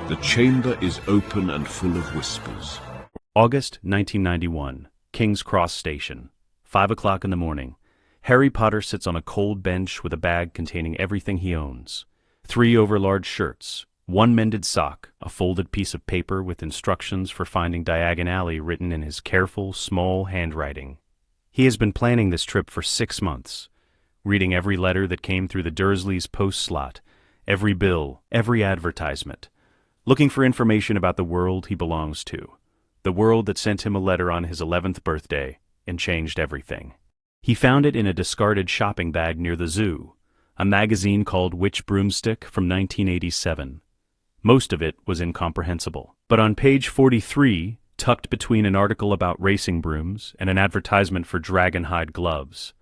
The chamber is open and full of whispers. August 1991, King's Cross Station. 5 o'clock in the morning. Harry Potter sits on a cold bench with a bag containing everything he owns. 3 overlarge shirts, 1 mended sock, a folded piece of paper with instructions for finding Diagon Alley written in his careful, small handwriting. He has been planning this trip for 6 months, reading every letter that came through the Dursleys' post slot, every bill, every advertisement, looking for information about the world he belongs to, the world that sent him a letter on his 11th birthday and changed everything. He found it in a discarded shopping bag near the zoo, a magazine called Witch Broomstick from 1987. Most of it was incomprehensible. But on page 43, tucked between an article about racing brooms and an advertisement for dragonhide gloves,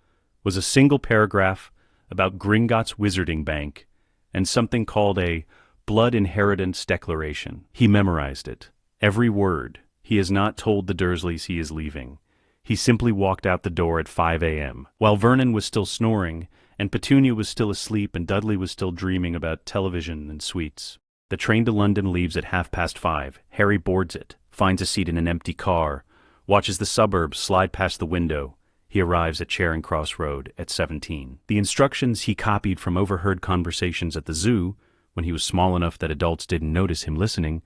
was a single paragraph about Gringotts Wizarding Bank and something called a blood inheritance declaration. He memorized it, every word. He has not told the Dursleys he is leaving. He simply walked out the door at 5 a.m. while Vernon was still snoring and Petunia was still asleep and Dudley was still dreaming about television and sweets. The train to London leaves at 5:30. Harry boards it, finds a seat in an empty car, watches the suburbs slide past the window. He arrives at Charing Cross Road at 17. The instructions he copied from overheard conversations at the zoo, when he was small enough that adults didn't notice him listening,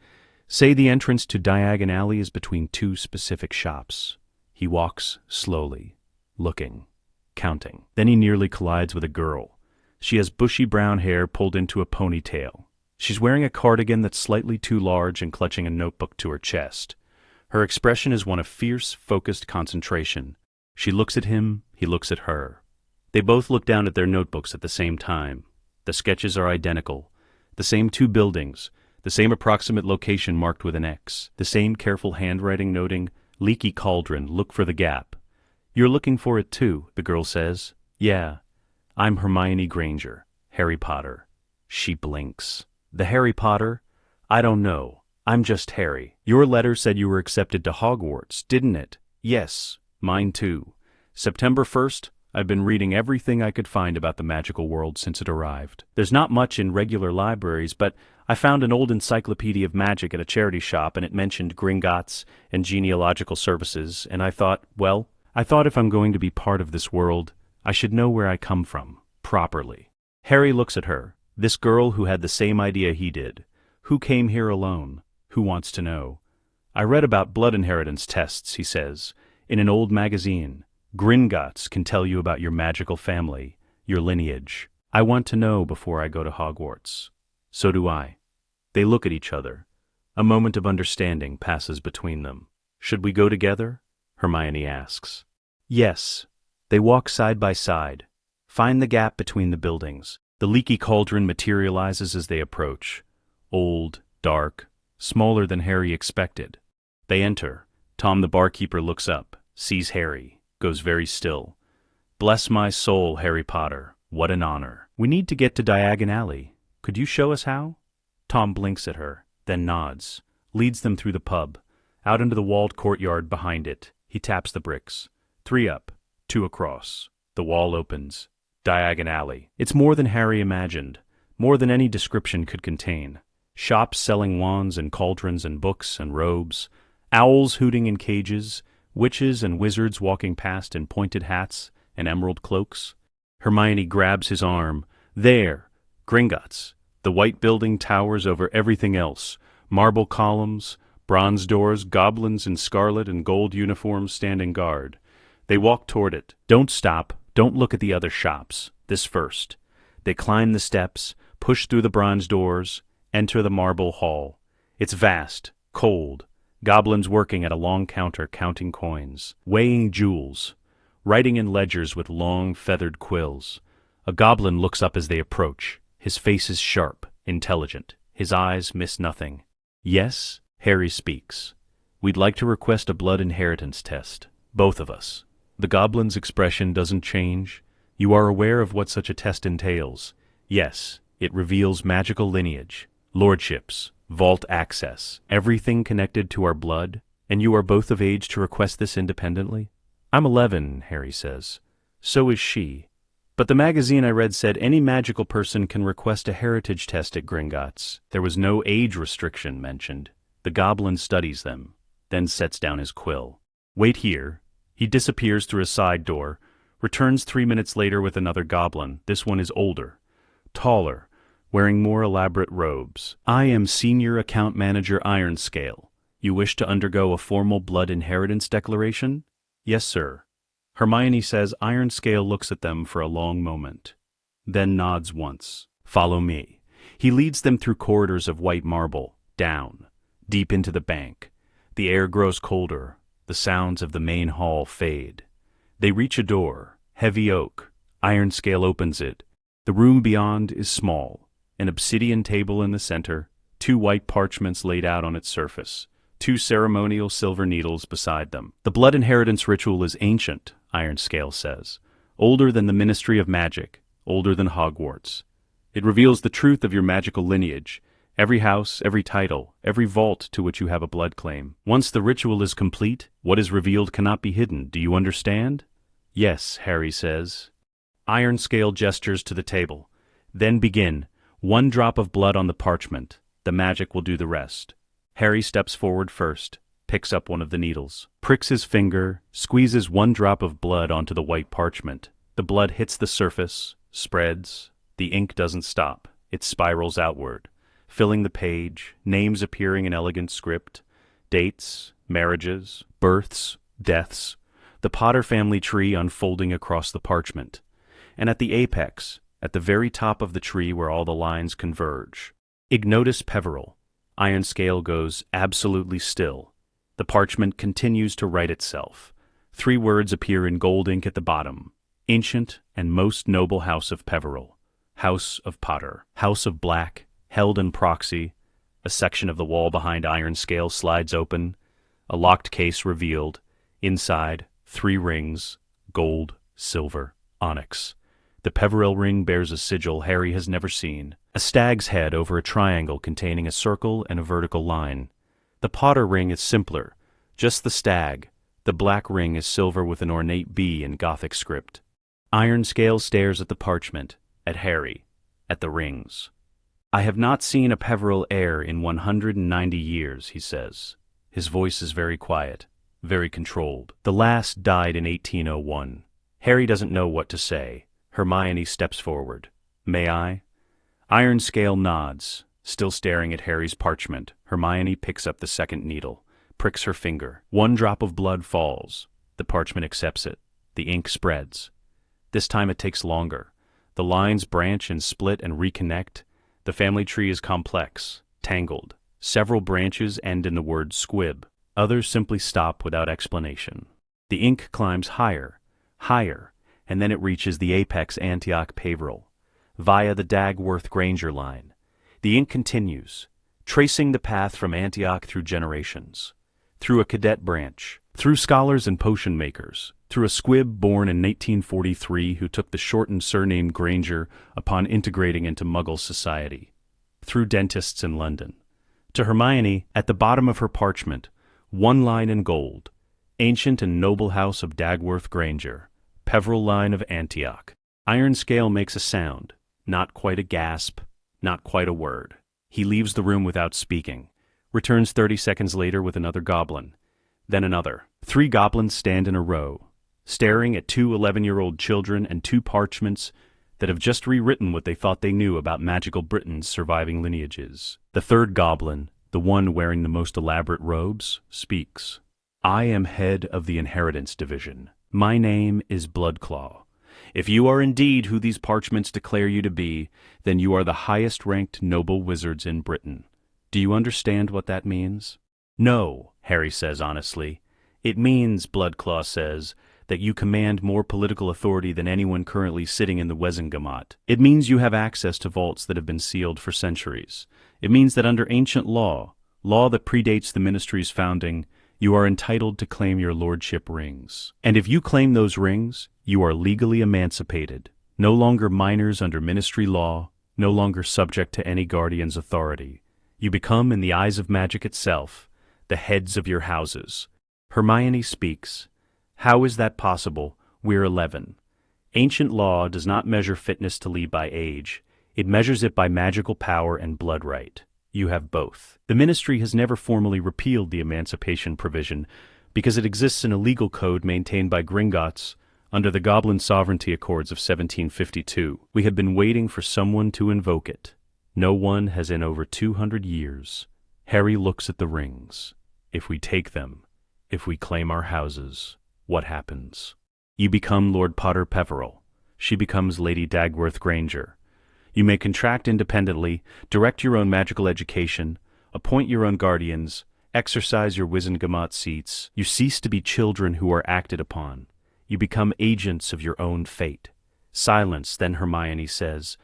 say the entrance to Diagon Alley is between 2 specific shops. He walks slowly, looking, counting. Then he nearly collides with a girl. She has bushy brown hair pulled into a ponytail. She's wearing a cardigan that's slightly too large and clutching a notebook to her chest. Her expression is one of fierce, focused concentration. She looks at him, he looks at her. They both look down at their notebooks at the same time. The sketches are identical. The same 2 buildings, the same approximate location marked with an X, the same careful handwriting noting, "Leaky cauldron, look for the gap." "You're looking for it too," the girl says. "Yeah. I'm Hermione Granger, Harry Potter." She blinks. "The Harry Potter? I don't know. I'm just Harry. Your letter said you were accepted to Hogwarts, didn't it?" "Yes, mine too. September 1st, I've been reading everything I could find about the magical world since it arrived. There's not much in regular libraries, but I found an old encyclopedia of magic at a charity shop and it mentioned Gringotts and genealogical services, and I thought if I'm going to be part of this world, I should know where I come from, properly." Harry looks at her, this girl who had the same idea he did. Who came here alone? Who wants to know? "I read about blood inheritance tests," he says, "in an old magazine. Gringotts can tell you about your magical family, your lineage. I want to know before I go to Hogwarts." "So do I." They look at each other. A moment of understanding passes between them. "Should we go together?" Hermione asks. "Yes." They walk side by side. Find the gap between the buildings. The leaky cauldron materializes as they approach. Old, dark, smaller than Harry expected. They enter. Tom the barkeeper looks up, sees Harry, goes very still. "Bless my soul, Harry Potter. What an honor. We need to get to Diagon Alley. Could you show us how?" Tom blinks at her, then nods, leads them through the pub, out into the walled courtyard behind it. He taps the bricks. 3 up, 2 across. The wall opens. Diagon Alley. It's more than Harry imagined, more than any description could contain. Shops selling wands and cauldrons and books and robes, owls hooting in cages, witches and wizards walking past in pointed hats and emerald cloaks. Hermione grabs his arm. There! Gringotts. The white building towers over everything else. Marble columns, bronze doors, goblins in scarlet and gold uniforms standing guard. They walk toward it. Don't stop. Don't look at the other shops. This first. They climb the steps, push through the bronze doors, enter the marble hall. It's vast, cold. Goblins working at a long counter counting coins, weighing jewels, writing in ledgers with long feathered quills. A goblin looks up as they approach. His face is sharp, intelligent. His eyes miss nothing. "Yes?" Harry speaks. "We'd like to request a blood inheritance test. Both of us." The goblin's expression doesn't change. "You are aware of what such a test entails?" "Yes. It reveals magical lineage, lordships, vault access, everything connected to our blood. And you are both of age to request this independently?" "I'm 11, Harry says. "So is she." But the magazine I read said any magical person can request a heritage test at Gringotts. There was no age restriction mentioned. The goblin studies them, then sets down his quill. Wait here. He disappears through a side door, returns 3 minutes later with another goblin. This one is older, taller, wearing more elaborate robes. I am Senior Account Manager Ironscale. You wish to undergo a formal blood inheritance declaration? Yes, sir. Hermione says. Ironscale looks at them for a long moment, then nods once. Follow me. He leads them through corridors of white marble, down, deep into the bank. The air grows colder. The sounds of the main hall fade. They reach a door, heavy oak. Ironscale opens it. The room beyond is small. An obsidian table in the center, 2 white parchments laid out on its surface, 2 ceremonial silver needles beside them. The blood inheritance ritual is ancient, Ironscale says, older than the Ministry of Magic, older than Hogwarts. It reveals the truth of your magical lineage, every house, every title, every vault to which you have a blood claim. Once the ritual is complete, what is revealed cannot be hidden. Do you understand? Yes, Harry says. Ironscale gestures to the table. Then begin. 1 drop of blood on the parchment. The magic will do the rest. Harry steps forward first, picks up one of the needles, pricks his finger, squeezes 1 drop of blood onto the white parchment. The blood hits the surface, spreads. The ink doesn't stop. It spirals outward, filling the page, names appearing in elegant script, dates, marriages, births, deaths, the Potter family tree unfolding across the parchment. And at the apex, at the very top of the tree where all the lines converge, Ignotus Peverell. Ironscale goes absolutely still. The parchment continues to write itself. 3 words appear in gold ink at the bottom. Ancient and most noble house of Peverell. House of Potter. House of Black. Held in proxy. A section of the wall behind Ironscale slides open. A locked case revealed. Inside, 3 rings. Gold, silver, onyx. The Peverell ring bears a sigil Harry has never seen. A stag's head over a triangle containing a circle and a vertical line. The Potter ring is simpler, just the stag. The black ring is silver with an ornate bee in Gothic script. Ironscale stares at the parchment, at Harry, at the rings. I have not seen a Peverell heir in 190 years, he says. His voice is very quiet, very controlled. The last died in 1801. Harry doesn't know what to say. Hermione steps forward. May I? Ironscale nods, still staring at Harry's parchment. Hermione picks up the second needle, pricks her finger. 1 drop of blood falls. The parchment accepts it. The ink spreads. This time it takes longer. The lines branch and split and reconnect. The family tree is complex, tangled. Several branches end in the word squib. Others simply stop without explanation. The ink climbs higher, higher, and then it reaches the apex Antioch Peverell, via the Dagworth Granger line. The ink continues, tracing the path from Antioch through generations, through a cadet branch, through scholars and potion makers, through a squib born in 1843 who took the shortened surname Granger upon integrating into Muggle society, through dentists in London. To Hermione, at the bottom of her parchment, 1 line in gold, ancient and noble house of Dagworth Granger, Peverell line of Antioch. Ironscale makes a sound, not quite a gasp, not quite a word. He leaves the room without speaking, returns 30 seconds later with another goblin, then another. 3 goblins stand in a row, staring at 2 11-year-old children and 2 parchments that have just rewritten what they thought they knew about magical Britain's surviving lineages. The 3rd goblin, the one wearing the most elaborate robes, speaks. I am head of the Inheritance Division. My name is Bloodclaw. If you are indeed who these parchments declare you to be, then you are the highest-ranked noble wizards in Britain. Do you understand what that means? No, Harry says honestly. It means, Bloodclaw says, that you command more political authority than anyone currently sitting in the Wesengamot. It means you have access to vaults that have been sealed for centuries. It means that under ancient law that predates the Ministry's founding, you are entitled to claim your lordship rings. And if you claim those rings, you are legally emancipated, no longer minors under Ministry law, no longer subject to any guardian's authority. You become, in the eyes of magic itself, the heads of your houses. Hermione speaks. How is that possible? We're 11. Ancient law does not measure fitness to lead by age. It measures it by magical power and blood right. You have both. The ministry has never formally repealed the emancipation provision because it exists in a legal code maintained by Gringotts under the Goblin Sovereignty Accords of 1752. We have been waiting for someone to invoke it. No one has in over 200 years. Harry looks at the rings. If we take them, if we claim our houses, what happens? You become Lord Potter Peverell. She becomes Lady Dagworth Granger. You may contract independently, direct your own magical education, appoint your own guardians, exercise your Wizengamot seats. You cease to be children who are acted upon. You become agents of your own fate. Silence, then Hermione says,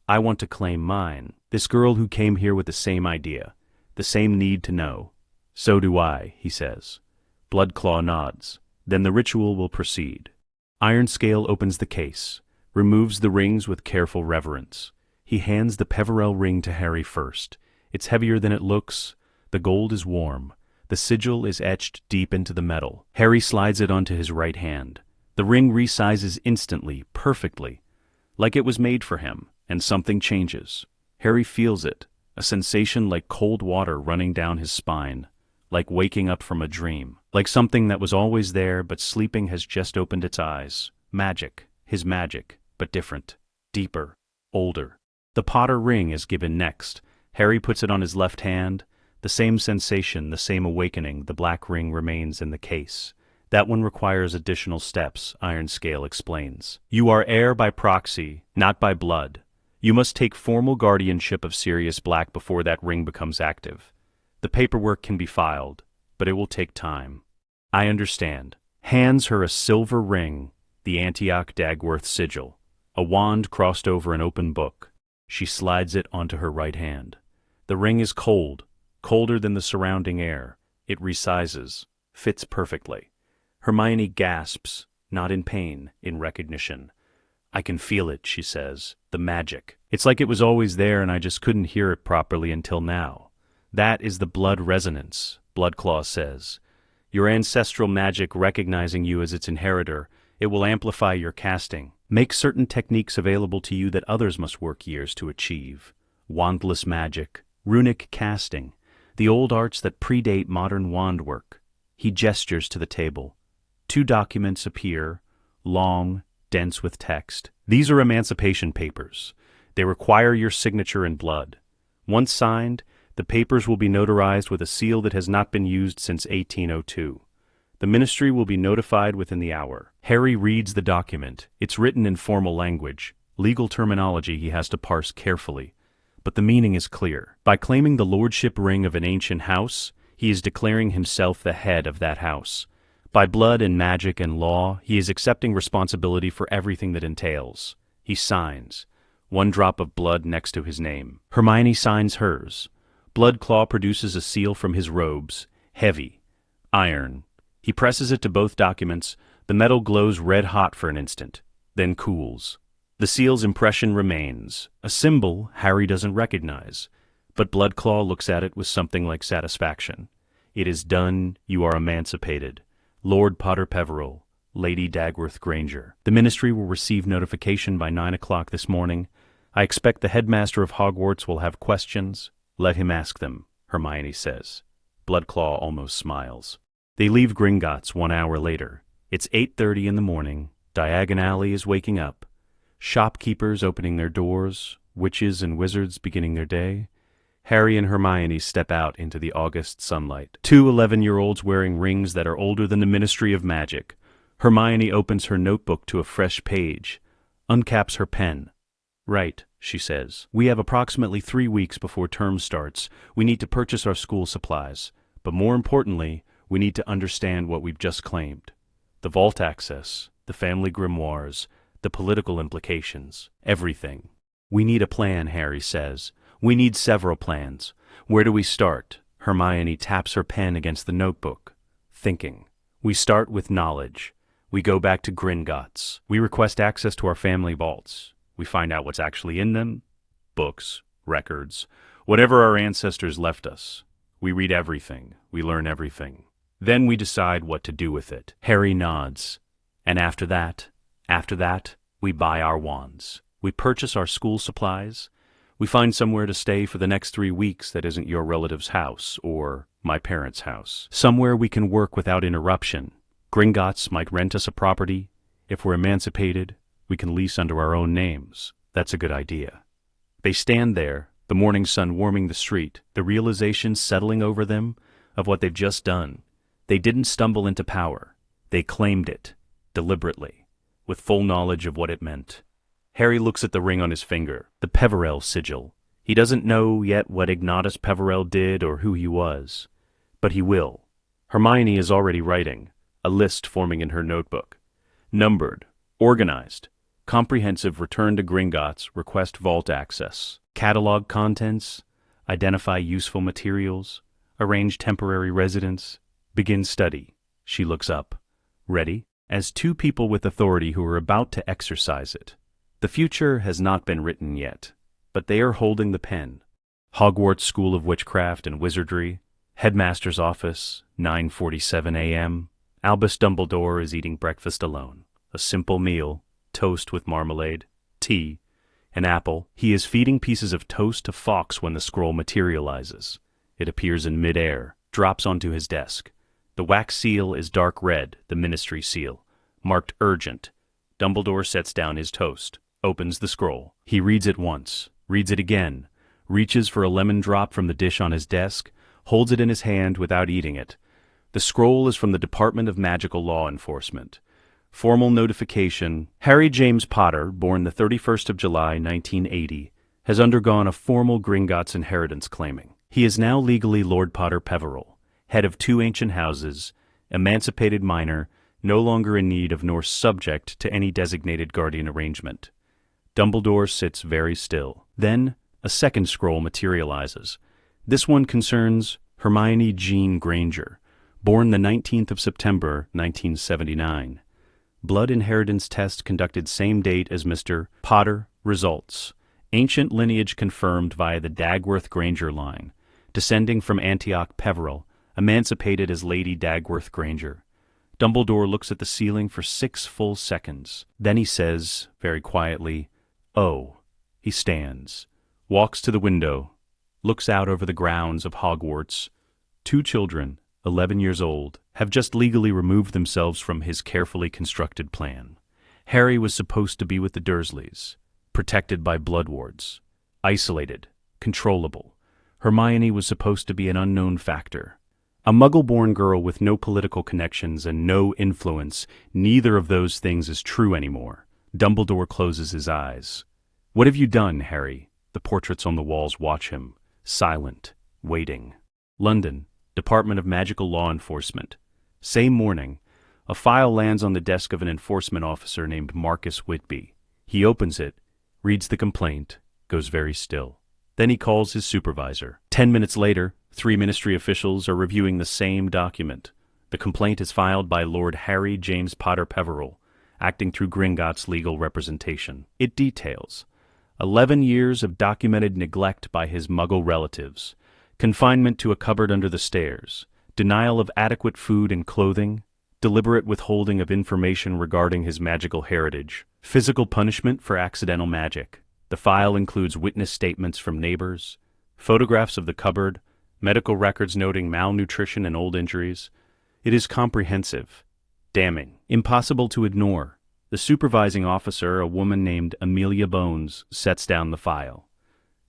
I want to claim mine. This girl who came here with the same idea, the same need to know. So do I, he says. Bloodclaw nods. Then the ritual will proceed. Ironscale opens the case, removes the rings with careful reverence. He hands the Peverell ring to Harry first. It's heavier than it looks. The gold is warm. The sigil is etched deep into the metal. Harry slides it onto his right hand. The ring resizes instantly, perfectly, like it was made for him, and something changes. Harry feels it, a sensation like cold water running down his spine, like waking up from a dream, like something that was always there but sleeping has just opened its eyes. Magic, his magic, but different, deeper, older. The Potter ring is given next. Harry puts it on his left hand. The same sensation, the same awakening, the black ring remains in the case. That one requires additional steps, Ironscale explains. You are heir by proxy, not by blood. You must take formal guardianship of Sirius Black before that ring becomes active. The paperwork can be filed, but it will take time. I understand. Hands her a silver ring, the Antioch Dagworth sigil, a wand crossed over an open book. She slides it onto her right hand. The ring is cold, colder than the surrounding air. It resizes, fits perfectly. Hermione gasps, not in pain, in recognition. I can feel it, she says, the magic. It's like it was always there and I just couldn't hear it properly until now. That is the blood resonance, Bloodclaw says. Your ancestral magic recognizing you as its inheritor, it will amplify your casting, make certain techniques available to you that others must work years to achieve. Wandless magic, runic casting, the old arts that predate modern wand work. He gestures to the table. 2 documents appear, long, dense with text. These are emancipation papers. They require your signature in blood. Once signed, the papers will be notarized with a seal that has not been used since 1802. The ministry will be notified within the hour. Harry reads the document. It's written in formal language, legal terminology he has to parse carefully. But the meaning is clear. By claiming the lordship ring of an ancient house, he is declaring himself the head of that house. By blood and magic and law, he is accepting responsibility for everything that entails. He signs. 1 drop of blood next to his name. Hermione signs hers. Bloodclaw produces a seal from his robes, heavy, iron. He presses it to both documents. The metal glows red-hot for an instant, then cools. The seal's impression remains, a symbol Harry doesn't recognize, but Bloodclaw looks at it with something like satisfaction. It is done, you are emancipated. Lord Potter Peverell, Lady Dagworth Granger. The ministry will receive notification by 9 o'clock this morning. I expect the headmaster of Hogwarts will have questions. Let him ask them, Hermione says. Bloodclaw almost smiles. They leave Gringotts 1 hour later. It's 8:30 in the morning. Diagon Alley is waking up. Shopkeepers opening their doors, witches and wizards beginning their day. Harry and Hermione step out into the August sunlight. 2 11-year-olds wearing rings that are older than the Ministry of Magic. Hermione opens her notebook to a fresh page, uncaps her pen. Right, she says. We have approximately 3 weeks before term starts. We need to purchase our school supplies. But more importantly, we need to understand what we've just claimed. The vault access, the family grimoires, the political implications, everything. We need a plan, Harry says. We need several plans. Where do we start? Hermione taps her pen against the notebook. Thinking. We start with knowledge. We go back to Gringotts. We request access to our family vaults. We find out what's actually in them. Books, records, whatever our ancestors left us. We read everything. We learn everything. Then we decide what to do with it. Harry nods. And after that, We buy our wands. We purchase our school supplies. We find somewhere to stay for the next 3 weeks that isn't your relative's house or my parents' house. Somewhere we can work without interruption. Gringotts might rent us a property. If we're emancipated, we can lease under our own names. That's a good idea. They stand there, the morning sun warming the street, the realization settling over them of what they've just done. They didn't stumble into power. They claimed it, deliberately, with full knowledge of what it meant. Harry looks at the ring on his finger, the Peverell sigil. He doesn't know yet what Ignatius Peverell did or who he was. But he will. Hermione is already writing, a list forming in her notebook. Numbered, organized, comprehensive return to Gringotts, request vault access, catalog contents, identify useful materials, arrange temporary residence, begin study. She looks up. Ready? As two people with authority who are about to exercise it. The future has not been written yet, but they are holding the pen. Hogwarts School of Witchcraft and Wizardry, Headmaster's Office, 9:47 a.m. Albus Dumbledore is eating breakfast alone. A simple meal, toast with marmalade, tea, an apple. He is feeding pieces of toast to Fawkes when the scroll materializes. It appears in mid-air, drops onto his desk. The wax seal is dark red, the ministry seal, marked urgent. Dumbledore sets down his toast, opens the scroll. He reads it once, reads it again, reaches for a lemon drop from the dish on his desk, holds it in his hand without eating it. The scroll is from the Department of Magical Law Enforcement. Formal notification: Harry James Potter, born the 31st of July, 1980, has undergone a formal Gringotts inheritance claiming. He is now legally Lord Potter Peverell, head of 2 ancient houses, emancipated minor, no longer in need of nor subject to any designated guardian arrangement. Dumbledore sits very still. Then, a second scroll materializes. This one concerns Hermione Jean Granger, born the 19th of September, 1979. Blood inheritance test conducted same date as Mr. Potter. Results. Ancient lineage confirmed via the Dagworth Granger line, descending from Antioch Peverell, emancipated as Lady Dagworth Granger. Dumbledore looks at the ceiling for 6 full seconds. Then he says, very quietly, "Oh." He stands, walks to the window, looks out over the grounds of Hogwarts. 2 children, 11 years old, have just legally removed themselves from his carefully constructed plan. Harry was supposed to be with the Dursleys, protected by blood wards, isolated, controllable. Hermione was supposed to be an unknown factor. A Muggle-born girl with no political connections and no influence. Neither of those things is true anymore. Dumbledore closes his eyes. "What have you done, Harry?" The portraits on the walls watch him, silent, waiting. London, Department of Magical Law Enforcement. Same morning, a file lands on the desk of an enforcement officer named Marcus Whitby. He opens it, reads the complaint, goes very still. Then he calls his supervisor. 10 minutes later, 3 ministry officials are reviewing the same document. The complaint is filed by Lord Harry James Potter Peverell, acting through Gringotts legal representation. It details 11 years of documented neglect by his Muggle relatives, confinement to a cupboard under the stairs, denial of adequate food and clothing, deliberate withholding of information regarding his magical heritage, physical punishment for accidental magic. The file includes witness statements from neighbors, photographs of the cupboard, medical records noting malnutrition and old injuries. It is comprehensive, damning, impossible to ignore. The supervising officer, a woman named Amelia Bones, sets down the file.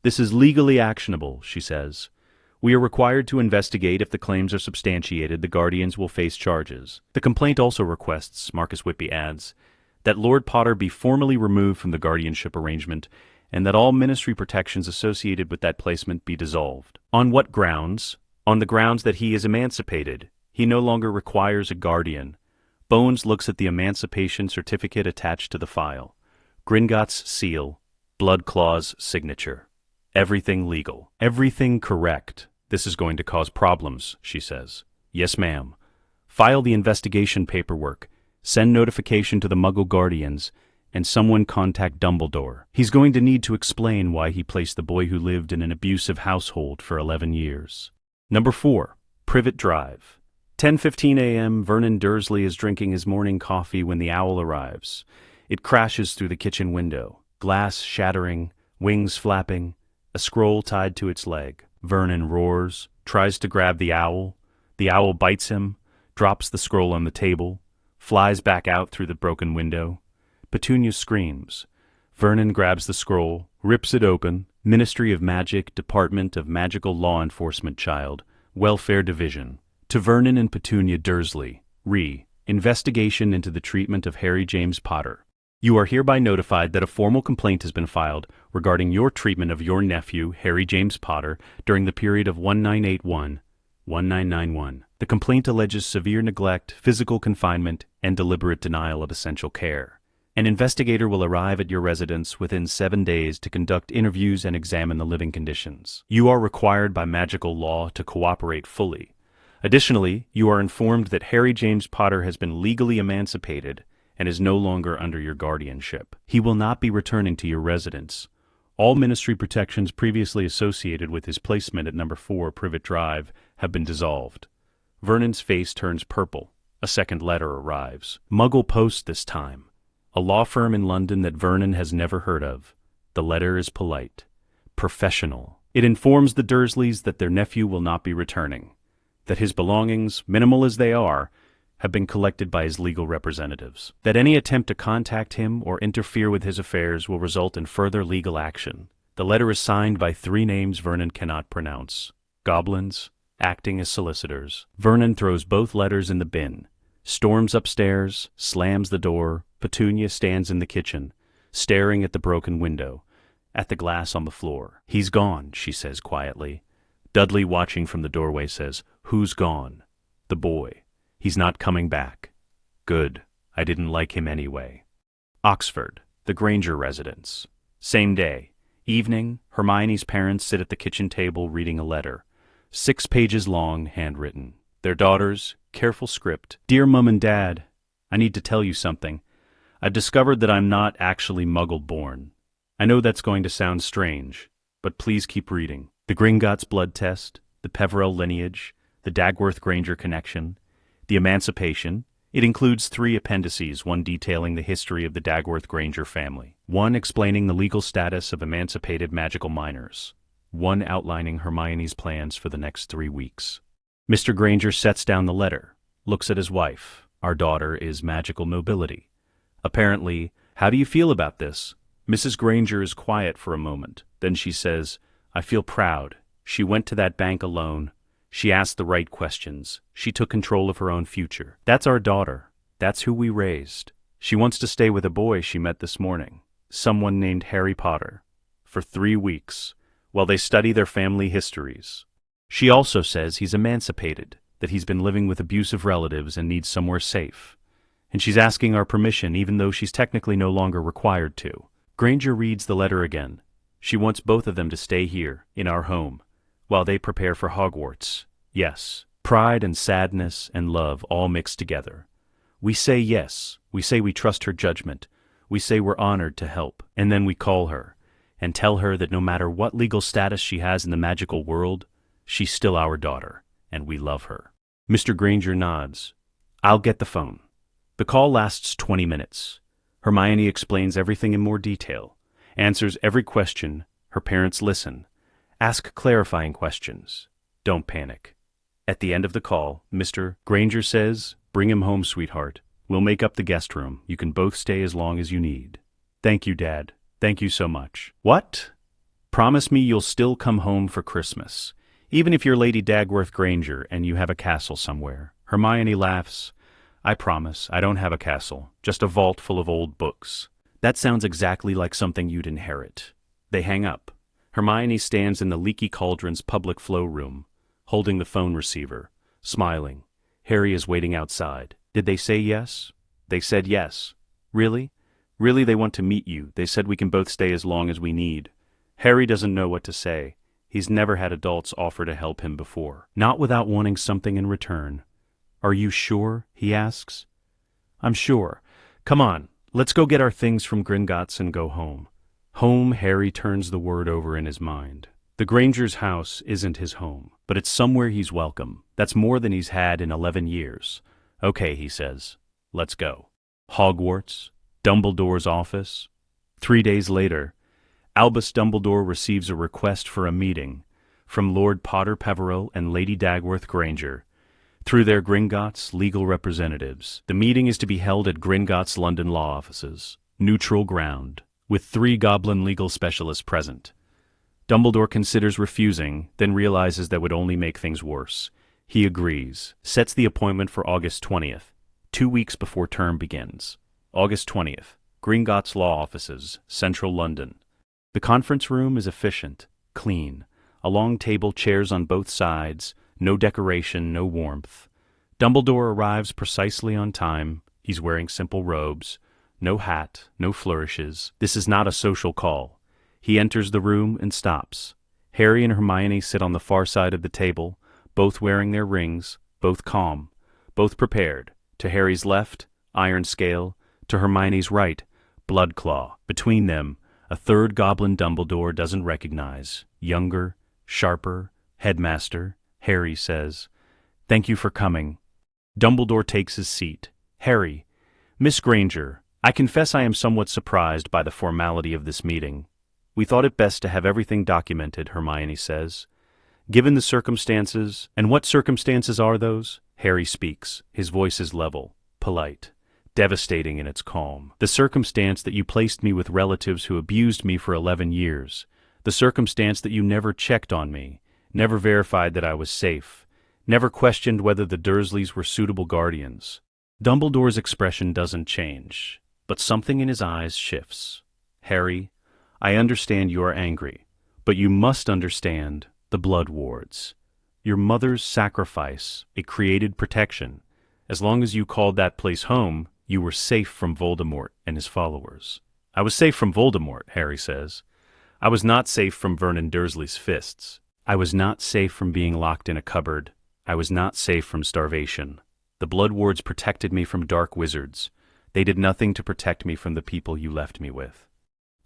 "This is legally actionable," she says. "We are required to investigate. If the claims are substantiated, the guardians will face charges." The complaint also requests, Marcus Whitby adds, that Lord Potter be formally removed from the guardianship arrangement and that all ministry protections associated with that placement be dissolved. On what grounds? On the grounds that he is emancipated. He no longer requires a guardian. Bones looks at the emancipation certificate attached to the file. Gringotts seal, blood clause signature. Everything legal. Everything correct. "This is going to cause problems," she says. "Yes, ma'am. File the investigation paperwork. Send notification to the Muggle Guardians, and someone contact Dumbledore. He's going to need to explain why he placed the boy who lived in an abusive household for 11 years. Number 4. Privet Drive. 10:15 a.m. Vernon Dursley is drinking his morning coffee when the owl arrives. It crashes through the kitchen window, glass shattering, wings flapping, a scroll tied to its leg. Vernon roars, tries to grab the owl. The owl bites him, drops the scroll on the table, flies back out through the broken window. Petunia screams. Vernon grabs the scroll, rips it open. Ministry of Magic, Department of Magical Law Enforcement Child, Welfare Division. To Vernon and Petunia Dursley, Investigation into the treatment of Harry James Potter. You are hereby notified that a formal complaint has been filed regarding your treatment of your nephew, Harry James Potter, during the period of 1981-1991. The complaint alleges severe neglect, physical confinement, and deliberate denial of essential care. An investigator will arrive at your residence within 7 days to conduct interviews and examine the living conditions. You are required by magical law to cooperate fully. Additionally, you are informed that Harry James Potter has been legally emancipated and is no longer under your guardianship. He will not be returning to your residence. All ministry protections previously associated with his placement at number 4 Privet Drive have been dissolved. Vernon's face turns purple. A second letter arrives. Muggle Post this time. A law firm in London that Vernon has never heard of. The letter is polite, professional. It informs the Dursleys that their nephew will not be returning, that his belongings, minimal as they are, have been collected by his legal representatives, that any attempt to contact him or interfere with his affairs will result in further legal action. The letter is signed by 3 names Vernon cannot pronounce. Goblins, acting as solicitors. Vernon throws both letters in the bin, storms upstairs, slams the door. Petunia stands in the kitchen, staring at the broken window, at the glass on the floor. "He's gone," she says quietly. Dudley, watching from the doorway, says, "Who's gone?" "The boy. He's not coming back." "Good. I didn't like him anyway." Oxford, the Granger residence. Same day. Evening, Hermione's parents sit at the kitchen table reading a letter. 6 pages long, handwritten. Their daughters, careful script. "Dear Mum and Dad, I need to tell you something. I've discovered that I'm not actually Muggle-born. I know that's going to sound strange, but please keep reading. The Gringotts blood test, the Peverell lineage, the Dagworth-Granger connection, the emancipation. It includes 3 appendices, one detailing the history of the Dagworth-Granger family, one explaining the legal status of emancipated magical minors, one outlining Hermione's plans for the next 3 weeks. Mr. Granger sets down the letter, looks at his wife. Our daughter is magical nobility. Apparently, how do you feel about this? Mrs. Granger is quiet for a moment. Then she says, I feel proud. She went to that bank alone. She asked the right questions. She took control of her own future. That's our daughter. That's who we raised. She wants to stay with a boy she met this morning, someone named Harry Potter, for 3 weeks, while they study their family histories. She also says he's emancipated, that he's been living with abusive relatives and needs somewhere safe. And she's asking our permission even though she's technically no longer required to. Granger reads the letter again. She wants both of them to stay here, in our home, while they prepare for Hogwarts. Yes, pride and sadness and love all mixed together. We say yes. We say we trust her judgment. We say we're honored to help. And then we call her and tell her that no matter what legal status she has in the magical world, she's still our daughter, and we love her. Mr. Granger nods. I'll get the phone. The call lasts 20 minutes. Hermione explains everything in more detail, answers every question. Her parents listen. Ask clarifying questions. Don't panic. At the end of the call, Mr. Granger says, bring him home, sweetheart. We'll make up the guest room. You can both stay as long as you need. Thank you, Dad. Thank you so much. What? Promise me you'll still come home for Christmas, even if you're Lady Dagworth Granger and you have a castle somewhere. Hermione laughs. I promise, I don't have a castle, just a vault full of old books. That sounds exactly like something you'd inherit. They hang up. Hermione stands in the Leaky Cauldron's public flow room, holding the phone receiver, smiling. Harry is waiting outside. Did they say yes? They said yes. Really? Really, they want to meet you. They said we can both stay as long as we need. Harry doesn't know what to say. He's never had adults offer to help him before, not without wanting something in return. Are you sure? He asks. I'm sure. Come on, let's go get our things from Gringotts and go home. Home, Harry turns the word over in his mind. The Granger's house isn't his home, but it's somewhere he's welcome. That's more than he's had in 11 years. Okay, he says. Let's go. Hogwarts, Dumbledore's office. 3 days later, Albus Dumbledore receives a request for a meeting from Lord Potter Peveril and Lady Dagworth Granger, through their Gringotts legal representatives. The meeting is to be held at Gringotts London law offices, neutral ground, with 3 goblin legal specialists present. Dumbledore considers refusing, then realizes that would only make things worse. He agrees, sets the appointment for August 20th, 2 weeks before term begins. August 20th, Gringotts law offices, central London. The conference room is efficient, clean, a long table, chairs on both sides, no decoration, no warmth. Dumbledore arrives precisely on time. He's wearing simple robes, no hat, no flourishes. This is not a social call. He enters the room and stops. Harry and Hermione sit on the far side of the table, both wearing their rings, both calm, both prepared. To Harry's left, iron scale. To Hermione's right, Bloodclaw. Between them, a third goblin Dumbledore doesn't recognize. Younger, sharper, headmaster. Harry says, "Thank you for coming." Dumbledore takes his seat. Harry, "Miss Granger, I confess I am somewhat surprised by the formality of this meeting. We thought it best to have everything documented," Hermione says. "Given the circumstances," and what circumstances are those? Harry speaks. His voice is level, polite, devastating in its calm. "The circumstance that you placed me with relatives who abused me for 11 years. The circumstance that you never checked on me, never verified that I was safe, never questioned whether the Dursleys were suitable guardians." Dumbledore's expression doesn't change, but something in his eyes shifts. "Harry, I understand you are angry, but you must understand the Blood Wards. Your mother's sacrifice, it created protection. As long as you called that place home, you were safe from Voldemort and his followers." "I was safe from Voldemort," Harry says. "I was not safe from Vernon Dursley's fists. I was not safe from being locked in a cupboard. I was not safe from starvation. The Blood Wards protected me from dark wizards. They did nothing to protect me from the people you left me with."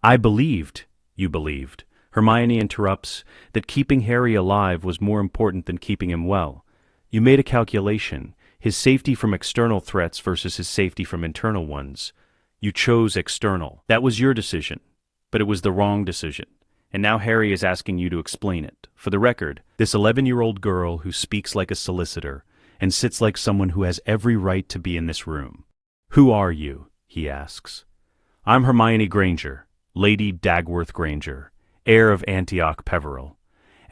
"I believed," you believed, Hermione interrupts, "that keeping Harry alive was more important than keeping him well. You made a calculation, his safety from external threats versus his safety from internal ones. You chose external. That was your decision, but it was the wrong decision. And now Harry is asking you to explain it. For the record, this 11-year-old girl who speaks like a solicitor and sits like someone who has every right to be in this room. Who are you?" he asks. "I'm Hermione Granger, Lady Dagworth Granger, heir of Antioch Peveril.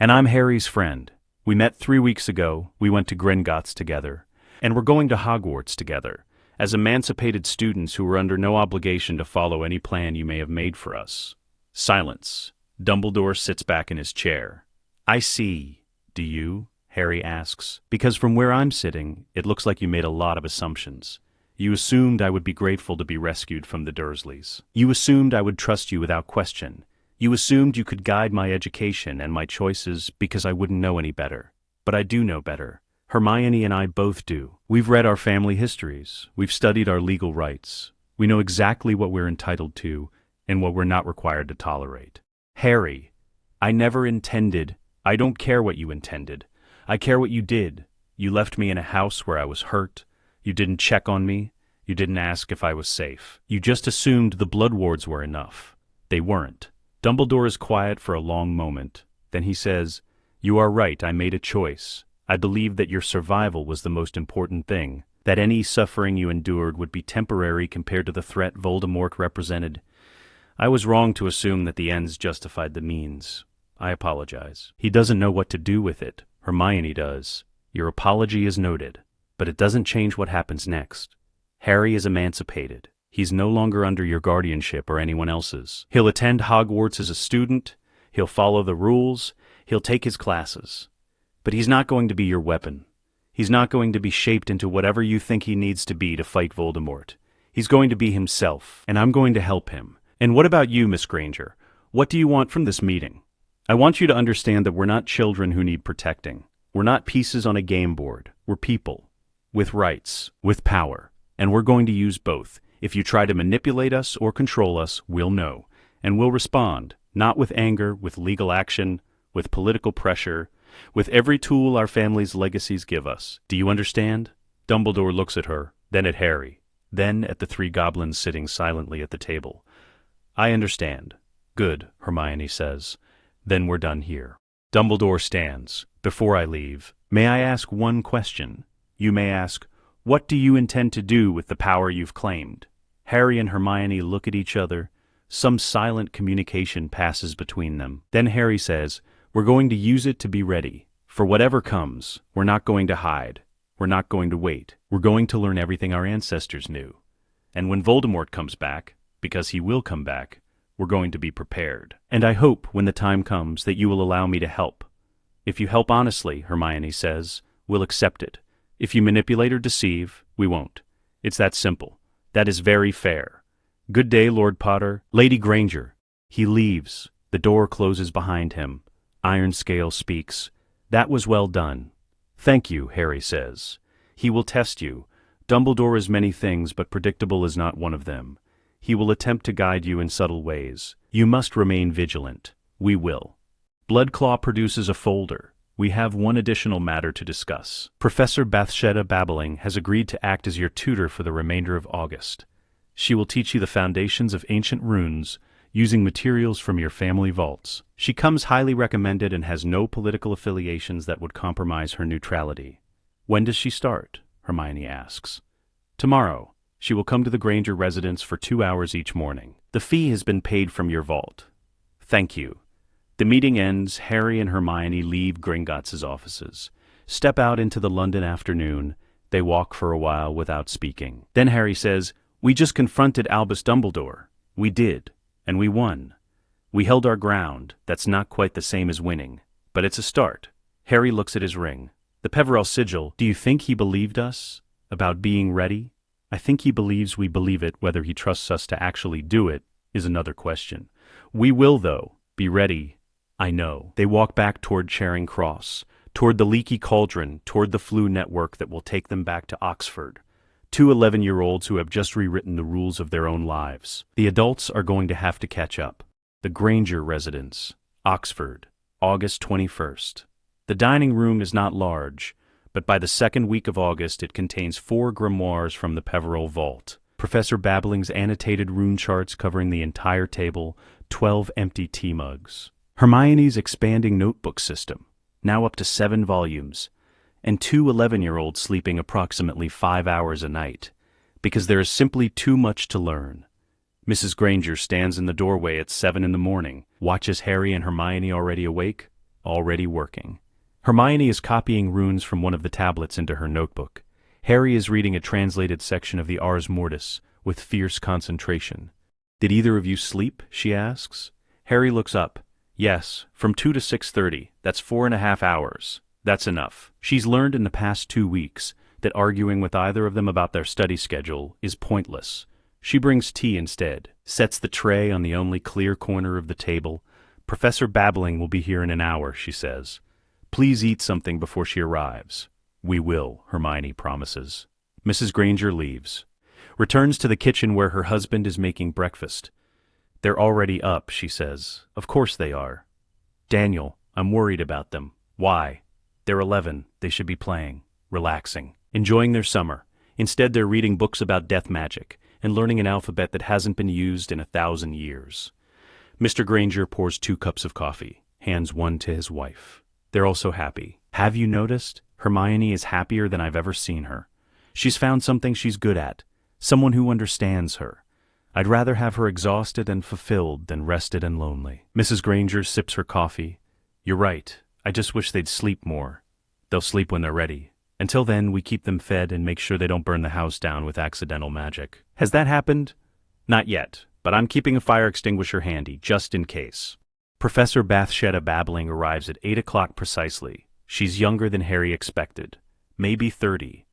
And I'm Harry's friend. We met 3 weeks ago, we went to Gringotts together, and we're going to Hogwarts together, as emancipated students who are under no obligation to follow any plan you may have made for us." Silence. Dumbledore sits back in his chair. "I see. Do you?" Harry asks. "Because from where I'm sitting, it looks like you made a lot of assumptions. You assumed I would be grateful to be rescued from the Dursleys. You assumed I would trust you without question. You assumed you could guide my education and my choices because I wouldn't know any better. But I do know better. Hermione and I both do. We've read our family histories. We've studied our legal rights. We know exactly what we're entitled to and what we're not required to tolerate. Harry, I never intended. I don't care what you intended. I care what you did. You left me in a house where I was hurt. You didn't check on me. You didn't ask if I was safe. You just assumed the Blood Wards were enough. They weren't." Dumbledore is quiet for a long moment. Then he says, "You are right, I made a choice. I believed that your survival was the most important thing, that any suffering you endured would be temporary compared to the threat Voldemort represented. I was wrong to assume that the ends justified the means. I apologize." He doesn't know what to do with it. Hermione does. Your apology is noted, but it doesn't change what happens next. Harry is emancipated. He's no longer under your guardianship or anyone else's. He'll attend Hogwarts as a student. He'll follow the rules. He'll take his classes. But he's not going to be your weapon. He's not going to be shaped into whatever you think he needs to be to fight Voldemort. He's going to be himself, and I'm going to help him. And what about you, Miss Granger? What do you want from this meeting? I want you to understand that we're not children who need protecting. We're not pieces on a game board. We're people. With rights. With power. And we're going to use both. If you try to manipulate us or control us, we'll know. And we'll respond. Not with anger, with legal action, with political pressure, with every tool our family's legacies give us. Do you understand? Dumbledore looks at her, then at Harry. then at the three goblins sitting silently at the table. "I understand." "Good," Hermione says. "Then we're done here." Dumbledore stands. "Before I leave, may I ask one question? You may ask, what do you intend to do with the power you've claimed?" Harry and Hermione look at each other. Some silent communication passes between them. Then Harry says, "We're going to use it to be ready. For whatever comes, we're not going to hide. We're not going to wait. We're going to learn everything our ancestors knew. And when Voldemort comes back, because he will come back, we're going to be prepared. And I hope, when the time comes, that you will allow me to help. If you help honestly," Hermione says, "we'll accept it. If you manipulate or deceive, we won't. It's that simple. That is very fair. Good day, Lord Potter. Lady Granger." He leaves. The door closes behind him. Ironscale speaks. "That was well done." "Thank you," Harry says. "He will test you. Dumbledore is many things, but predictable is not one of them. He will attempt to guide you in subtle ways. You must remain vigilant. We will." Bloodclaw produces a folder. "We have one additional matter to discuss. Professor Bathsheba Babbling has agreed to act as your tutor for the remainder of August. She will teach you the foundations of ancient runes, using materials from your family vaults. She comes highly recommended and has no political affiliations that would compromise her neutrality." "When does she start?" Hermione asks. "Tomorrow. She will come to the Granger residence for 2 hours each morning. The fee has been paid from your vault." "Thank you." The meeting ends. Harry and Hermione leave Gringotts' offices. Step out into the London afternoon. They walk for a while without speaking. Then Harry says, "We just confronted Albus Dumbledore. We did. And we won. We held our ground. That's not quite the same as winning. But it's a start." Harry looks at his ring. "The Peverell sigil, do you think he believed us? About being ready? I think he believes we believe it. Whether he trusts us to actually do it is another question. We will, though, be ready. I know." They walk back toward Charing Cross, toward the leaky cauldron, toward the flu network that will take them back to Oxford. Two 11-year-olds who have just rewritten the rules of their own lives. The adults are going to have to catch up. The Granger residence, Oxford, August 21st. The dining room is not large, but by the second week of August it contains 4 grimoires from the Peverell vault. Professor Babbling's annotated rune charts covering the entire table, 12 empty tea mugs. Hermione's expanding notebook system, now up to 7 volumes, and 2 11-year-olds sleeping approximately 5 hours a night, because there is simply too much to learn. Mrs. Granger stands in the doorway at 7 in the morning, watches Harry and Hermione already awake, already working. Hermione is copying runes from one of the tablets into her notebook. Harry is reading a translated section of the Ars Mortis with fierce concentration. "Did either of you sleep?" she asks. Harry looks up. "Yes, from 2 to 6:30. That's 4.5 hours. That's enough." She's learned in the past 2 weeks that arguing with either of them about their study schedule is pointless. She brings tea instead, sets the tray on the only clear corner of the table. "Professor Babbling will be here in an hour," she says. "Please eat something before she arrives." "We will," Hermione promises. Mrs. Granger leaves, returns to the kitchen where her husband is making breakfast. "They're already up," she says. "Of course they are." "Daniel, I'm worried about them." "Why?" "They're 11. They should be playing, relaxing, enjoying their summer. Instead, they're reading books about death magic and learning an alphabet that hasn't been used in 1,000 years. Mr. Granger pours 2 cups of coffee, hands one to his wife. They're also happy. "Have you noticed? Hermione is happier than I've ever seen her. She's found something she's good at, someone who understands her. I'd rather have her exhausted and fulfilled than rested and lonely." Mrs. Granger sips her coffee. "You're right. I just wish they'd sleep more. They'll sleep when they're ready. Until then, we keep them fed and make sure they don't burn the house down with accidental magic." "Has that happened?" "Not yet, but I'm keeping a fire extinguisher handy, just in case." Professor Bathsheba Babbling arrives at 8 o'clock precisely. She's younger than Harry expected, maybe 30.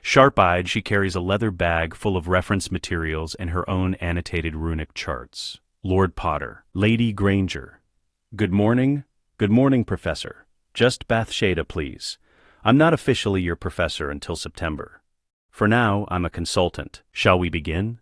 Sharp-eyed, she carries a leather bag full of reference materials and her own annotated runic charts. Lord Potter. Lady Granger. "Good morning." "Good morning, Professor. Just Bathsheba, please. I'm not officially your professor until September. For now, I'm a consultant. Shall we begin?"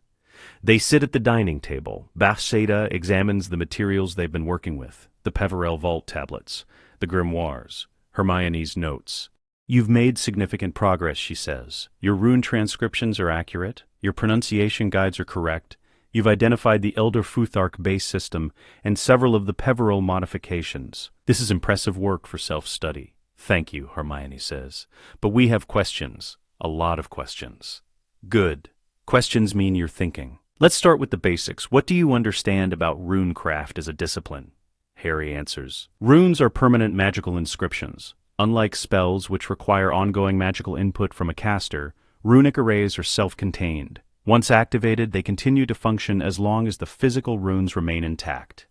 They sit at the dining table. Bathsheba examines the materials they've been working with, the Peverell vault tablets, the grimoires, Hermione's notes. "You've made significant progress," she says. "Your rune transcriptions are accurate. Your pronunciation guides are correct. You've identified the Elder Futhark base system and several of the Peveril modifications. This is impressive work for self-study. Thank you, Hermione says. But we have questions. A lot of questions. Good. Questions mean you're thinking. Let's start with the basics. What do you understand about runecraft as a discipline? Harry answers. Runes are permanent magical inscriptions. Unlike spells, which require ongoing magical input from a caster, runic arrays are self-contained. Once activated, they continue to function as long as the physical runes remain intact.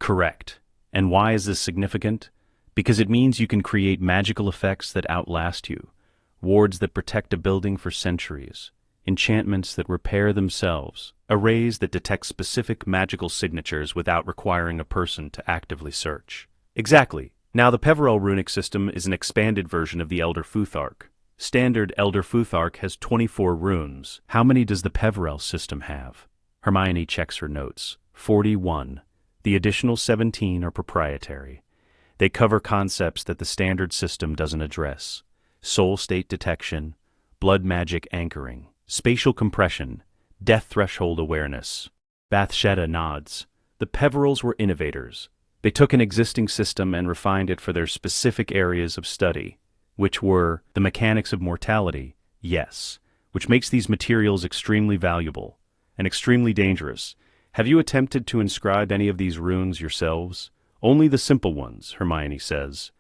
Correct. And why is this significant? Because it means you can create magical effects that outlast you, wards that protect a building for centuries, enchantments that repair themselves, arrays that detect specific magical signatures without requiring a person to actively search. Exactly. Now the Peveril runic system is an expanded version of the Elder Futhark. Standard Elder Futhark has 24 runes. How many does the Peveril system have? Hermione checks her notes. 41. The additional 17 are proprietary. They cover concepts that the standard system doesn't address. Soul state detection, blood magic anchoring, spatial compression, death threshold awareness. Bathsheba nods. The Peverils were innovators. They took an existing system and refined it for their specific areas of study, which were the mechanics of mortality, yes, which makes these materials extremely valuable and extremely dangerous. Have you attempted to inscribe any of these runes yourselves? Only the simple ones, Hermione says.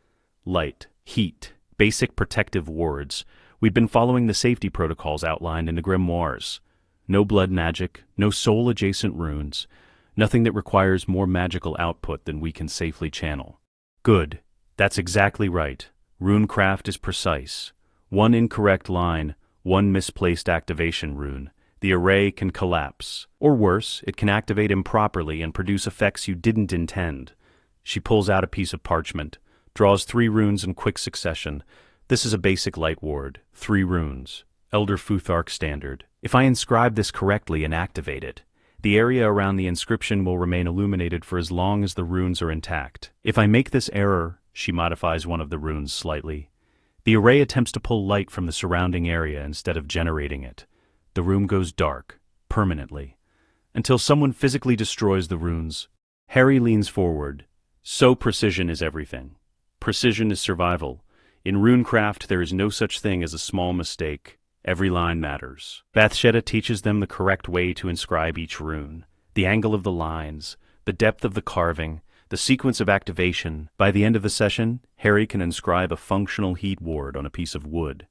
Light, heat, basic protective wards. We'd been following the safety protocols outlined in the grimoires. No blood magic, no soul-adjacent runes, nothing that requires more magical output than we can safely channel. Good. That's exactly right. Runecraft is precise. One incorrect line, one misplaced activation rune. The array can collapse. Or worse, it can activate improperly and produce effects you didn't intend. She pulls out a piece of parchment, draws 3 runes in quick succession. This is a basic light ward. 3 runes. Elder Futhark standard. If I inscribe this correctly and activate it, the area around the inscription will remain illuminated for as long as the runes are intact. If I make this error, she modifies one of the runes slightly. The array attempts to pull light from the surrounding area instead of generating it. The room goes dark, permanently, until someone physically destroys the runes. Harry leans forward. So precision is everything. Precision is survival. In runecraft, there is no such thing as a small mistake. Every line matters. Bathsheba teaches them the correct way to inscribe each rune, the angle of the lines, the depth of the carving, the sequence of activation. By the end of the session, Harry can inscribe a functional heat ward on a piece of wood.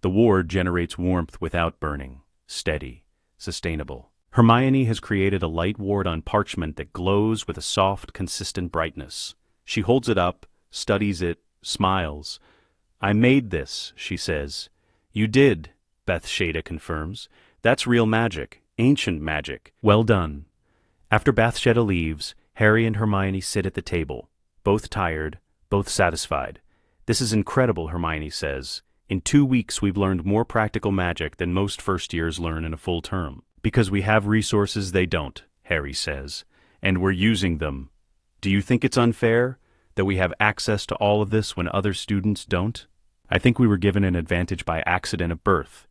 The ward generates warmth without burning, steady, sustainable. Hermione has created a light ward on parchment that glows with a soft, consistent brightness. She holds it up, studies it, smiles. I made this, she says. You did, Bathsheba confirms. That's real magic, ancient magic. Well done. After Bathsheba leaves, Harry and Hermione sit at the table, both tired, both satisfied. This is incredible, Hermione says. In 2 weeks we've learned more practical magic than most first years learn in a full term. Because we have resources they don't, Harry says, and we're using them. Do you think it's unfair that we have access to all of this when other students don't? I think we were given an advantage by accident at birth.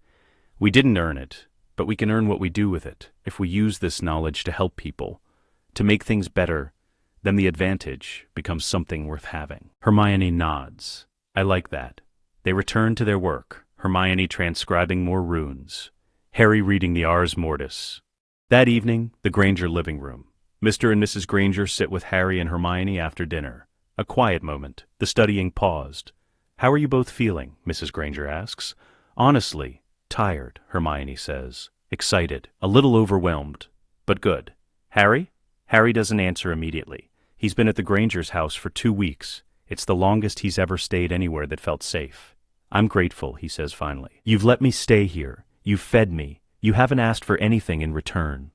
We didn't earn it, but we can earn what we do with it. If we use this knowledge to help people, to make things better, then the advantage becomes something worth having. Hermione nods. I like that. They return to their work, Hermione transcribing more runes, Harry reading the Ars Mortis. That evening, the Granger living room. Mr. and Mrs. Granger sit with Harry and Hermione after dinner. A quiet moment. The studying paused. How are you both feeling? Mrs. Granger asks. Honestly, tired, Hermione says. Excited, a little overwhelmed, but good. Harry? Harry doesn't answer immediately. He's been at the Granger's house for 2 weeks. It's the longest he's ever stayed anywhere that felt safe. I'm grateful, he says finally. You've let me stay here. You've fed me. You haven't asked for anything in return.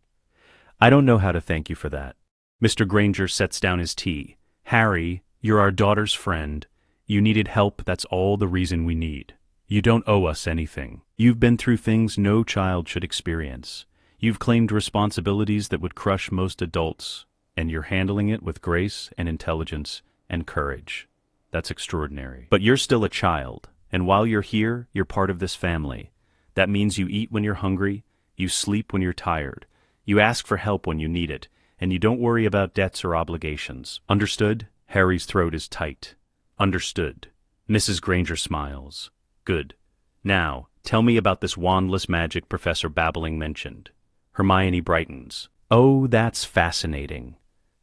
I don't know how to thank you for that. Mr. Granger sets down his tea. Harry, you're our daughter's friend. You needed help, that's all the reason we need. You don't owe us anything. You've been through things no child should experience. You've claimed responsibilities that would crush most adults, and you're handling it with grace and intelligence and courage. That's extraordinary. But you're still a child, and while you're here, you're part of this family. That means you eat when you're hungry, You sleep when you're tired. You ask for help when you need it, and you don't worry about debts or obligations. Understood? Harry's throat is tight. Understood. Mrs. Granger smiles. Good. Now, tell me about this wandless magic Professor Babbling mentioned. Hermione brightens. Oh, that's fascinating.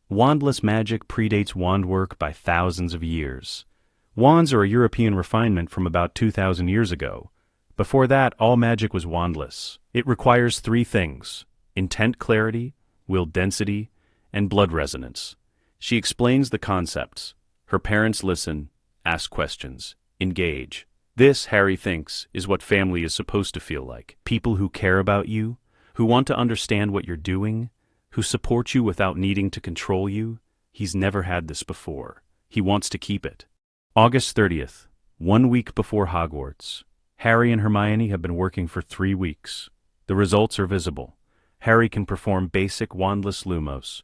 Wandless magic predates wand work by thousands of years. Wands are a European refinement from about 2,000 years ago. Before that, all magic was wandless. It requires three things: intent clarity, will density, and blood resonance. She explains the concepts. Her parents listen, ask questions, engage. This, Harry thinks, is what family is supposed to feel like. People who care about you, who want to understand what you're doing, who support you without needing to control you. He's never had this before. He wants to keep it. August 30th, 1 week before Hogwarts. Harry and Hermione have been working for 3 weeks. The results are visible. Harry can perform basic wandless lumos.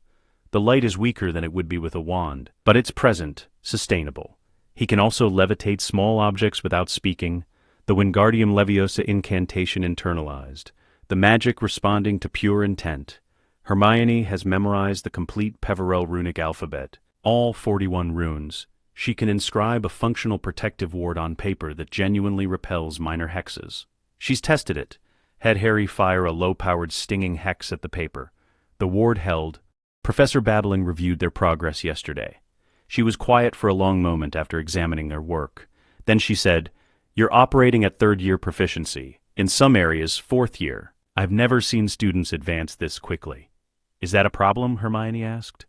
The light is weaker than it would be with a wand, but it's present, sustainable. He can also levitate small objects without speaking, the Wingardium Leviosa incantation internalized, the magic responding to pure intent. Hermione has memorized the complete Peverell runic alphabet, all 41 runes. She can inscribe a functional protective ward on paper that genuinely repels minor hexes. She's tested it, had Harry fire a low-powered stinging hex at the paper. The ward held. Professor Babbling reviewed their progress yesterday. She was quiet for a long moment after examining their work. Then she said, "You're operating at third-year proficiency. In some areas, fourth year. I've never seen students advance this quickly." "Is that a problem?" Hermione asked.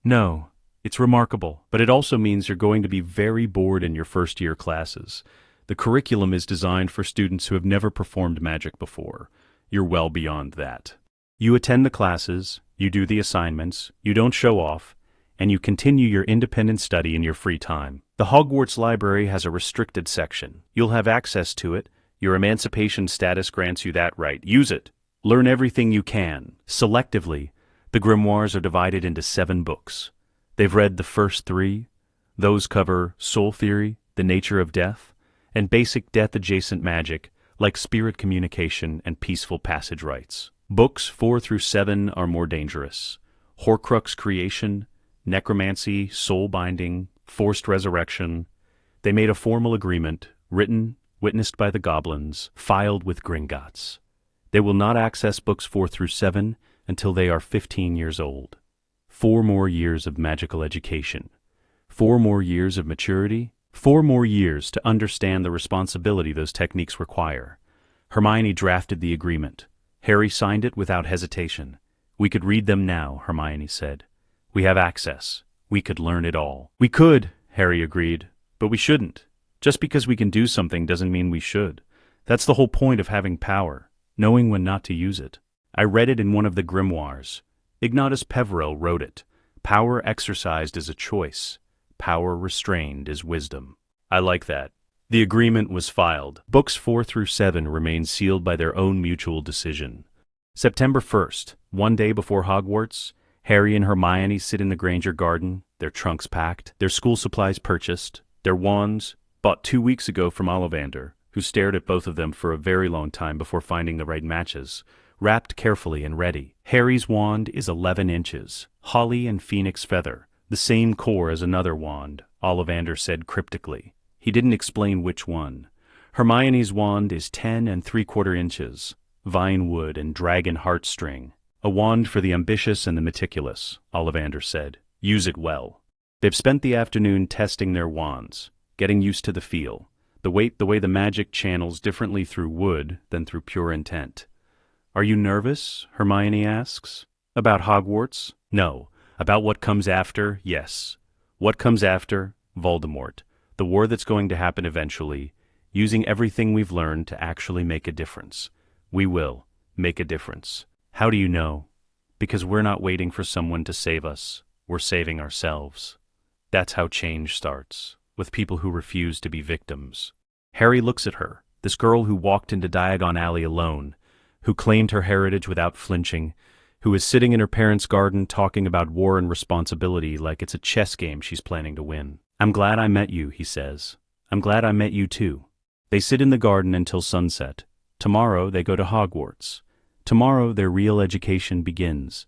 "No. It's remarkable, but it also means you're going to be very bored in your first-year classes. The curriculum is designed for students who have never performed magic before. You're well beyond that. You attend the classes, you do the assignments, you don't show off, and you continue your independent study in your free time. The Hogwarts Library has a restricted section. You'll have access to it. Your emancipation status grants you that right. Use it. Learn everything you can. Selectively, the grimoires are divided into 7 books. They've read the first 3. Those cover soul theory, the nature of death, and basic death-adjacent magic like spirit communication and peaceful passage rites. Books 4 through 7 are more dangerous. Horcrux creation, necromancy, soul binding, forced resurrection. They made a formal agreement, written, witnessed by the goblins, filed with Gringotts. They will not access books 4 through 7 until they are 15 years old. 4 more years of magical education. 4 more years of maturity. 4 more years to understand the responsibility those techniques require. Hermione drafted the agreement. Harry signed it without hesitation. "We could read them now," Hermione said. "We have access. We could learn it all." "We could," Harry agreed, "but we shouldn't. Just because we can do something doesn't mean we should. That's the whole point of having power, knowing when not to use it. I read it in one of the grimoires. Ignatius Peverell wrote it. Power exercised is a choice. Power restrained is wisdom." I like that. The agreement was filed. Books 4 through 7 remain sealed by their own mutual decision. September 1st, 1 day before Hogwarts, Harry and Hermione sit in the Granger garden, their trunks packed, their school supplies purchased, their wands, bought 2 weeks ago from Ollivander, who stared at both of them for a very long time before finding the right matches, wrapped carefully and ready. Harry's wand is 11 inches, holly and phoenix feather, the same core as another wand, Ollivander said cryptically. He didn't explain which one. Hermione's wand is 10 3/4 inches, vine wood and dragon heartstring. A wand for the ambitious and the meticulous, Ollivander said. Use it well. They've spent the afternoon testing their wands, getting used to the feel, the way the magic channels differently through wood than through pure intent. "Are you nervous?" Hermione asks. "About Hogwarts? No. About what comes after? Yes. What comes after? Voldemort. The war that's going to happen eventually, using everything we've learned to actually make a difference. We will make a difference." "How do you know?" "Because we're not waiting for someone to save us. We're saving ourselves." That's how change starts, with people who refuse to be victims. Harry looks at her, this girl who walked into Diagon Alley alone, who claimed her heritage without flinching, who is sitting in her parents' garden talking about war and responsibility like it's a chess game she's planning to win. "I'm glad I met you," he says. "I'm glad I met you too." They sit in the garden until sunset. Tomorrow they go to Hogwarts. Tomorrow their real education begins.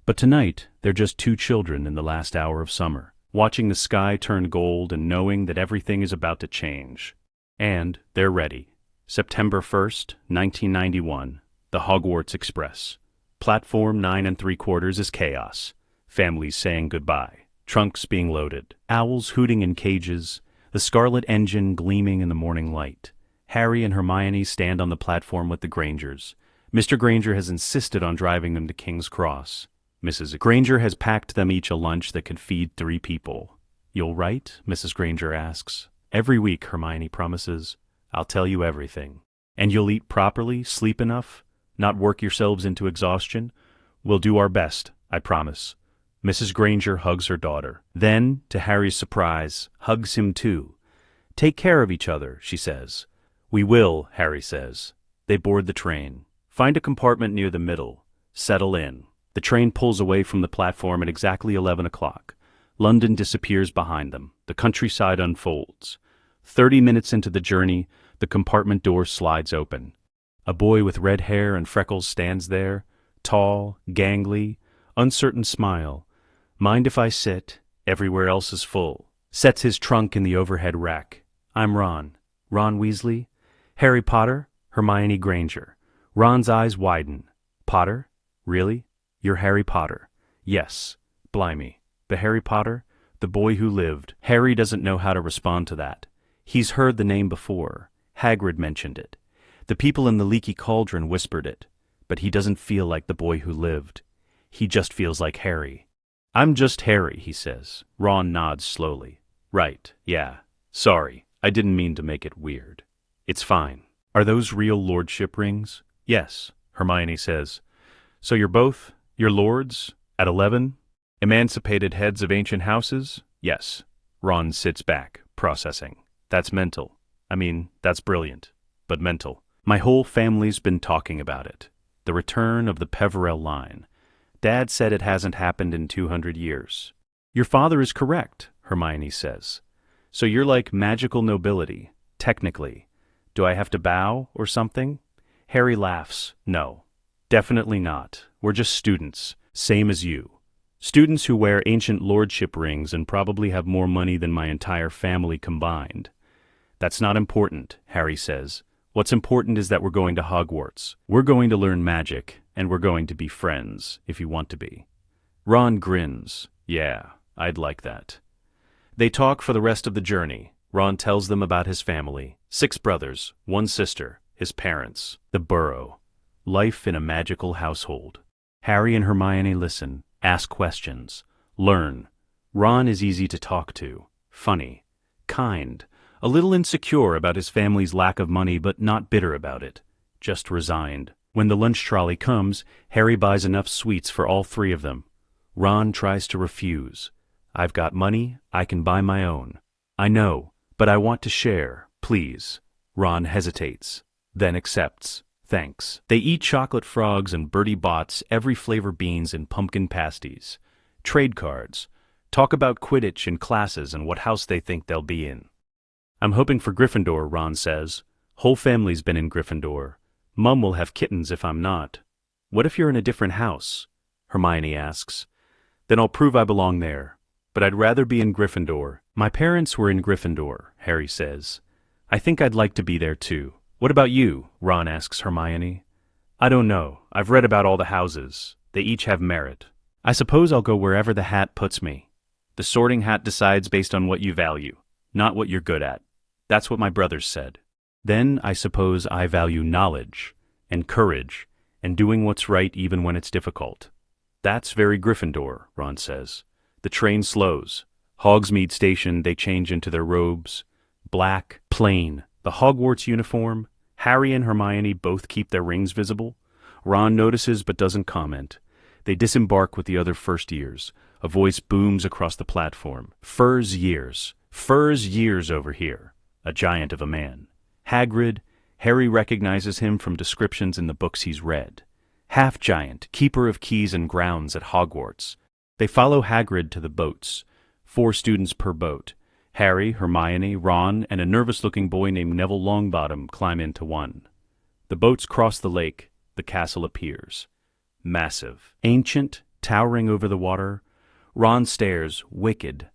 But tonight they're just two children in the last hour of summer, watching the sky turn gold and knowing that everything is about to change. And they're ready. September 1st, 1991, the Hogwarts Express. Platform 9 3/4 is chaos. Families saying goodbye, trunks being loaded, owls hooting in cages, the scarlet engine gleaming in the morning light. Harry and Hermione stand on the platform with the Grangers. Mr. Granger has insisted on driving them to King's Cross. Mrs. Granger has packed them each a lunch that could feed 3 people. "You'll write?" Mrs. Granger asks. "Every week," Hermione promises. "I'll tell you everything." "And you'll eat properly, sleep enough, not work yourselves into exhaustion?" "We'll do our best, I promise." Mrs. Granger hugs her daughter. Then, to Harry's surprise, hugs him too. "Take care of each other," she says. "We will," Harry says. They board the train. Find a compartment near the middle. Settle in. The train pulls away from the platform at exactly 11 o'clock. London disappears behind them. The countryside unfolds. 30 minutes into the journey, the compartment door slides open. A boy with red hair and freckles stands there, tall, gangly, uncertain smile. "Mind if I sit? Everywhere else is full." Sets his trunk in the overhead rack. "I'm Ron." "Ron Weasley?" "Harry Potter?" "Hermione Granger." Ron's eyes widen. "Potter? Really? You're Harry Potter?" "Yes." "Blimey. The Harry Potter? The boy who lived." Harry doesn't know how to respond to that. He's heard the name before. Hagrid mentioned it. The people in the Leaky Cauldron whispered it. But he doesn't feel like the boy who lived. He just feels like Harry. "I'm just Harry," he says. Ron nods slowly. "Right, yeah. Sorry, I didn't mean to make it weird." "It's fine." "Are those real lordship rings?" "Yes," Hermione says. "So you're lords? At 11? Emancipated heads of ancient houses?" "Yes." Ron sits back, processing. "That's mental. I mean, that's brilliant, but mental. My whole family's been talking about it. The return of the Peverell line. Dad said it hasn't happened in 200 years. "Your father is correct," Hermione says. "So you're like magical nobility, technically. Do I have to bow or something?" Harry laughs. "No, definitely not. We're just students, same as you. Students who wear ancient lordship rings and probably have more money than my entire family combined." "That's not important," Harry says. "What's important is that we're going to Hogwarts. We're going to learn magic, and we're going to be friends, if you want to be." Ron grins. "Yeah, I'd like that." They talk for the rest of the journey. Ron tells them about his family. 6 brothers, 1 sister, his parents, the Burrow. Life in a magical household. Harry and Hermione listen, ask questions, learn. Ron is easy to talk to, funny, kind, a little insecure about his family's lack of money but not bitter about it, just resigned. When the lunch trolley comes, Harry buys enough sweets for all 3 of them. Ron tries to refuse. "I've got money, I can buy my own." "I know, but I want to share, please." Ron hesitates, then accepts. "Thanks." They eat chocolate frogs and Bertie Bott's every flavor beans and pumpkin pasties. Trade cards. Talk about Quidditch in classes and what house they think they'll be in. "I'm hoping for Gryffindor," Ron says. "Whole family's been in Gryffindor. Mum will have kittens if I'm not." "What if you're in a different house?" Hermione asks. "Then I'll prove I belong there. But I'd rather be in Gryffindor." "My parents were in Gryffindor," Harry says. "I think I'd like to be there too." "What about you?" Ron asks Hermione. "I don't know. I've read about all the houses. They each have merit. I suppose I'll go wherever the hat puts me. The Sorting Hat decides based on what you value, not what you're good at. That's what my brothers said. Then I suppose I value knowledge and courage and doing what's right even when it's difficult." "That's very Gryffindor," Ron says. The train slows. Hogsmeade Station, they change into their robes. Black, plain, the Hogwarts uniform. Harry and Hermione both keep their rings visible. Ron notices but doesn't comment. They disembark with the other first years. A voice booms across the platform. "Furs years. Furs years over here." A giant of a man. Hagrid. Harry recognizes him from descriptions in the books he's read. Half-giant, keeper of keys and grounds at Hogwarts. They follow Hagrid to the boats. 4 students per boat. Harry, Hermione, Ron, and a nervous-looking boy named Neville Longbottom climb into one. The boats cross the lake. the castle appears. Massive, ancient, towering over the water. Ron stares, wicked.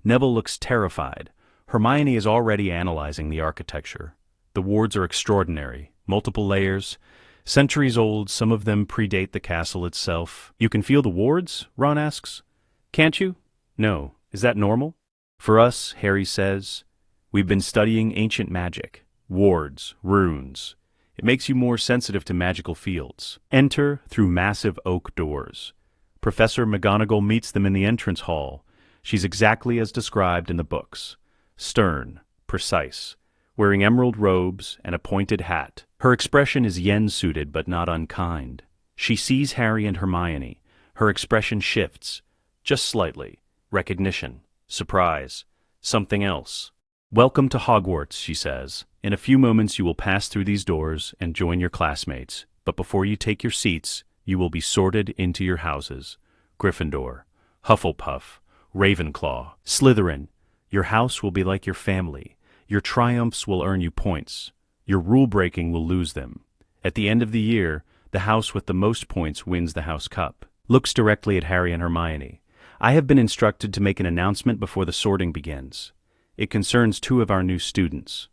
Neville looks terrified. Hermione is already analyzing the architecture. The wards are extraordinary, multiple layers, centuries old, some of them predate the castle itself. You can feel the wards? Ron asks. Can't you? No. Is that normal? For us, Harry says, we've been studying ancient magic. Wards, runes. It makes you more sensitive to magical fields. Enter through massive oak doors. Professor McGonagall meets them in the entrance hall. She's exactly as described in the books. Stern, precise, wearing emerald robes and a pointed hat. Her expression is yen-suited but not unkind. She sees Harry and Hermione. Her expression shifts, just slightly. Recognition, surprise, something else. Welcome to Hogwarts, she says. In a few moments you will pass through these doors and join your classmates, but before you take your seats, you will be sorted into your houses. Gryffindor, Hufflepuff, Ravenclaw, Slytherin. Your house will be like your family. Your triumphs will earn you points. Your rule-breaking will lose them. At the end of the year, the house with the most points wins the House Cup. Looks directly at Harry and Hermione. I have been instructed to make an announcement before the sorting begins. It concerns 2 of our new students.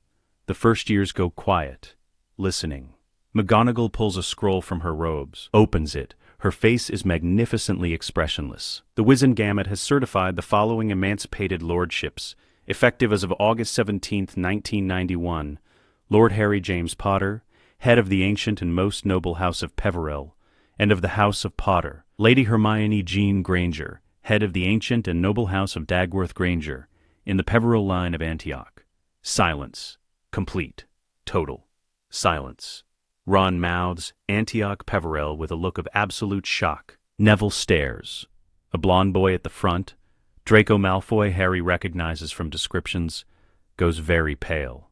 The first years go quiet, listening. McGonagall pulls a scroll from her robes, opens it. Her face is magnificently expressionless. The Wizengamot has certified the following emancipated lordships, effective as of August 17, 1991. Lord Harry James Potter, head of the ancient and most noble House of Peverell, and of the House of Potter. Lady Hermione Jean Granger, head of the ancient and noble House of Dagworth Granger, in the Peverell line of Antioch. Silence. Complete. Total. Silence. Ron mouths Antioch Peverell with a look of absolute shock. Neville stares. A blond boy at the front, Draco Malfoy, Harry recognizes from descriptions, goes very pale.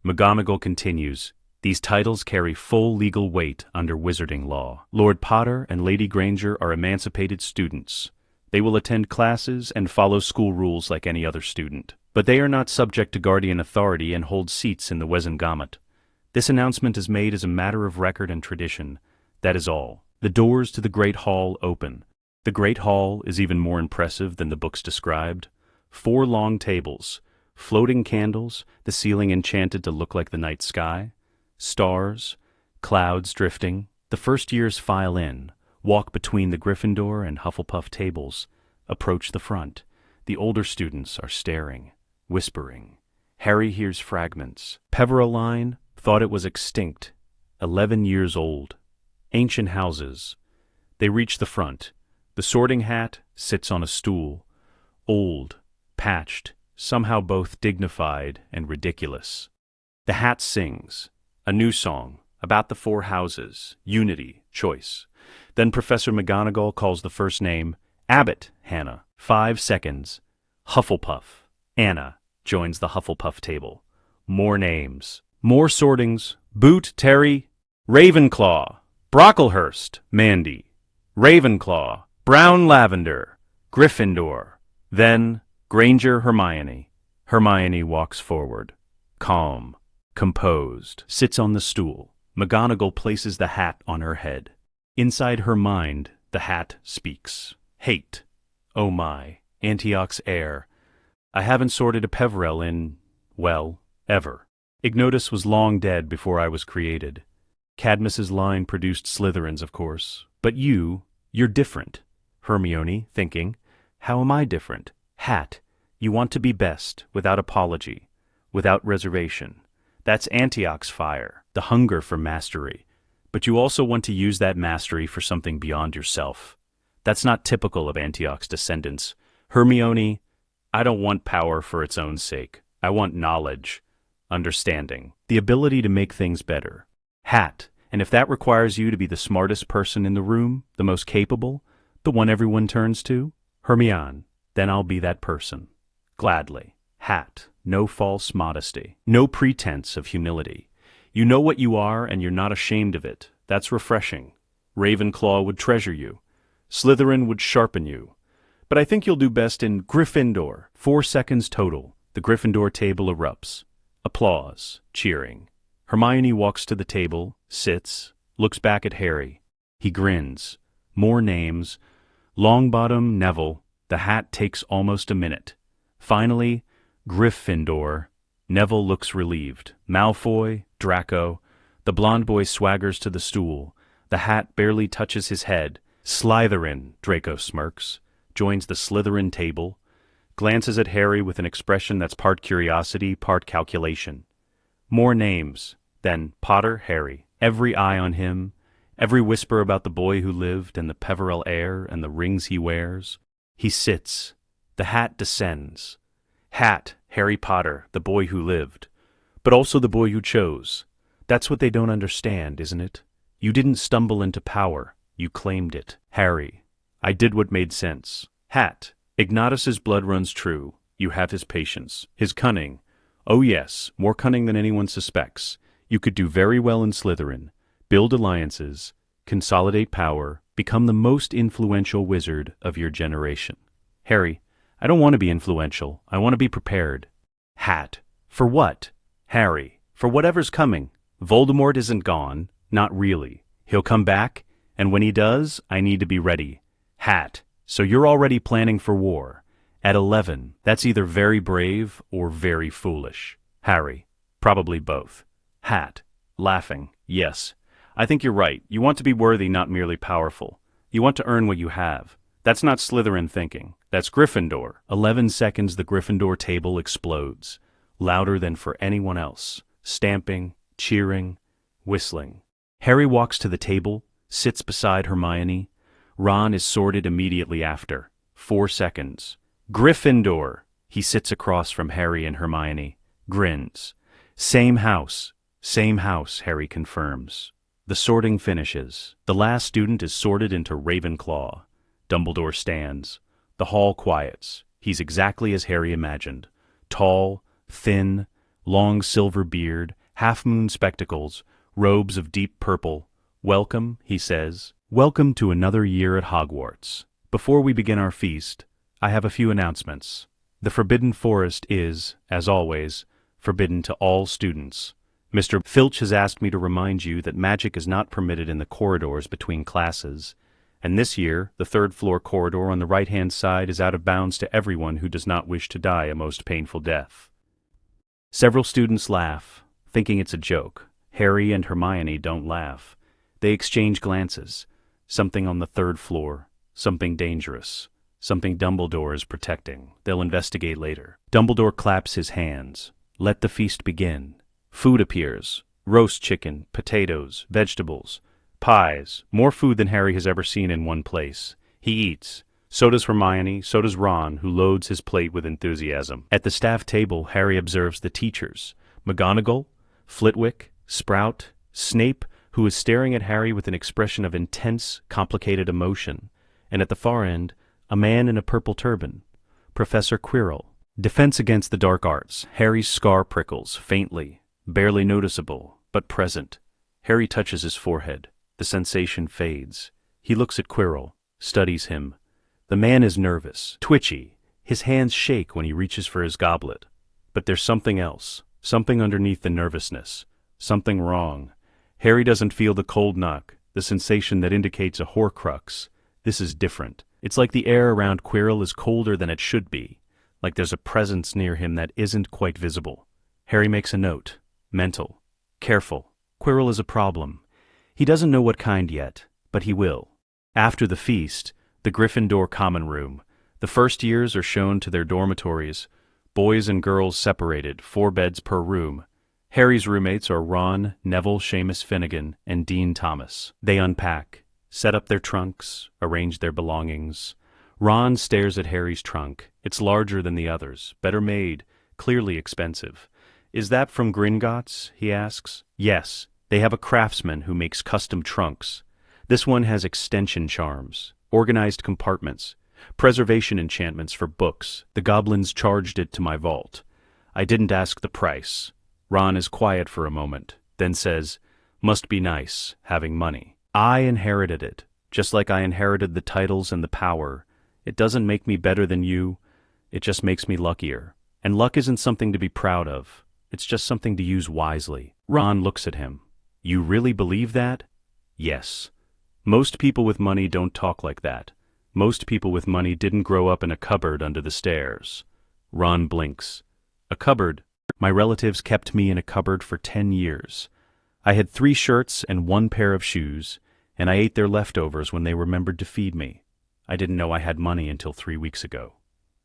McGonagall continues, these titles carry full legal weight under wizarding law. Lord Potter and Lady Granger are emancipated students. They will attend classes and follow school rules like any other student. But they are not subject to guardian authority and hold seats in the Wizengamot. This announcement is made as a matter of record and tradition. That is all. The doors to the Great Hall open. The Great Hall is even more impressive than the books described. 4 long tables, floating candles, the ceiling enchanted to look like the night sky, stars, clouds drifting. The first years file in, walk between the Gryffindor and Hufflepuff tables, approach the front. The older students are staring, whispering. Harry hears fragments. Peverell line thought it was extinct, 11 years old. Ancient houses. They reach the front. The Sorting Hat sits on a stool, old, patched, somehow both dignified and ridiculous. The Hat sings, a new song, about the 4 houses, unity, choice. Then Professor McGonagall calls the first name, Abbott, Hannah. 5 seconds. Hufflepuff. Anna joins the Hufflepuff table. More names. More sortings. Boot, Terry. Ravenclaw. Brocklehurst, Mandy. Ravenclaw. Brown Lavender. Gryffindor. Then Granger, Hermione. Hermione walks forward. Calm. Composed. Sits on the stool. McGonagall places the hat on her head. Inside her mind, the hat speaks. Hate. Oh my. Antioch's heir. I haven't sorted a Peverell in, well, ever. Ignotus was long dead before I was created. Cadmus's line produced Slytherins, of course. But you're different. Hermione, thinking, how am I different? Hat. You want to be best, without apology, without reservation. That's Antioch's fire, the hunger for mastery. But you also want to use that mastery for something beyond yourself. That's not typical of Antioch's descendants. Hermione, I don't want power for its own sake. I want knowledge, understanding, the ability to make things better. Hat, and if that requires you to be the smartest person in the room, the most capable, the one everyone turns to, Hermione, then I'll be that person. Gladly. Hat, no false modesty, no pretense of humility. You know what you are and you're not ashamed of it. That's refreshing. Ravenclaw would treasure you. Slytherin would sharpen you. But I think you'll do best in Gryffindor. 4 seconds total. The Gryffindor table erupts. Applause. Cheering. Hermione walks to the table, sits, looks back at Harry. He grins. More names. Longbottom, Neville. The hat takes almost a minute. Finally, Gryffindor. Neville looks relieved. Malfoy, Draco. The blond boy swaggers to the stool. The hat barely touches his head. Slytherin, Draco smirks. Joins the Slytherin table. Glances at Harry with an expression that's part curiosity, part calculation. More names. Then Potter, Harry. Every eye on him. Every whisper about the boy who lived and the Peverell air and the rings he wears. He sits. The hat descends. Hat, Harry Potter, the boy who lived. But also the boy who chose. That's what they don't understand, isn't it? You didn't stumble into power. You claimed it. Harry. I did what made sense. Hat. Ignatus's blood runs true. You have his patience. His cunning. Oh yes, more cunning than anyone suspects. You could do very well in Slytherin. Build alliances. Consolidate power. Become the most influential wizard of your generation. Harry. I don't want to be influential. I want to be prepared. Hat. For what? Harry. For whatever's coming. Voldemort isn't gone. Not really. He'll come back, and when he does, I need to be ready. Hat. So you're already planning for war. At 11, that's either very brave or very foolish. Harry. Probably both. Hat. Laughing. Yes. I think you're right. You want to be worthy, not merely powerful. You want to earn what you have. That's not Slytherin thinking. That's Gryffindor. 11 seconds the Gryffindor table explodes. Louder than for anyone else. Stamping, cheering, whistling. Harry walks to the table, sits beside Hermione. Ron is sorted immediately after. 4 seconds. Gryffindor! He sits across from Harry and Hermione. Grins. Same house, Harry confirms. The sorting finishes. The last student is sorted into Ravenclaw. Dumbledore stands. The hall quiets. He's exactly as Harry imagined. Tall, thin, long silver beard, half-moon spectacles, robes of deep purple. Welcome, he says. Welcome to another year at Hogwarts. Before we begin our feast, I have a few announcements. The Forbidden Forest is, as always, forbidden to all students. Mr. Filch has asked me to remind you that magic is not permitted in the corridors between classes, and this year, the third-floor corridor on the right-hand side is out of bounds to everyone who does not wish to die a most painful death. Several students laugh, thinking it's a joke. Harry and Hermione don't laugh. They exchange glances. Something on the third floor. Something dangerous. Something Dumbledore is protecting. They'll investigate later. Dumbledore claps his hands. Let the feast begin. Food appears. Roast chicken, potatoes, vegetables, pies. More food than Harry has ever seen in one place. He eats. So does Hermione, so does Ron, who loads his plate with enthusiasm. At the staff table, Harry observes the teachers. McGonagall, Flitwick, Sprout, Snape, who is staring at Harry with an expression of intense, complicated emotion. And at the far end, a man in a purple turban. Professor Quirrell. Defense against the dark arts. Harry's scar prickles, faintly, barely noticeable, but present. Harry touches his forehead. The sensation fades. He looks at Quirrell, studies him. The man is nervous, twitchy. His hands shake when he reaches for his goblet. But there's something else, something underneath the nervousness. Something wrong. Harry doesn't feel the cold knock, the sensation that indicates a Horcrux. This is different. It's like the air around Quirrell is colder than it should be, like there's a presence near him that isn't quite visible. Harry makes a note. Mental. Careful. Quirrell is a problem. He doesn't know what kind yet, but he will. After the feast, the Gryffindor common room. The first years are shown to their dormitories. Boys and girls separated, 4 beds per room. Harry's roommates are Ron, Neville, Seamus Finnegan, and Dean Thomas. They unpack, set up their trunks, arrange their belongings. Ron stares at Harry's trunk. It's larger than the others, better made, clearly expensive. Is that from Gringotts? He asks. Yes, they have a craftsman who makes custom trunks. This one has extension charms, organized compartments, preservation enchantments for books. The goblins charged it to my vault. I didn't ask the price. Ron is quiet for a moment, then says, "Must be nice, having money. I inherited it, just like I inherited the titles and the power. It doesn't make me better than you, it just makes me luckier. And luck isn't something to be proud of. It's just something to use wisely." Ron looks at him. "You really believe that?" Yes. Most people with money don't talk like that. Most people with money didn't grow up in a cupboard under the stairs. Ron blinks. A cupboard? My relatives kept me in a cupboard for 10 years. I had 3 shirts and 1 pair of shoes, and I ate their leftovers when they remembered to feed me. I didn't know I had money until 3 weeks ago.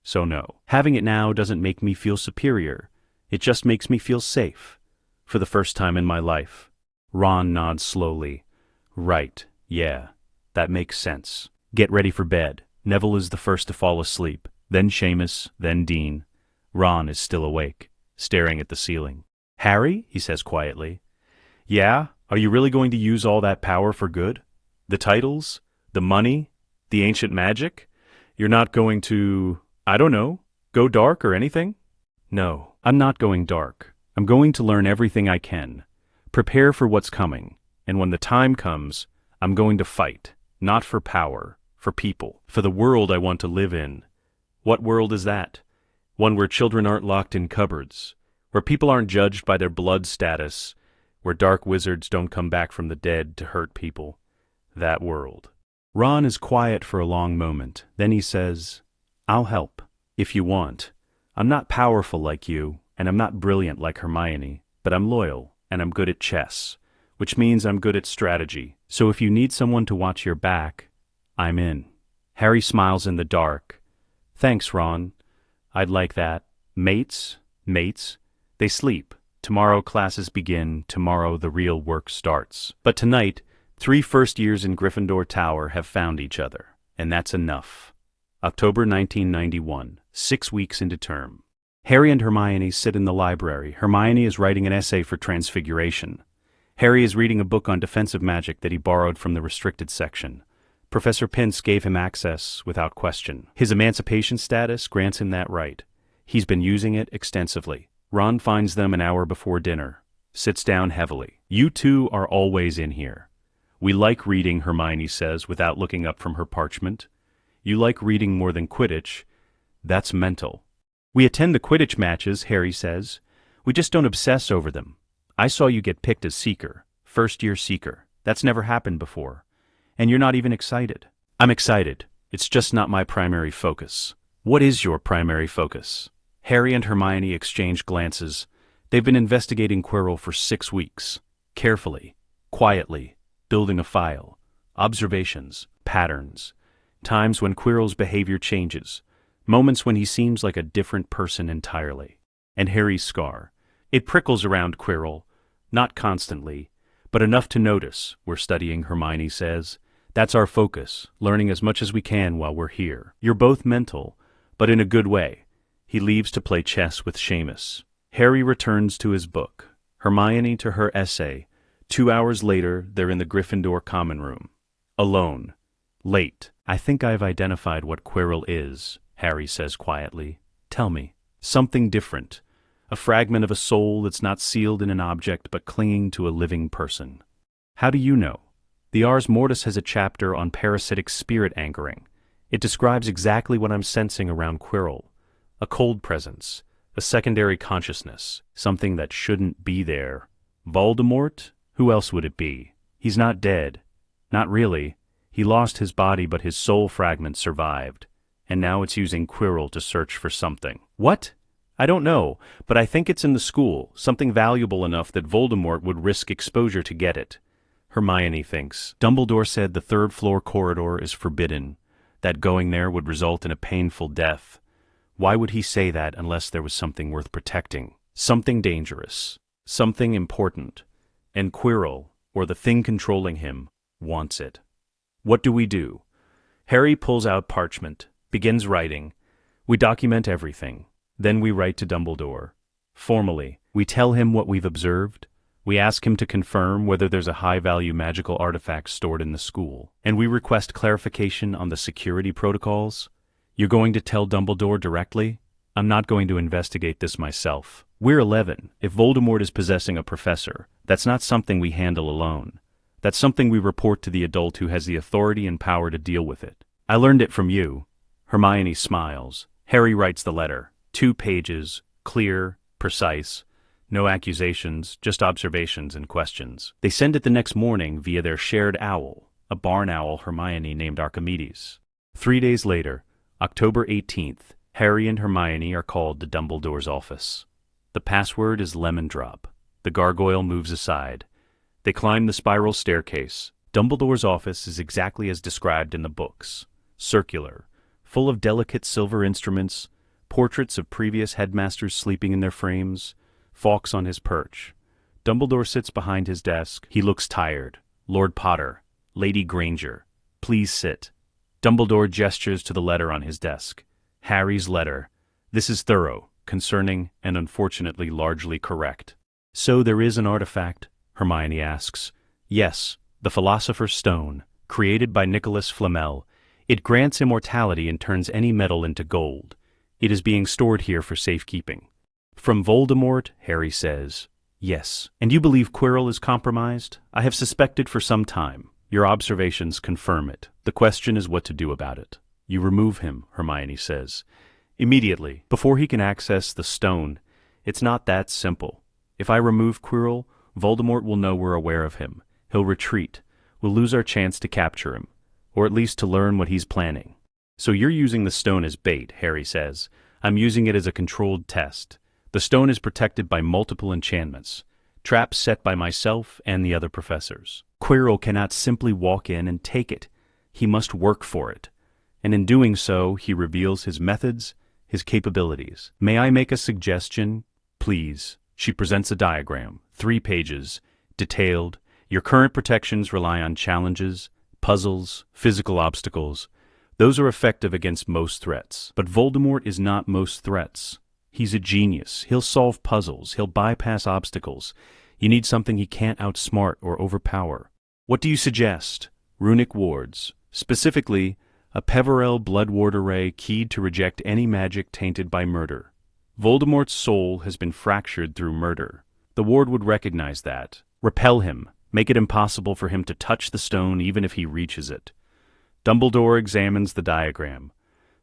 So no, having it now doesn't make me feel superior. It just makes me feel safe. For the first time in my life. Ron nods slowly. Right, yeah, that makes sense. Get ready for bed. Neville is the first to fall asleep, then Seamus, then Dean. Ron is still awake, staring at the ceiling. Harry, he says quietly. Yeah, are you really going to use all that power for good? The titles? The money? The ancient magic? You're not going to, I don't know, go dark or anything? No, I'm not going dark. I'm going to learn everything I can. Prepare for what's coming. And when the time comes, I'm going to fight. Not for power, for people, for the world I want to live in. What world is that? One where children aren't locked in cupboards, where people aren't judged by their blood status, where dark wizards don't come back from the dead to hurt people. That world. Ron is quiet for a long moment. Then he says, I'll help, if you want. I'm not powerful like you, and I'm not brilliant like Hermione, but I'm loyal, and I'm good at chess, which means I'm good at strategy. So if you need someone to watch your back, I'm in. Harry smiles in the dark. Thanks, Ron. I'd like that. Mates? They sleep. Tomorrow classes begin. Tomorrow the real work starts. But tonight, 3 first years in Gryffindor Tower have found each other, and that's enough. October 1991, 6 weeks into term. Harry and Hermione sit in the library. Hermione is writing an essay for Transfiguration. Harry is reading a book on defensive magic that he borrowed from the restricted section. Professor Pince gave him access without question. His emancipation status grants him that right. He's been using it extensively. Ron finds them an hour before dinner. Sits down heavily. You two are always in here. We like reading, Hermione says without looking up from her parchment. You like reading more than Quidditch. That's mental. We attend the Quidditch matches, Harry says. We just don't obsess over them. I saw you get picked as Seeker, first-year Seeker. That's never happened before. And you're not even excited. I'm excited. It's just not my primary focus. What is your primary focus? Harry and Hermione exchange glances. They've been investigating Quirrell for 6 weeks. Carefully, quietly, building a file. Observations, patterns. Times when Quirrell's behavior changes. Moments when he seems like a different person entirely. And Harry's scar. It prickles around Quirrell, not constantly, but enough to notice, we're studying, Hermione says. That's our focus, learning as much as we can while we're here. You're both mental, but in a good way. He leaves to play chess with Seamus. Harry returns to his book, Hermione to her essay. 2 hours later, they're in the Gryffindor common room. Alone. Late. I think I've identified what Quirrell is, Harry says quietly. Tell me. Something different. A fragment of a soul that's not sealed in an object but clinging to a living person. How do you know? The Ars Mortis has a chapter on parasitic spirit anchoring. It describes exactly what I'm sensing around Quirrell. A cold presence, a secondary consciousness, something that shouldn't be there. Voldemort? Who else would it be? He's not dead. Not really. He lost his body, but his soul fragment survived. And now it's using Quirrell to search for something. What? I don't know, but I think it's in the school, something valuable enough that Voldemort would risk exposure to get it. Hermione thinks. Dumbledore said the 3rd floor corridor is forbidden, that going there would result in a painful death. Why would he say that unless there was something worth protecting? Something dangerous. Something important. And Quirrell, or the thing controlling him, wants it. What do we do? Harry pulls out parchment, begins writing. We document everything. Then we write to Dumbledore. Formally, we tell him what we've observed. We ask him to confirm whether there's a high-value magical artifact stored in the school. And we request clarification on the security protocols. You're going to tell Dumbledore directly? I'm not going to investigate this myself. We're 11. If Voldemort is possessing a professor, that's not something we handle alone. That's something we report to the adult who has the authority and power to deal with it. I learned it from you. Hermione smiles. Harry writes the letter. 2 pages, clear, precise. No accusations, just observations and questions. They send it the next morning via their shared owl, a barn owl Hermione named Archimedes. 3 days later, October 18th, Harry and Hermione are called to Dumbledore's office. The password is lemon drop. The gargoyle moves aside. They climb the spiral staircase. Dumbledore's office is exactly as described in the books. Circular, full of delicate silver instruments, portraits of previous headmasters sleeping in their frames, Fawkes on his perch. Dumbledore sits behind his desk. He looks tired. Lord Potter, Lady Granger, please sit. Dumbledore gestures to the letter on his desk. Harry's letter. This is thorough, concerning, and unfortunately largely correct. So there is an artifact? Hermione asks. Yes, the Philosopher's Stone, created by Nicholas Flamel. It grants immortality and turns any metal into gold. It is being stored here for safekeeping. From Voldemort, Harry says. Yes. And you believe Quirrell is compromised? I have suspected for some time. Your observations confirm it. The question is what to do about it. You remove him, Hermione says. Immediately, before he can access the stone. It's not that simple. If I remove Quirrell, Voldemort will know we're aware of him. He'll retreat. We'll lose our chance to capture him, or at least to learn what he's planning. So you're using the stone as bait, Harry says. I'm using it as a controlled test. The stone is protected by multiple enchantments, traps set by myself and the other professors. Quirrell cannot simply walk in and take it. He must work for it. And in doing so, he reveals his methods, his capabilities. May I make a suggestion? Please. She presents a diagram, 3 pages, detailed. Your current protections rely on challenges, puzzles, physical obstacles. Those are effective against most threats. But Voldemort is not most threats. He's a genius. He'll solve puzzles. He'll bypass obstacles. You need something he can't outsmart or overpower. What do you suggest? Runic wards. Specifically, a Peverell blood ward array keyed to reject any magic tainted by murder. Voldemort's soul has been fractured through murder. The ward would recognize that. Repel him. Make it impossible for him to touch the stone even if he reaches it. Dumbledore examines the diagram.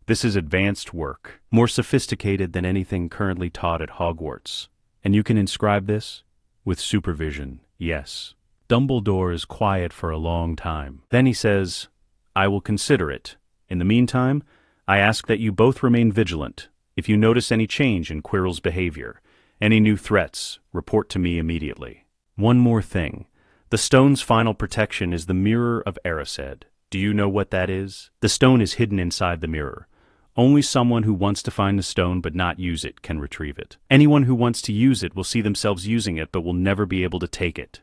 This is advanced work, more sophisticated than anything currently taught at Hogwarts. And you can inscribe this? With supervision, yes. Dumbledore is quiet for a long time. Then he says, I will consider it. In the meantime, I ask that you both remain vigilant. If you notice any change in Quirrell's behavior, any new threats, report to me immediately. One more thing. The stone's final protection is the Mirror of Erised. Do you know what that is? The stone is hidden inside the mirror. Only someone who wants to find the stone but not use it can retrieve it. Anyone who wants to use it will see themselves using it but will never be able to take it.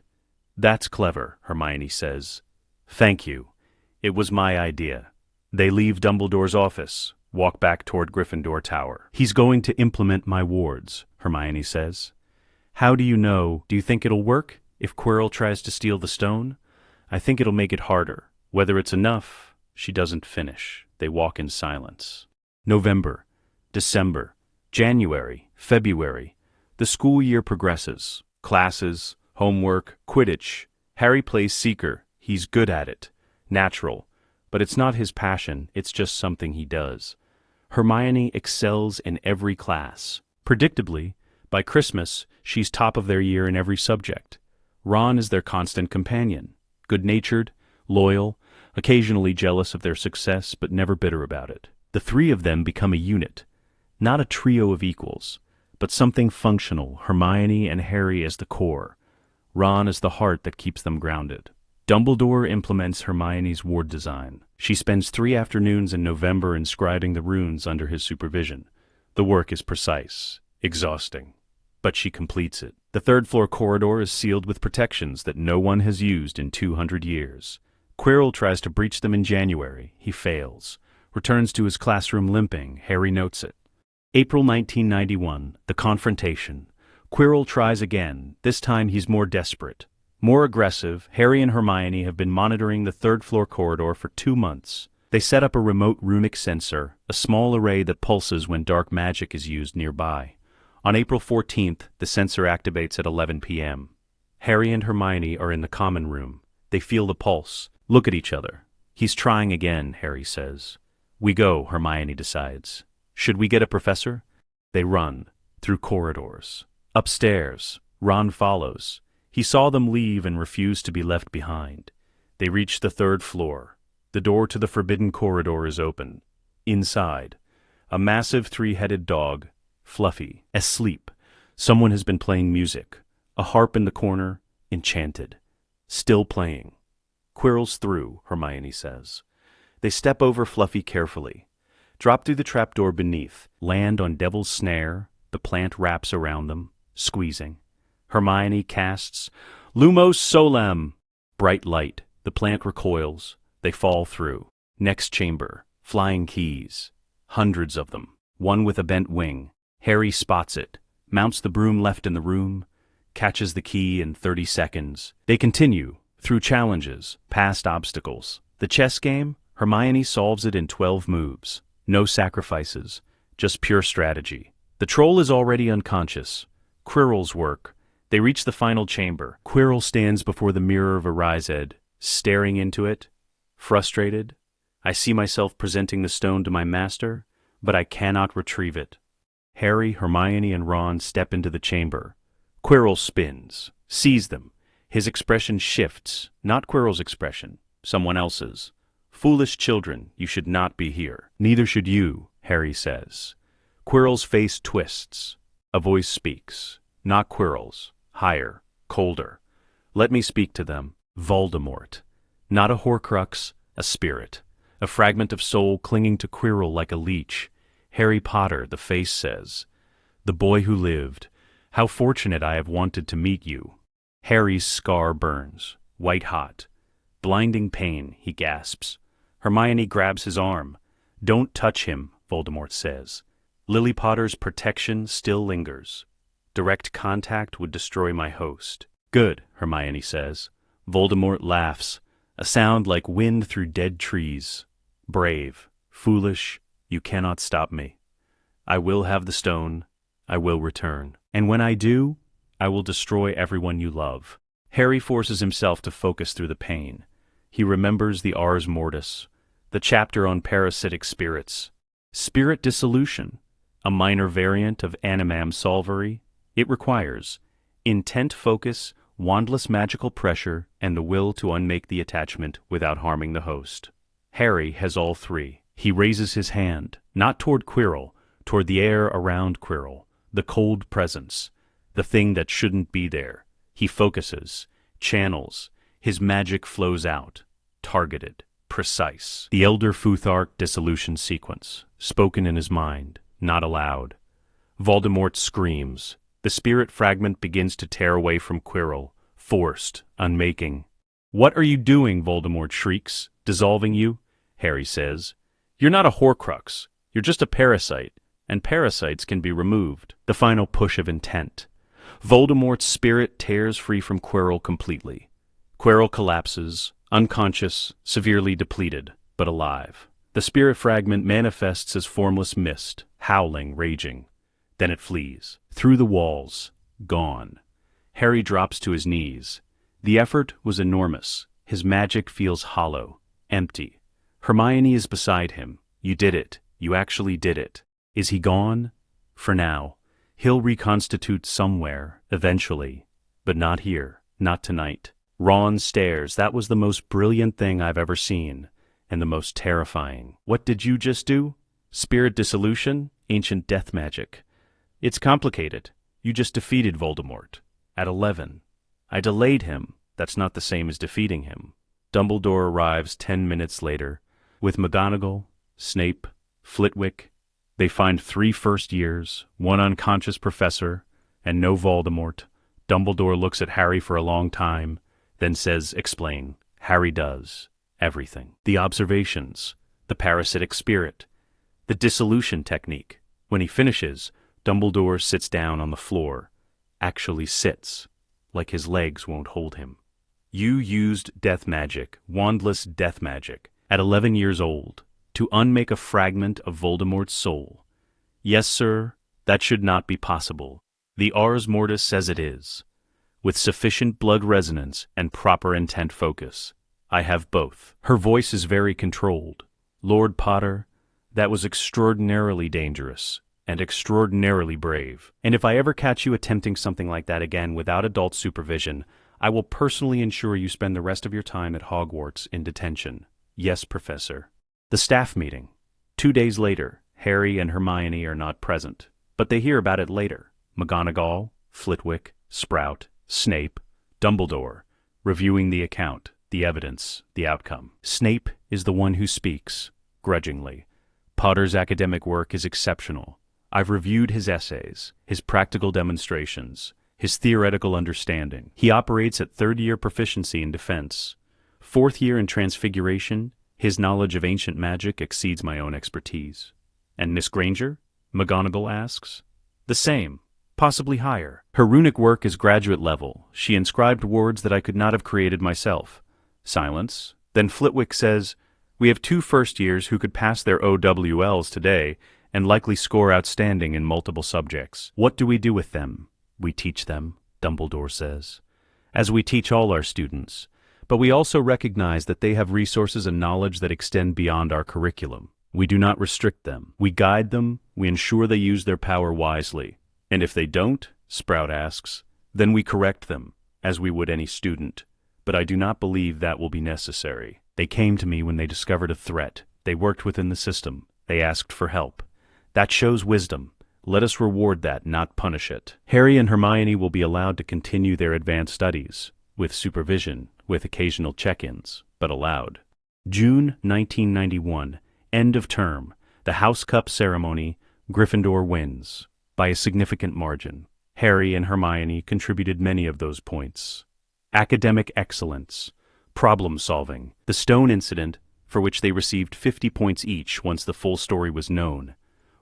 That's clever, Hermione says. Thank you. It was my idea. They leave Dumbledore's office, walk back toward Gryffindor Tower. He's going to implement my wards, Hermione says. How do you know? Do you think it'll work if Quirrell tries to steal the stone? I think it'll make it harder. Whether it's enough, she doesn't finish. They walk in silence. November, December, January, February. The school year progresses. Classes, homework, Quidditch. Harry plays Seeker. He's good at it. Natural. But it's not his passion, it's just something he does. Hermione excels in every class. Predictably, by Christmas, she's top of their year in every subject. Ron is their constant companion. Good-natured, loyal, occasionally jealous of their success but never bitter about it. The 3 of them become a unit, not a trio of equals, but something functional, Hermione and Harry as the core. Ron is the heart that keeps them grounded. Dumbledore implements Hermione's ward design. She spends 3 afternoons in November inscribing the runes under his supervision. The work is precise, exhausting, but she completes it. The 3rd-floor corridor is sealed with protections that no one has used in 200 years. Quirrell tries to breach them in January. He fails. Returns to his classroom limping. Harry notes it. April 1991, the confrontation. Quirrell tries again. This time he's more desperate. More aggressive, Harry and Hermione have been monitoring the 3rd-floor corridor for 2 months. They set up a remote runic sensor, a small array that pulses when dark magic is used nearby. On April 14th, the sensor activates at 11 p.m. Harry and Hermione are in the common room. They feel the pulse. Look at each other. He's trying again, Harry says. We go, Hermione decides. Should we get a professor? They run, through corridors. Upstairs, Ron follows. He saw them leave and refused to be left behind. They reach the third floor. The door to the forbidden corridor is open. Inside, a massive three-headed dog, Fluffy, asleep. Someone has been playing music. A harp in the corner, enchanted. Still playing. Quirrell's through, Hermione says. They step over Fluffy carefully. Drop through the trapdoor beneath. Land on Devil's Snare. The plant wraps around them, squeezing. Hermione casts Lumos Solem. Bright light. The plant recoils. They fall through. Next chamber. Flying keys. Hundreds of them. One with a bent wing. Harry spots it. Mounts the broom left in the room. Catches the key in 30 seconds. They continue. Through challenges. Past obstacles. The chess game? Hermione solves it in 12 moves. No sacrifices. Just pure strategy. The troll is already unconscious. Quirrell's work. They reach the final chamber. Quirrell stands before the mirror of Erised, staring into it. Frustrated. I see myself presenting the stone to my master, but I cannot retrieve it. Harry, Hermione, and Ron step into the chamber. Quirrell spins, sees them. His expression shifts, not Quirrell's expression, someone else's. Foolish children, you should not be here. Neither should you, Harry says. Quirrell's face twists. A voice speaks, not Quirrell's, higher, colder. Let me speak to them. Voldemort. Not a Horcrux, a spirit. A fragment of soul clinging to Quirrell like a leech. Harry Potter, the face says. The boy who lived. How fortunate I have wanted to meet you. Harry's scar burns, white hot. Blinding pain, he gasps. Hermione grabs his arm. Don't touch him, Voldemort says. Lily Potter's protection still lingers. Direct contact would destroy my host. Good, Hermione says. Voldemort laughs, a sound like wind through dead trees. Brave, foolish, you cannot stop me. I will have the stone. I will return. And when I do, I will destroy everyone you love. Harry forces himself to focus through the pain. He remembers the Ars Mortis, the chapter on parasitic spirits. Spirit dissolution, a minor variant of animam solvere. It requires intent focus, wandless magical pressure, and the will to unmake the attachment without harming the host. Harry has all three. He raises his hand, not toward Quirrell, toward the air around Quirrell, the cold presence, the thing that shouldn't be there. He focuses, channels, his magic flows out, targeted, precise. The Elder Futhark dissolution sequence, spoken in his mind, not aloud. Voldemort screams. The spirit fragment begins to tear away from Quirrell, forced, unmaking. What are you doing? Voldemort shrieks. Dissolving you? Harry says. You're not a Horcrux. You're just a parasite, and parasites can be removed. The final push of intent. Voldemort's spirit tears free from Quirrell completely. Quirrell collapses, unconscious, severely depleted, but alive. The spirit fragment manifests as formless mist, howling, raging. Then it flees. Through the walls. Gone. Harry drops to his knees. The effort was enormous. His magic feels hollow, empty. Hermione is beside him. You did it. You actually did it. Is he gone? For now. He'll reconstitute somewhere, eventually. But not here. Not tonight. Ron stares. That was the most brilliant thing I've ever seen, and the most terrifying. What did you just do? Spirit dissolution? Ancient death magic. It's complicated. You just defeated Voldemort. At 11. I delayed him. That's not the same as defeating him. Dumbledore arrives 10 minutes later, with McGonagall, Snape, Flitwick. They find 3 first years, 1 unconscious professor, and no Voldemort. Dumbledore looks at Harry for a long time, then says, explain. Harry does. Everything. The observations, the parasitic spirit, the dissolution technique. When he finishes, Dumbledore sits down on the floor. Actually sits, like his legs won't hold him. You used death magic, wandless death magic, at 11 years old, to unmake a fragment of Voldemort's soul. Yes, sir, that should not be possible. The Ars Mortis says it is. With sufficient blood resonance and proper intent focus. I have both. Her voice is very controlled. Lord Potter, that was extraordinarily dangerous, and extraordinarily brave. And if I ever catch you attempting something like that again without adult supervision, I will personally ensure you spend the rest of your time at Hogwarts in detention. Yes, Professor. The staff meeting. 2 days later, Harry and Hermione are not present, but they hear about it later. McGonagall, Flitwick, Sprout, Snape, Dumbledore, reviewing the account, the evidence, the outcome. Snape is the one who speaks, grudgingly. Potter's academic work is exceptional. I've reviewed his essays, his practical demonstrations, his theoretical understanding. He operates at third-year proficiency in defense. Fourth year in Transfiguration, his knowledge of ancient magic exceeds my own expertise. And Miss Granger? McGonagall asks. The same, possibly higher. Her runic work is graduate level. She inscribed words that I could not have created myself. Silence. Then Flitwick says, we have 2 first years who could pass their OWLs today and likely score outstanding in multiple subjects. What do we do with them? We teach them, Dumbledore says, as we teach all our students. But we also recognize that they have resources and knowledge that extend beyond our curriculum. We do not restrict them. We guide them. We ensure they use their power wisely. And if they don't, Sprout asks, then we correct them, as we would any student. But I do not believe that will be necessary. They came to me when they discovered a threat. They worked within the system. They asked for help. That shows wisdom. Let us reward that, not punish it. Harry and Hermione will be allowed to continue their advanced studies, with supervision, with occasional check-ins, but allowed. June 1991, end of term. The House Cup ceremony, Gryffindor wins, by a significant margin. Harry and Hermione contributed many of those points. Academic excellence, problem-solving, the stone incident, for which they received 50 points each once the full story was known.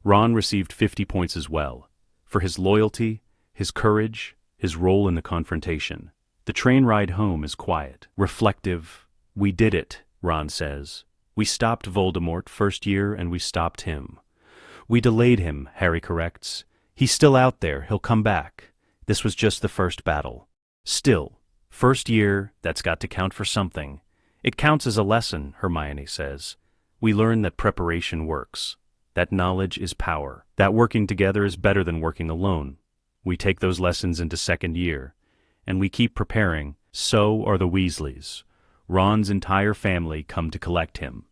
Ron received 50 points as well, for his loyalty, his courage, his role in the confrontation. The train ride home is quiet, reflective. We did it, Ron says. We stopped Voldemort first year and we stopped him. We delayed him, Harry corrects. He's still out there, he'll come back. This was just the first battle. Still, first year, that's got to count for something. It counts as a lesson, Hermione says. We learn that preparation works. That knowledge is power. That working together is better than working alone. We take those lessons into second year, and we keep preparing. So are the Weasleys. Ron's entire family come to collect him.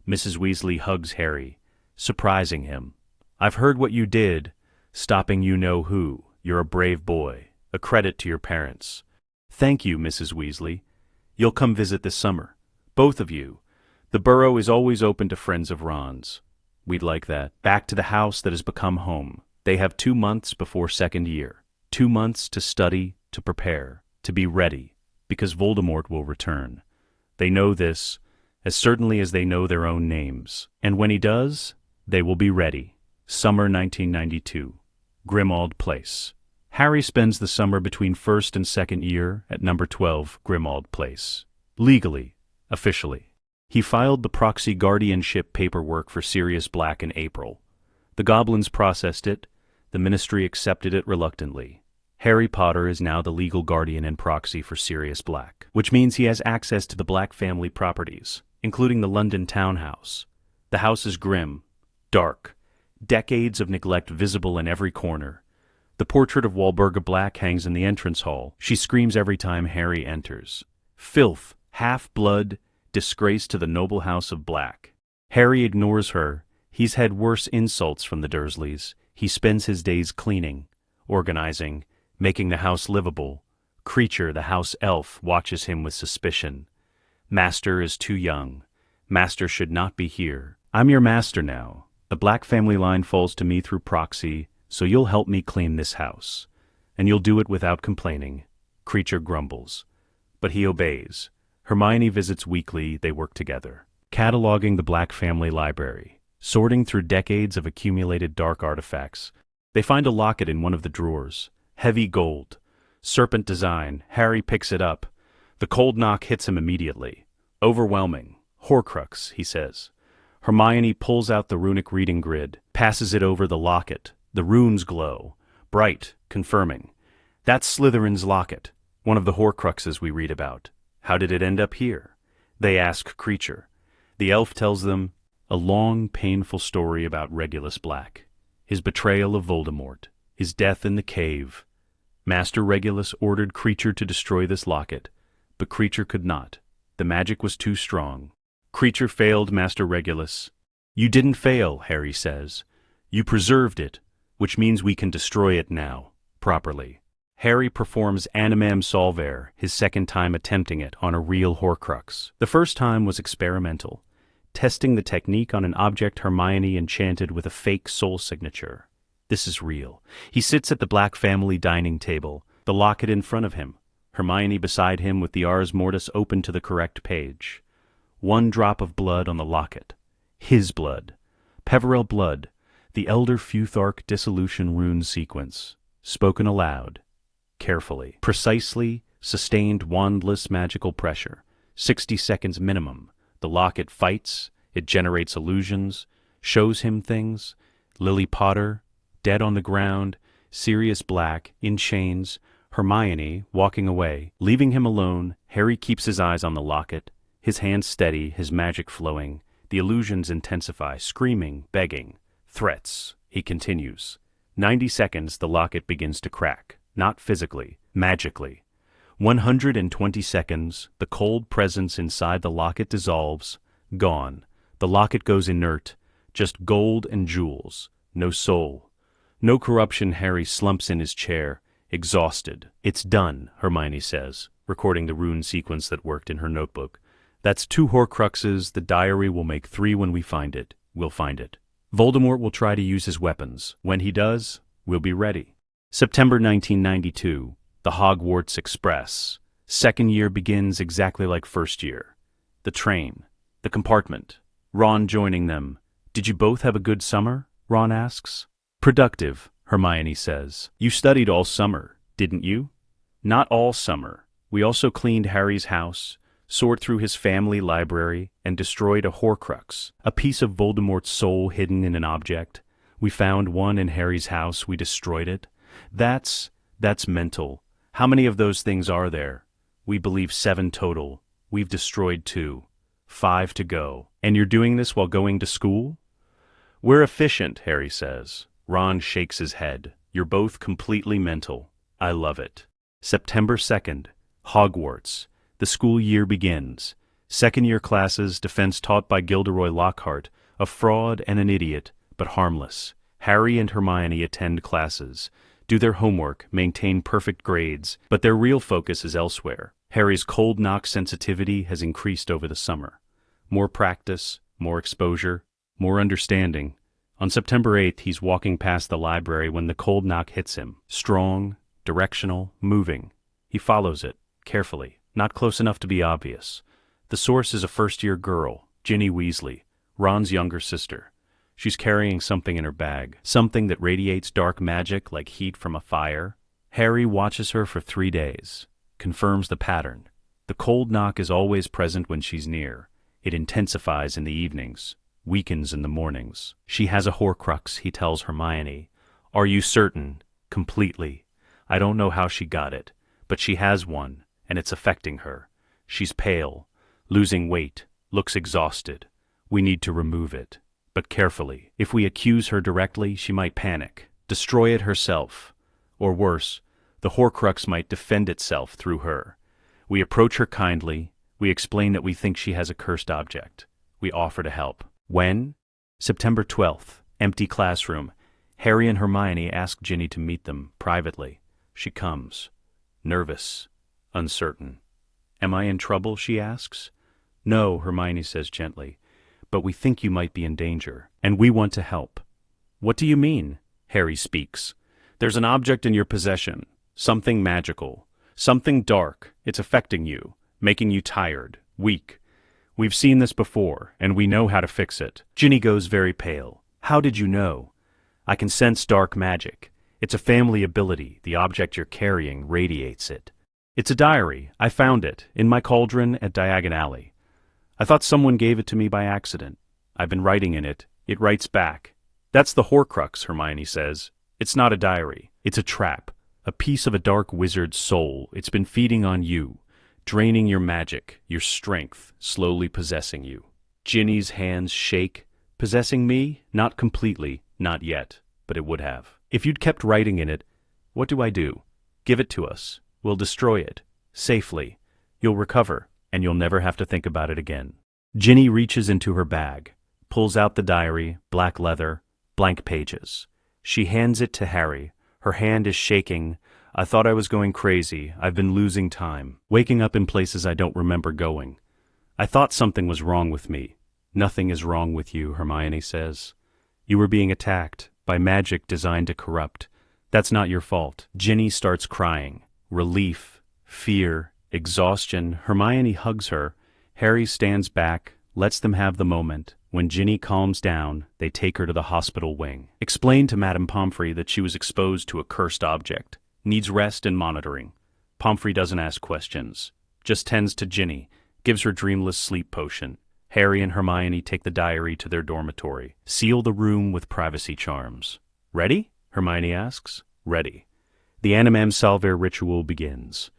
Mrs. Weasley hugs Harry, surprising him. I've heard what you did, stopping you-know-who. You're a brave boy, a credit to your parents. Thank you, Mrs. Weasley. You'll come visit this summer. Both of you. The Burrow is always open to friends of Ron's. We'd like that. Back to the house that has become home. They have 2 months before second year. 2 months to study, to prepare, to be ready, because Voldemort will return. They know this, as certainly as they know their own names. And when he does, they will be ready. Summer 1992. Grimmauld Place. Harry spends the summer between first and second year at number 12 Grimmauld Place. Legally, officially. He filed the proxy guardianship paperwork for Sirius Black in April. The goblins processed it. The ministry accepted it reluctantly. Harry Potter is now the legal guardian and proxy for Sirius Black, which means he has access to the Black family properties, including the London townhouse. The house is grim, dark, decades of neglect visible in every corner. The portrait of Walburga Black hangs in the entrance hall. She screams every time Harry enters. Filth, half-blood, disgrace to the noble house of Black. Harry ignores her. He's had worse insults from the Dursleys. He spends his days cleaning, organizing, making the house livable. Creature, the house elf, watches him with suspicion. Master is too young. Master should not be here. I'm your master now. The Black family line falls to me through proxy, so you'll help me clean this house. And you'll do it without complaining. Creature grumbles. But he obeys. Hermione visits weekly. They work together. Cataloging the Black family library. Sorting through decades of accumulated dark artifacts. They find a locket in one of the drawers. Heavy gold. Serpent design. Harry picks it up. The cold knock hits him immediately. Overwhelming. Horcrux, he says. Hermione pulls out the runic reading grid, passes it over the locket. The runes glow. Bright, confirming. That's Slytherin's locket, one of the Horcruxes we read about. How did it end up here? They ask Creature. The elf tells them a long, painful story about Regulus Black. his betrayal of Voldemort, his death in the cave. Master Regulus ordered Creature to destroy this locket, but Creature could not. The magic was too strong. Creature failed Master Regulus. You didn't fail, Harry says. You preserved it, which means we can destroy it now, properly. Harry performs Animam Solvere, his second time attempting it on a real Horcrux. The first time was experimental, testing the technique on an object Hermione enchanted with a fake soul signature. This is real. He sits at the Black family dining table, the locket in front of him, Hermione beside him with the Ars Mortis open to the correct page. One drop of blood on the locket. His blood. Peverell blood. The Elder Futhark dissolution rune sequence. Spoken aloud. Carefully. Precisely, sustained wandless magical pressure. 60 seconds minimum. The locket fights. It generates illusions. Shows him things. Lily Potter, dead on the ground. Sirius Black, in chains. Hermione, walking away. Leaving him alone, Harry keeps his eyes on the locket. His hands steady, his magic flowing. The illusions intensify, screaming, begging. Threats. He continues. 90 seconds, the locket begins to crack. Not physically, magically. 120 seconds, the cold presence inside the locket dissolves. Gone. The locket goes inert. Just gold and jewels. No soul. No corruption. Harry slumps in his chair, exhausted. It's done, Hermione says, recording the rune sequence that worked in her notebook. That's 2 Horcruxes. The diary will make 3 when we find it. We'll find it. Voldemort will try to use his weapons. When he does, we'll be ready. September 1992. The Hogwarts Express. Second year begins exactly like first year. The train. The compartment. Ron joining them. Did you both have a good summer? Ron asks. Productive, Hermione says. You studied all summer, didn't you? Not all summer. We also cleaned Harry's house, soared through his family library, and destroyed a Horcrux, a piece of Voldemort's soul hidden in an object. We found one in Harry's house. We destroyed it. That's mental. How many of those things are there? We believe 7 total. We've destroyed 2. 5 to go. And you're doing this while going to school? We're efficient, Harry says. Ron shakes his head. You're both completely mental. I love it. September 2nd. Hogwarts. The school year begins. Second-year classes, defense taught by Gilderoy Lockhart, a fraud and an idiot, but harmless. Harry and Hermione attend classes, do their homework, maintain perfect grades, but their real focus is elsewhere. Harry's cold knock sensitivity has increased over the summer. More practice, more exposure, more understanding. On September 8th, he's walking past the library when the cold knock hits him. Strong, directional, moving. He follows it, carefully, not close enough to be obvious. The source is a first-year girl, Ginny Weasley, Ron's younger sister. She's carrying something in her bag, something that radiates dark magic like heat from a fire. Harry watches her for 3 days, confirms the pattern. The cold knock is always present when she's near. It intensifies in the evenings, weakens in the mornings. She has a Horcrux, he tells Hermione. Are you certain? Completely. I don't know how she got it, but she has one, and it's affecting her. She's pale, losing weight, looks exhausted. We need to remove it. But carefully. If we accuse her directly, she might panic, destroy it herself. Or worse, the Horcrux might defend itself through her. We approach her kindly. We explain that we think she has a cursed object. We offer to help. When? September 12th. Empty classroom. Harry and Hermione ask Ginny to meet them privately. She comes. Nervous. Uncertain. Am I in trouble? She asks. No, Hermione says gently. But we think you might be in danger, and we want to help. What do you mean? Harry speaks. There's an object in your possession, something magical, something dark. It's affecting you, making you tired, weak. We've seen this before, and we know how to fix it. Ginny goes very pale. How did you know? I can sense dark magic. It's a family ability. The object you're carrying radiates it. It's a diary. I found it, in my cauldron at Diagon Alley. I thought someone gave it to me by accident. I've been writing in it. It writes back. That's the Horcrux, Hermione says. It's not a diary. It's a trap. A piece of a dark wizard's soul. It's been feeding on you, draining your magic, your strength, slowly possessing you. Ginny's hands shake. Possessing me? Not completely, not yet. but it would have. If you'd kept writing in it, what do I do? Give it to us. We'll destroy it. Safely. You'll recover, and you'll never have to think about it again. Ginny reaches into her bag, pulls out the diary, black leather, blank pages. She hands it to Harry. Her hand is shaking. I thought I was going crazy. I've been losing time, waking up in places I don't remember going. I thought something was wrong with me. Nothing is wrong with you, Hermione says. You were being attacked by magic designed to corrupt. That's not your fault. Ginny starts crying. Relief, fear, exhaustion. Hermione hugs her. Harry stands back, lets them have the moment. When Ginny calms down, they take her to the hospital wing. Explain to Madame Pomfrey that she was exposed to a cursed object. Needs rest and monitoring. Pomfrey doesn't ask questions. Just tends to Ginny, gives her dreamless sleep potion. Harry and Hermione take the diary to their dormitory. Seal the room with privacy charms. Ready? Hermione asks. Ready. The Animam Salvaire ritual begins.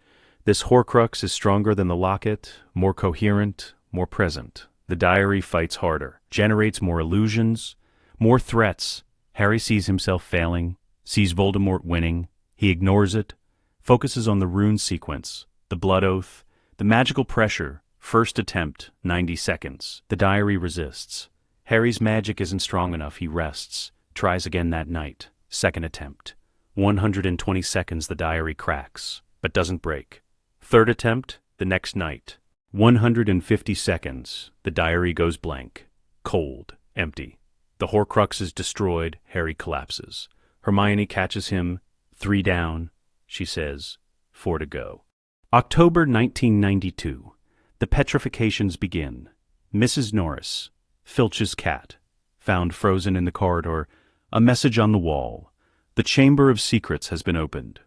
This Horcrux is stronger than the locket, more coherent, more present. The diary fights harder, generates more illusions, more threats. Harry sees himself failing, sees Voldemort winning. He ignores it, focuses on the rune sequence, the blood oath, the magical pressure. First attempt, 90 seconds. The diary resists. Harry's magic isn't strong enough. He rests. Tries again that night. Second attempt. 120 seconds the diary cracks, but doesn't break. Third attempt, the next night. 150 seconds. The diary goes blank. Cold. Empty. The Horcrux is destroyed. Harry collapses. Hermione catches him. 3 down. She says, 4 to go. October 1992. The petrifications begin. Mrs. Norris, Filch's cat, found frozen in the corridor. A message on the wall. The Chamber of Secrets has been opened.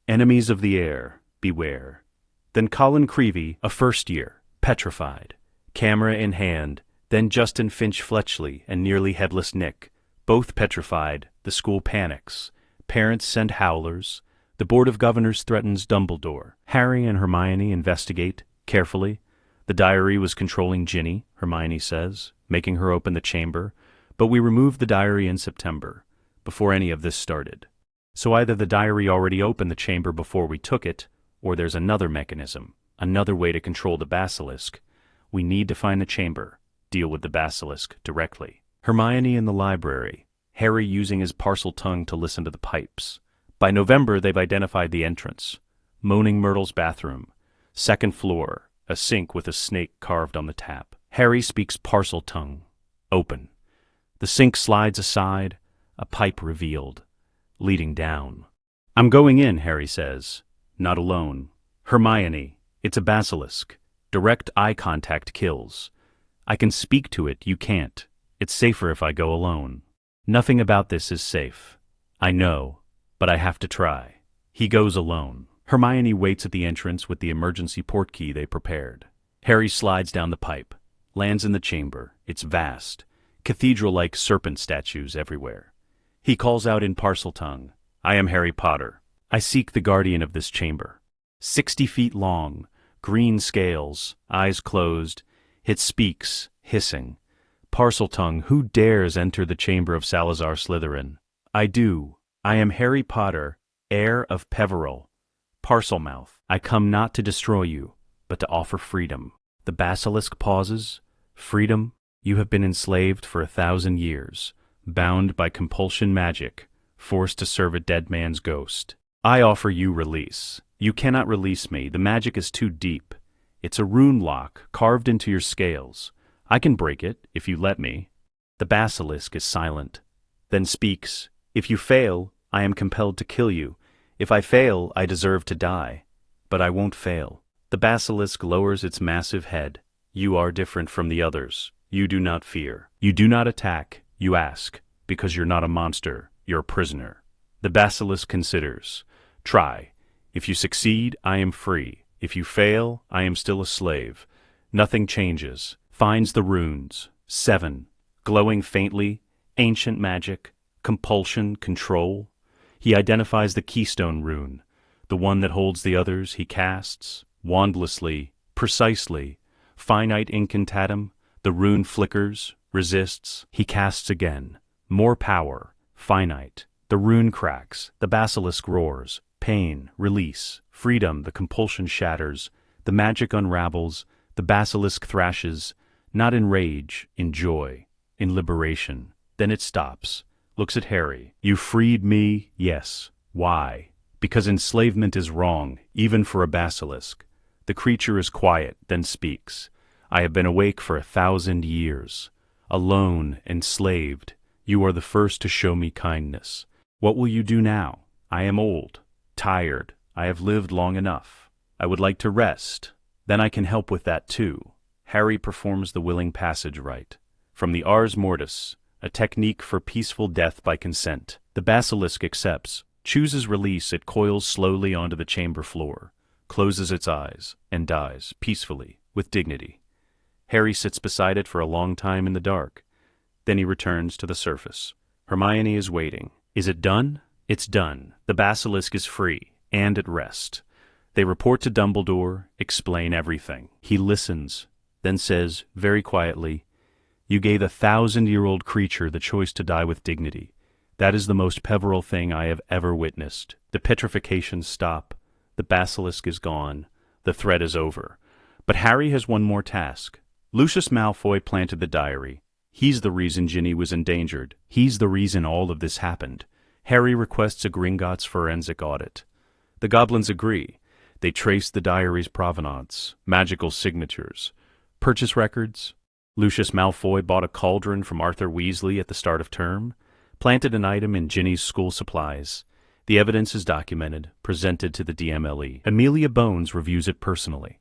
Enemies of the air, beware. Then Colin Creevey, a first year, petrified. Camera in hand. Then Justin Finch Fletchley and nearly headless Nick, both petrified. The school panics. Parents send howlers. The Board of Governors threatens Dumbledore. Harry and Hermione investigate, carefully. The diary was controlling Ginny, Hermione says, making her open the chamber, but we removed the diary in September, before any of this started. So either the diary already opened the chamber before we took it, or there's another mechanism, another way to control the basilisk. We need to find the chamber, deal with the basilisk directly. Hermione in the library, Harry using his parcel tongue to listen to the pipes. By November, they've identified the entrance. Moaning Myrtle's bathroom, 2nd floor, a sink with a snake carved on the tap. Harry speaks parcel tongue. Open. The sink slides aside, a pipe revealed, leading down. I'm going in, Harry says. Not alone. Hermione, it's a basilisk. Direct eye contact kills. I can speak to it, you can't. It's safer if I go alone. Nothing about this is safe. I know, but I have to try. He goes alone. Hermione waits at the entrance with the emergency port key they prepared. Harry slides down the pipe, lands in the chamber. It's vast, cathedral-like serpent statues everywhere. He calls out in parcel tongue, I am Harry Potter. I seek the guardian of this chamber. 60 feet long, green scales, eyes closed. It speaks, hissing. Parcel tongue, who dares enter the chamber of Salazar Slytherin? I do. I am Harry Potter, heir of Peveril. Parselmouth, I come not to destroy you, but to offer freedom. The basilisk pauses. Freedom? You have been enslaved for 1,000 years, bound by compulsion magic, forced to serve a dead man's ghost. I offer you release. You cannot release me. The magic is too deep. It's a rune lock carved into your scales. I can break it, if you let me. The basilisk is silent, then speaks. If you fail, I am compelled to kill you. If I fail, I deserve to die. But I won't fail. The basilisk lowers its massive head. You are different from the others. You do not fear. You do not attack. You ask. Because you're not a monster. You're a prisoner. The basilisk considers. Try. If you succeed, I am free. If you fail, I am still a slave. Nothing changes. Finds the runes. 7. Glowing faintly. Ancient magic. Compulsion. Control. He identifies the keystone rune. The one that holds the others he casts. Wandlessly. Precisely. Finite incantatum. The rune flickers. Resists. He casts again. More power. Finite. The rune cracks, the basilisk roars, pain, release, freedom, the compulsion shatters, the magic unravels, the basilisk thrashes, not in rage, in joy, in liberation. Then it stops, looks at Harry. You freed me, yes. Why? Because enslavement is wrong, even for a basilisk. The creature is quiet, then speaks. I have been awake for 1,000 years. Alone, enslaved. You are the first to show me kindness. What will you do now? I am old, tired. I have lived long enough. I would like to rest. Then I can help with that too. Harry performs the willing passage rite. From the Ars Mortis, a technique for peaceful death by consent. The basilisk accepts, chooses release. It coils slowly onto the chamber floor, closes its eyes, and dies, peacefully, with dignity. Harry sits beside it for a long time in the dark. Then he returns to the surface. Hermione is waiting. Is it done? It's done. The basilisk is free, and at rest. They report to Dumbledore, explain everything. He listens, then says, very quietly, You gave a 1,000-year-old creature the choice to die with dignity. That is the most peveril thing I have ever witnessed. The petrifications stop. The basilisk is gone. The threat is over. But Harry has one more task. Lucius Malfoy planted the diary. He's the reason Ginny was endangered. He's the reason all of this happened. Harry requests a Gringotts forensic audit. The goblins agree. They trace the diary's provenance, magical signatures, purchase records. Lucius Malfoy bought a cauldron from Arthur Weasley at the start of term, planted an item in Ginny's school supplies. The evidence is documented, presented to the DMLE. Amelia Bones reviews it personally.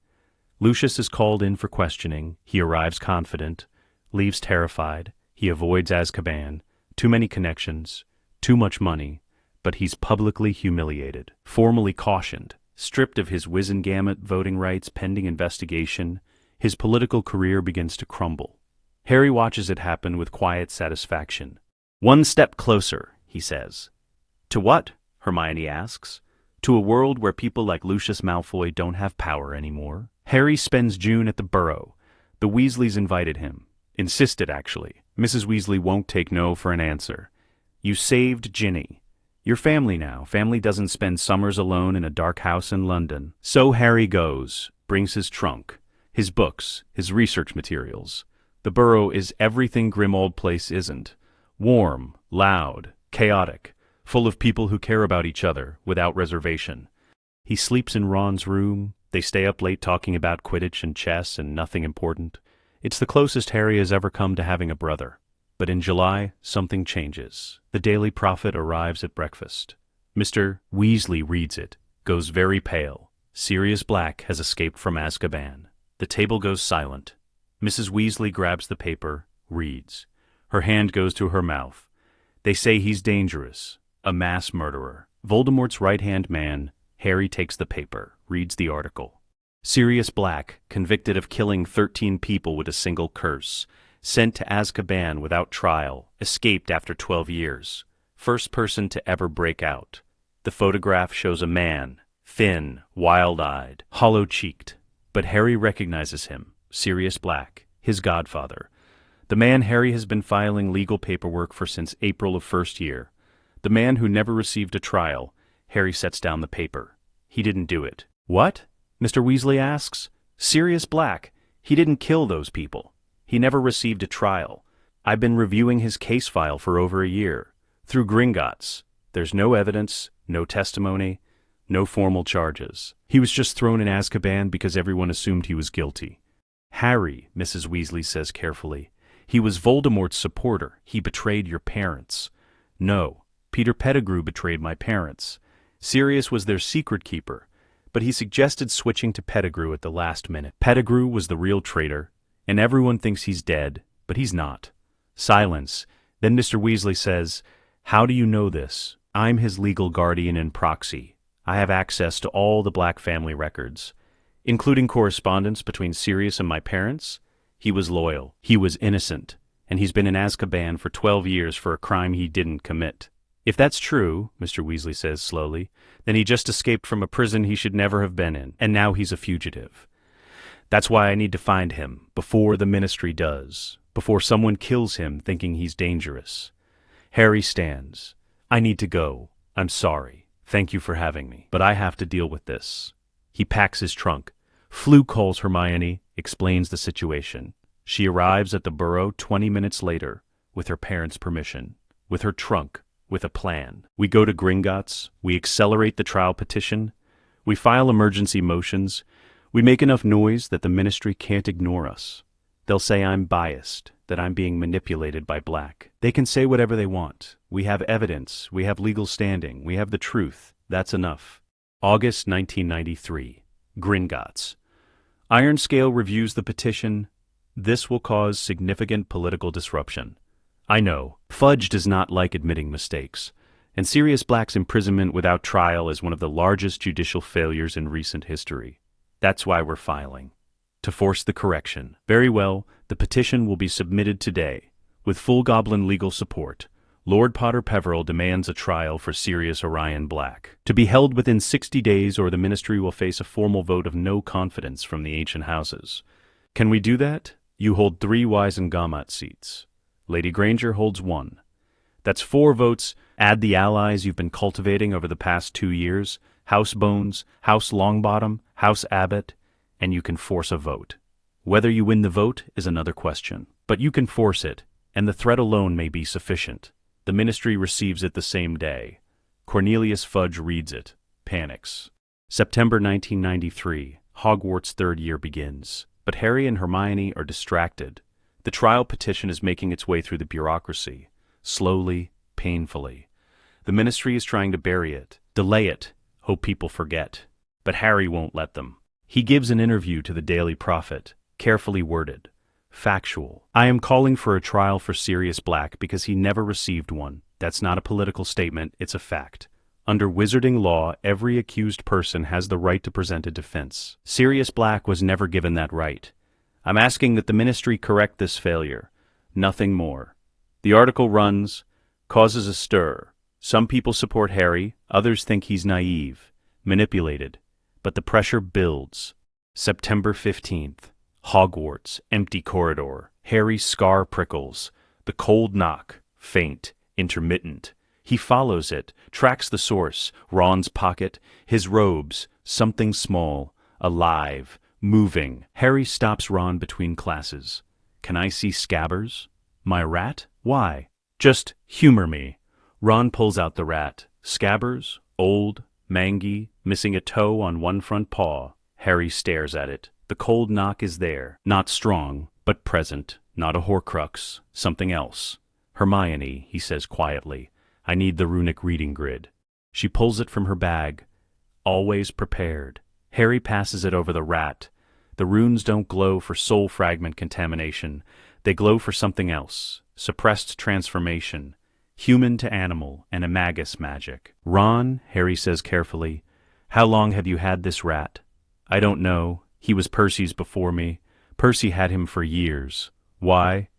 Lucius is called in for questioning. He arrives confident, leaves terrified. He avoids Azkaban. Too many connections, too much money, but he's publicly humiliated, formally cautioned, stripped of his Wizengamot voting rights pending investigation. His political career begins to crumble. Harry watches it happen with quiet satisfaction. One step closer, he says. To what? Hermione asks. To a world where people like Lucius Malfoy don't have power anymore. Harry spends June at the Burrow. The Weasleys invited him. Insisted, actually. Mrs. Weasley won't take no for an answer. You saved Ginny. You're family now. Family doesn't spend summers alone in a dark house in London. So Harry goes, brings his trunk, his books, his research materials. The Burrow is everything Grimmauld Place isn't. Warm, loud, chaotic, full of people who care about each other without reservation. He sleeps in Ron's room. They stay up late talking about Quidditch and chess and nothing important. It's the closest Harry has ever come to having a brother. But in July, something changes. The Daily Prophet arrives at breakfast. Mr. Weasley reads it, goes very pale. Sirius Black has escaped from Azkaban. The table goes silent. Mrs. Weasley grabs the paper, reads. Her hand goes to her mouth. They say he's dangerous, a mass murderer. Voldemort's right-hand man. Harry takes the paper, reads the article. Sirius Black, convicted of killing 13 people with a single curse, sent to Azkaban without trial, escaped after 12 years. First person to ever break out. The photograph shows a man, thin, wild-eyed, hollow-cheeked. But Harry recognizes him, Sirius Black, his godfather. The man Harry has been filing legal paperwork for since April of first year. The man who never received a trial. Harry sets down the paper. He didn't do it. What? Mr. Weasley asks. Sirius Black. He didn't kill those people. He never received a trial. I've been reviewing his case file for over a year. Through Gringotts. There's no evidence, no testimony, no formal charges. He was just thrown in Azkaban because everyone assumed he was guilty. Harry, Mrs. Weasley says carefully. He was Voldemort's supporter. He betrayed your parents. No, Peter Pettigrew betrayed my parents. Sirius was their secret keeper, but he suggested switching to Pettigrew at the last minute. Pettigrew was the real traitor, and everyone thinks he's dead, but he's not. Silence. Then Mr. Weasley says, How do you know this? I'm his legal guardian in proxy. I have access to all the Black family records, including correspondence between Sirius and my parents. He was loyal. He was innocent. And he's been in Azkaban for 12 years for a crime he didn't commit. If that's true, Mr. Weasley says slowly, then he just escaped from a prison he should never have been in, and now he's a fugitive. That's why I need to find him, before the Ministry does, before someone kills him thinking he's dangerous. Harry stands. I need to go. I'm sorry. Thank you for having me. But I have to deal with this. He packs his trunk. Flu calls Hermione, explains the situation. She arrives at the burrow 20 minutes later, with her parents' permission, with her trunk, with a plan. We go to Gringotts, we accelerate the trial petition, we file emergency motions, we make enough noise that the ministry can't ignore us. They'll say I'm biased, that I'm being manipulated by Black. They can say whatever they want. We have evidence, we have legal standing, we have the truth. That's enough. August 1993. Gringotts. Ironscale reviews the petition. This will cause significant political disruption. I know, Fudge does not like admitting mistakes, and Sirius Black's imprisonment without trial is one of the largest judicial failures in recent history. That's why we're filing. To force the correction. Very well, the petition will be submitted today. With full Goblin legal support, Lord Potter Peverell demands a trial for Sirius Orion Black, to be held within 60 days or the ministry will face a formal vote of no confidence from the ancient houses. Can we do that? You hold 3 Wisengamot seats. Lady Granger holds 1. That's 4 votes. Add the allies you've been cultivating over the past 2 years, House Bones, House Longbottom, House Abbott, and you can force a vote. Whether you win the vote is another question. But you can force it, and the threat alone may be sufficient. The ministry receives it the same day. Cornelius Fudge reads it, panics. September 1993, Hogwarts' 3rd year begins. But Harry and Hermione are distracted. The trial petition is making its way through the bureaucracy, slowly, painfully. The ministry is trying to bury it, delay it, hope people forget. But Harry won't let them. He gives an interview to the Daily Prophet, carefully worded, factual. I am calling for a trial for Sirius Black because he never received one. That's not a political statement, it's a fact. Under wizarding law, every accused person has the right to present a defense. Sirius Black was never given that right. I'm asking that the ministry correct this failure. Nothing more. The article runs, causes a stir. Some people support Harry, others think he's naive, manipulated. But the pressure builds. September 15th. Hogwarts, empty corridor. Harry's scar prickles. The cold knock, faint, intermittent. He follows it, tracks the source, Ron's pocket, his robes, something small, alive, moving. Harry stops Ron between classes. Can I see Scabbers? My rat? Why? Just humor me. Ron pulls out the rat. Scabbers, old, mangy, missing a toe on one front paw. Harry stares at it. The cold knock is there, not strong, but present, not a Horcrux, something else. Hermione, he says quietly, I need the runic reading grid. She pulls it from her bag, always prepared. Harry passes it over the rat. The runes don't glow for soul fragment contamination. They glow for something else, suppressed transformation, human to animal, and Imagus magic. Ron, Harry says carefully, how long have you had this rat? I don't know. He was Percy's before me. Percy had him for years. Why?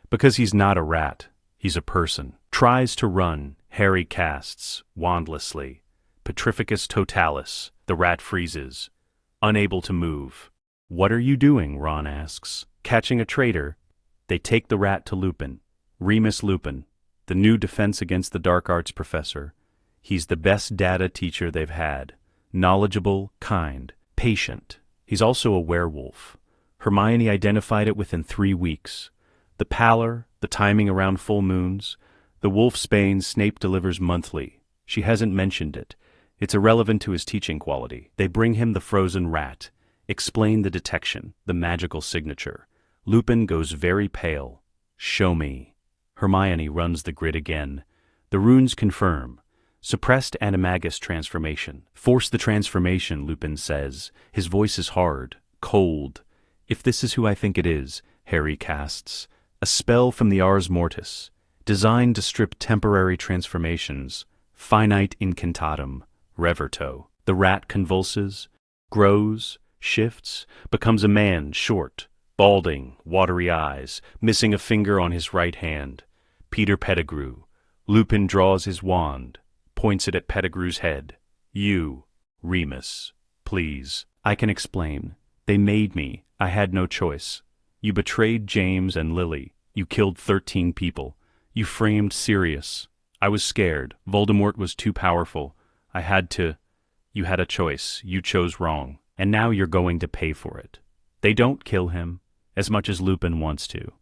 Because he's not a rat. He's a person. Tries to run. Harry casts, wandlessly. Petrificus totalis. The rat freezes. Unable to move. What are you doing? Ron asks. Catching a traitor. They take the rat to Lupin. Remus Lupin, the new Defense Against the Dark Arts professor. He's the best data teacher they've had. Knowledgeable, kind, patient. He's also a werewolf. Hermione identified it within 3 weeks. The pallor, the timing around full moons, the wolfsbane Snape delivers monthly. She hasn't mentioned it. It's irrelevant to his teaching quality. They bring him the frozen rat. Explain the detection, the magical signature. Lupin goes very pale. Show me. Hermione runs the grid again. The runes confirm. Suppressed animagus transformation. Force the transformation, Lupin says. His voice is hard, cold. If this is who I think it is, Harry casts. A spell from the Ars Mortis, designed to strip temporary transformations. Finite incantatum. Reverto. The rat convulses, grows, shifts, becomes a man, short, balding, watery eyes, missing a finger on his right hand. Peter Pettigrew. Lupin draws his wand, points it at Pettigrew's head. You, Remus, please. I can explain. They made me. I had no choice. You betrayed James and Lily. You killed 13 people. You framed Sirius. I was scared. Voldemort was too powerful. I had to. You had a choice. You chose wrong. And now you're going to pay for it. They don't kill him, as much as Lupin wants to.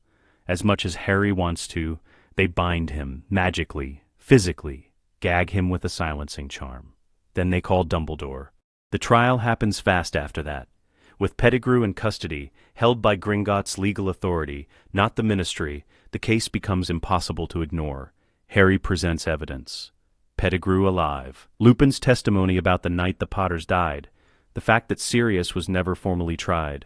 As much as Harry wants to, they bind him, magically, physically, gag him with a silencing charm. Then they call Dumbledore. The trial happens fast after that. With Pettigrew in custody, held by Gringotts' legal authority, not the Ministry, the case becomes impossible to ignore. Harry presents evidence. Pettigrew alive. Lupin's testimony about the night the Potters died. The fact that Sirius was never formally tried.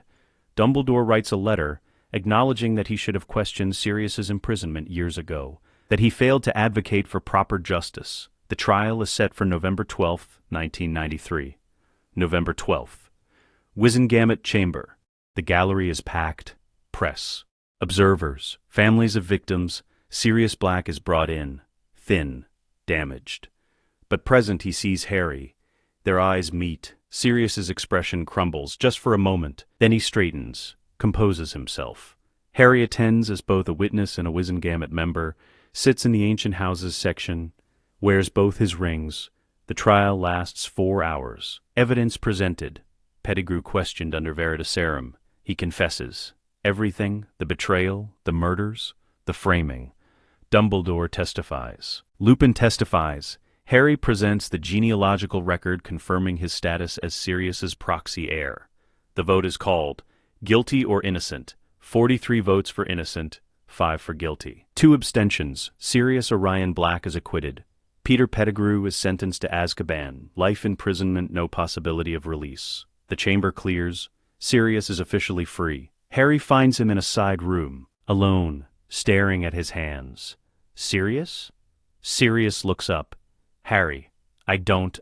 Dumbledore writes a letter acknowledging that he should have questioned Sirius's imprisonment years ago, that he failed to advocate for proper justice. The trial is set for November 12, 1993. November 12th. Wizengamot Chamber. The gallery is packed. Press. Observers. Families of victims. Sirius Black is brought in. Thin. Damaged. But present he sees Harry. Their eyes meet. Sirius's expression crumbles, just for a moment. Then he straightens, composes himself. Harry attends as both a witness and a Wizengamot member, sits in the Ancient Houses section, wears both his rings. The trial lasts 4 hours. Evidence presented. Pettigrew questioned under veritaserum. He confesses. Everything, the betrayal, the murders, the framing. Dumbledore testifies. Lupin testifies. Harry presents the genealogical record confirming his status as Sirius's proxy heir. The vote is called. Guilty or innocent. 43 votes for innocent, 5 for guilty. 2 abstentions. Sirius Orion Black is acquitted. Peter Pettigrew is sentenced to Azkaban, life imprisonment, no possibility of release. The chamber clears. Sirius is officially free. Harry finds him in a side room, alone, staring at his hands. Sirius? Sirius looks up. Harry, I don't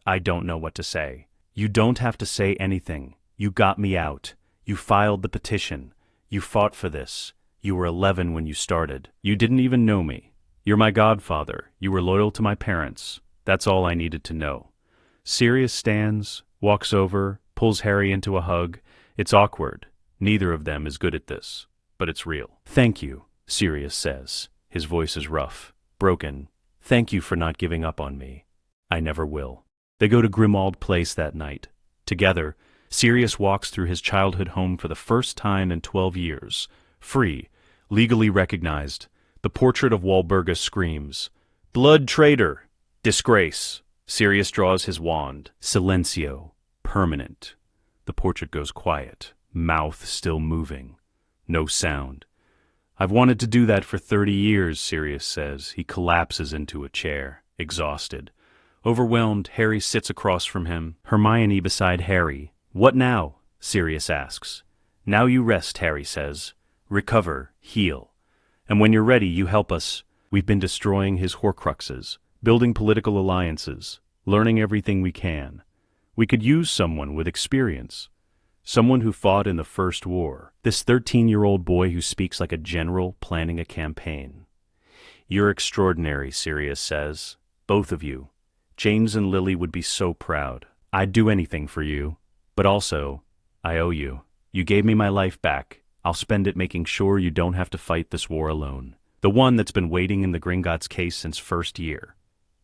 know what to say. You don't have to say anything. You got me out. You filed the petition. You fought for this. You were 11 when you started. You didn't even know me. You're my godfather. You were loyal to my parents. That's all I needed to know. Sirius stands, walks over, pulls Harry into a hug. It's awkward. Neither of them is good at this, but it's real. Thank you, Sirius says. His voice is rough, broken. Thank you for not giving up on me. I never will. They go to Grimmauld Place that night. Together, Sirius walks through his childhood home for the first time in 12 years. Free, legally recognized. The portrait of Walburga screams. Blood traitor! Disgrace! Sirius draws his wand. Silencio. Permanent. The portrait goes quiet, mouth still moving. No sound. I've wanted to do that for 30 years, Sirius says. He collapses into a chair, exhausted. Overwhelmed, Harry sits across from him, Hermione beside Harry. What now? Sirius asks. Now you rest, Harry says. Recover, heal. And when you're ready, you help us. We've been destroying his Horcruxes, building political alliances, learning everything we can. We could use someone with experience. Someone who fought in the First War. This 13-year-old boy who speaks like a general planning a campaign. You're extraordinary, Sirius says. Both of you. James and Lily would be so proud. I'd do anything for you. But also, I owe you. You gave me my life back. I'll spend it making sure you don't have to fight this war alone. The one that's been waiting in the Gringotts case since first year.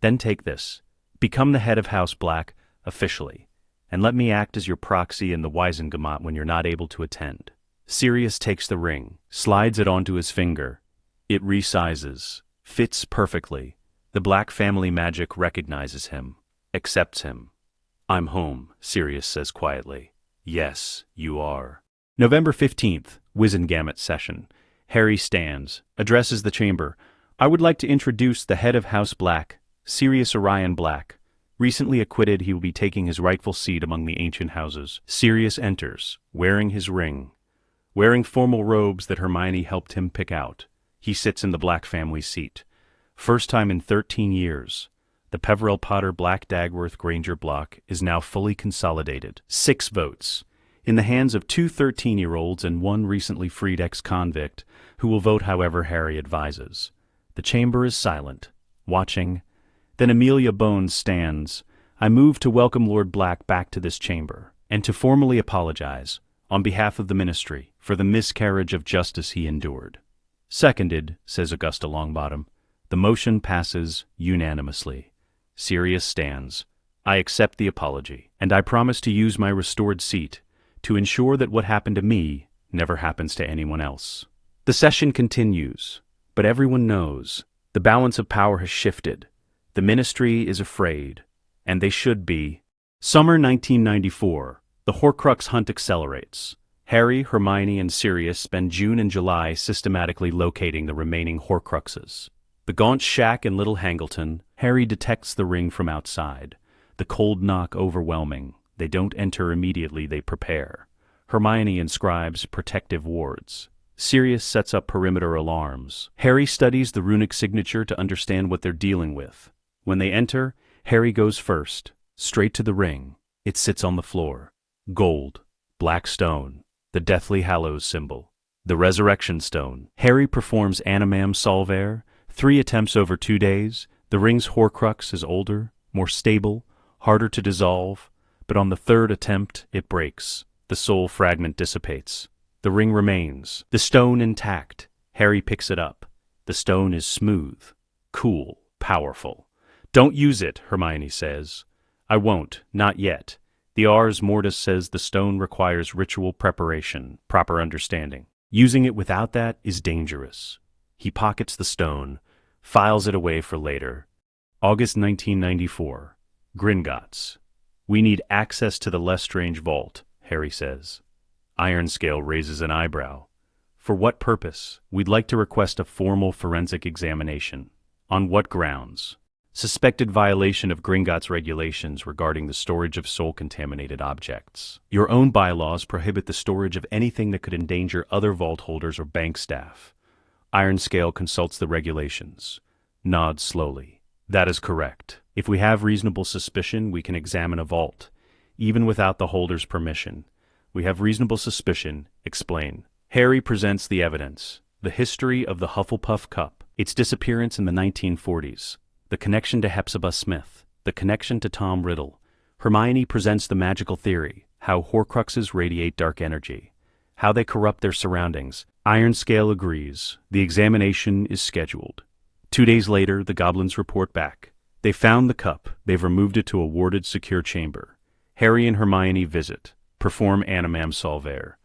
Then take this. Become the head of House Black, officially. And let me act as your proxy in the Wizengamot when you're not able to attend. Sirius takes the ring, slides it onto his finger. It resizes, fits perfectly. The Black family magic recognizes him, accepts him. I'm home, Sirius says quietly. Yes, you are. November 15th, Wizengamot session. Harry stands, addresses the chamber. I would like to introduce the head of House Black, Sirius Orion Black. Recently acquitted, he will be taking his rightful seat among the ancient houses. Sirius enters, wearing his ring. Wearing formal robes that Hermione helped him pick out. He sits in the Black family seat. First time in 13 years. The Peverell Potter Black Dagworth Granger block is now fully consolidated. 6 votes. In the hands of 2 13-year-olds and 1 recently freed ex-convict, who will vote however Harry advises. The chamber is silent, watching. Then Amelia Bones stands. I move to welcome Lord Black back to this chamber, and to formally apologize, on behalf of the Ministry, for the miscarriage of justice he endured. Seconded, says Augusta Longbottom. The motion passes unanimously. Sirius stands. I accept the apology, and I promise to use my restored seat to ensure that what happened to me never happens to anyone else. The session continues, but everyone knows the balance of power has shifted. The ministry is afraid, and they should be. Summer 1994. The Horcrux hunt accelerates. Harry, Hermione, and Sirius spend June and July systematically locating the remaining Horcruxes. The gaunt shack in Little Hangleton, Harry detects the ring from outside. The cold knock overwhelming. They don't enter immediately, they prepare. Hermione inscribes protective wards. Sirius sets up perimeter alarms. Harry studies the runic signature to understand what they're dealing with. When they enter, Harry goes first, straight to the ring. It sits on the floor. Gold, black stone, the Deathly Hallows symbol. The Resurrection Stone. Harry performs Animam Solvere, 3 attempts over 2 days. The ring's Horcrux is older, more stable, harder to dissolve, but on the 3rd attempt, it breaks. The soul fragment dissipates. The ring remains, the stone intact. Harry picks it up. The stone is smooth, cool, powerful. Don't use it, Hermione says. I won't, not yet. The Ars Mortis says the stone requires ritual preparation, proper understanding. Using it without that is dangerous. He pockets the stone, files it away for later. August 1994. Gringotts. We need access to the Lestrange vault, Harry says. Ironscale raises an eyebrow. For what purpose? We'd like to request a formal forensic examination. On what grounds? Suspected violation of Gringotts regulations regarding the storage of soul-contaminated objects. Your own bylaws prohibit the storage of anything that could endanger other vault holders or bank staff. Ironscale consults the regulations. Nods slowly. That is correct. If we have reasonable suspicion, we can examine a vault, even without the holder's permission. We have reasonable suspicion. Explain. Harry presents the evidence. The history of the Hufflepuff Cup. Its disappearance in the 1940s. The connection to Hepzibah Smith. The connection to Tom Riddle. Hermione presents the magical theory, how Horcruxes radiate dark energy, how they corrupt their surroundings. Ironscale agrees. The examination is scheduled. 2 days later, the goblins report back. They found the cup. They've removed it to a warded, secure chamber. Harry and Hermione visit. Perform Animam Solvere.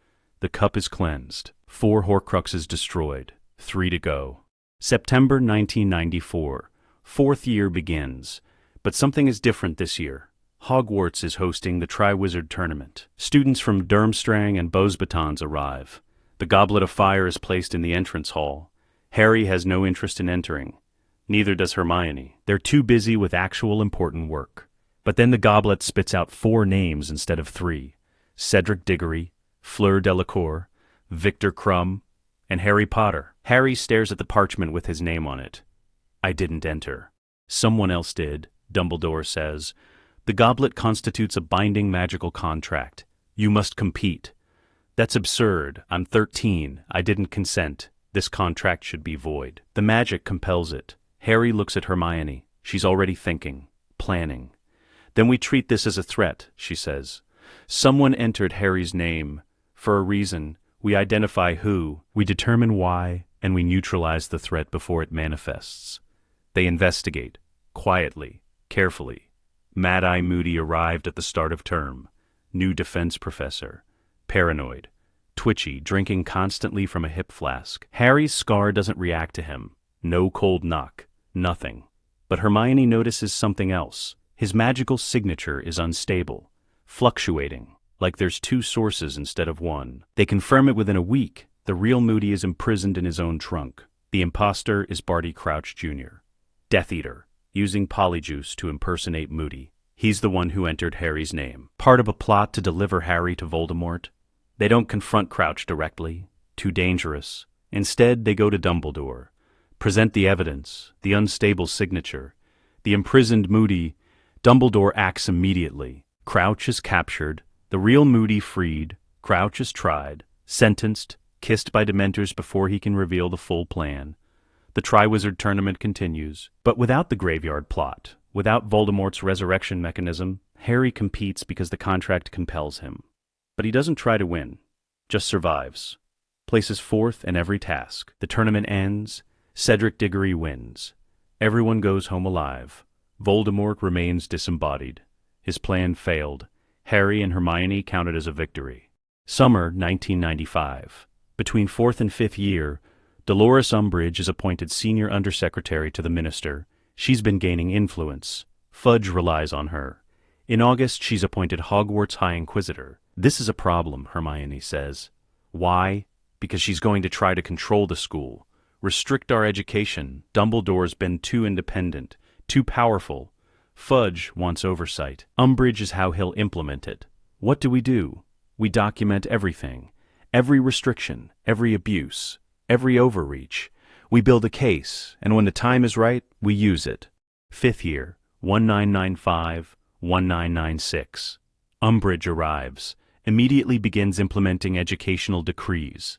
The cup is cleansed. 4 Horcruxes destroyed. 3 to go. September 1994. 4th year begins. But something is different this year. Hogwarts is hosting the Triwizard Tournament. Students from Durmstrang and Beauxbatons arrive. The Goblet of Fire is placed in the entrance hall. Harry has no interest in entering. Neither does Hermione. They're too busy with actual important work. But then the goblet spits out 4 names instead of 3. Cedric Diggory, Fleur Delacour, Victor Crumb, and Harry Potter. Harry stares at the parchment with his name on it. I didn't enter. Someone else did, Dumbledore says. The goblet constitutes a binding magical contract. You must compete. That's absurd. I'm 13. I didn't consent. This contract should be void. The magic compels it. Harry looks at Hermione. She's already thinking, planning. Then we treat this as a threat, she says. Someone entered Harry's name. For a reason, we identify who, we determine why, and we neutralize the threat before it manifests. They investigate, quietly, carefully. Mad-Eye Moody arrived at the start of term. New defense professor. Paranoid. Twitchy, drinking constantly from a hip flask. Harry's scar doesn't react to him. No cold knock. Nothing. But Hermione notices something else. His magical signature is unstable. Fluctuating, like there's 2 sources instead of 1. They confirm it within a week. The real Moody is imprisoned in his own trunk. The imposter is Barty Crouch Jr. Death Eater, using Polyjuice to impersonate Moody. He's the one who entered Harry's name. Part of a plot to deliver Harry to Voldemort. They don't confront Crouch directly. Too dangerous. Instead, they go to Dumbledore. Present the evidence, the unstable signature. The imprisoned Moody. Dumbledore acts immediately. Crouch is captured, the real Moody freed, Crouch is tried, sentenced, kissed by Dementors before he can reveal the full plan. The Triwizard Tournament continues, but without the graveyard plot, without Voldemort's resurrection mechanism, Harry competes because the contract compels him. But he doesn't try to win, just survives. Places 4th in every task. The tournament ends, Cedric Diggory wins. Everyone goes home alive. Voldemort remains disembodied. His plan failed. Harry and Hermione count it as a victory. Summer 1995. Between fourth and fifth year, Dolores Umbridge is appointed senior undersecretary to the minister. She's been gaining influence. Fudge relies on her. In August, she's appointed Hogwarts High Inquisitor. This is a problem, Hermione says. Why? Because she's going to try to control the school, restrict our education. Dumbledore's been too independent, too powerful. Fudge wants oversight. Umbridge is how he'll implement it. What do? We document everything. Every restriction, every abuse, every overreach. We build a case, and when the time is right, we use it. Fifth year, 1995-1996. Umbridge arrives, immediately begins implementing educational decrees.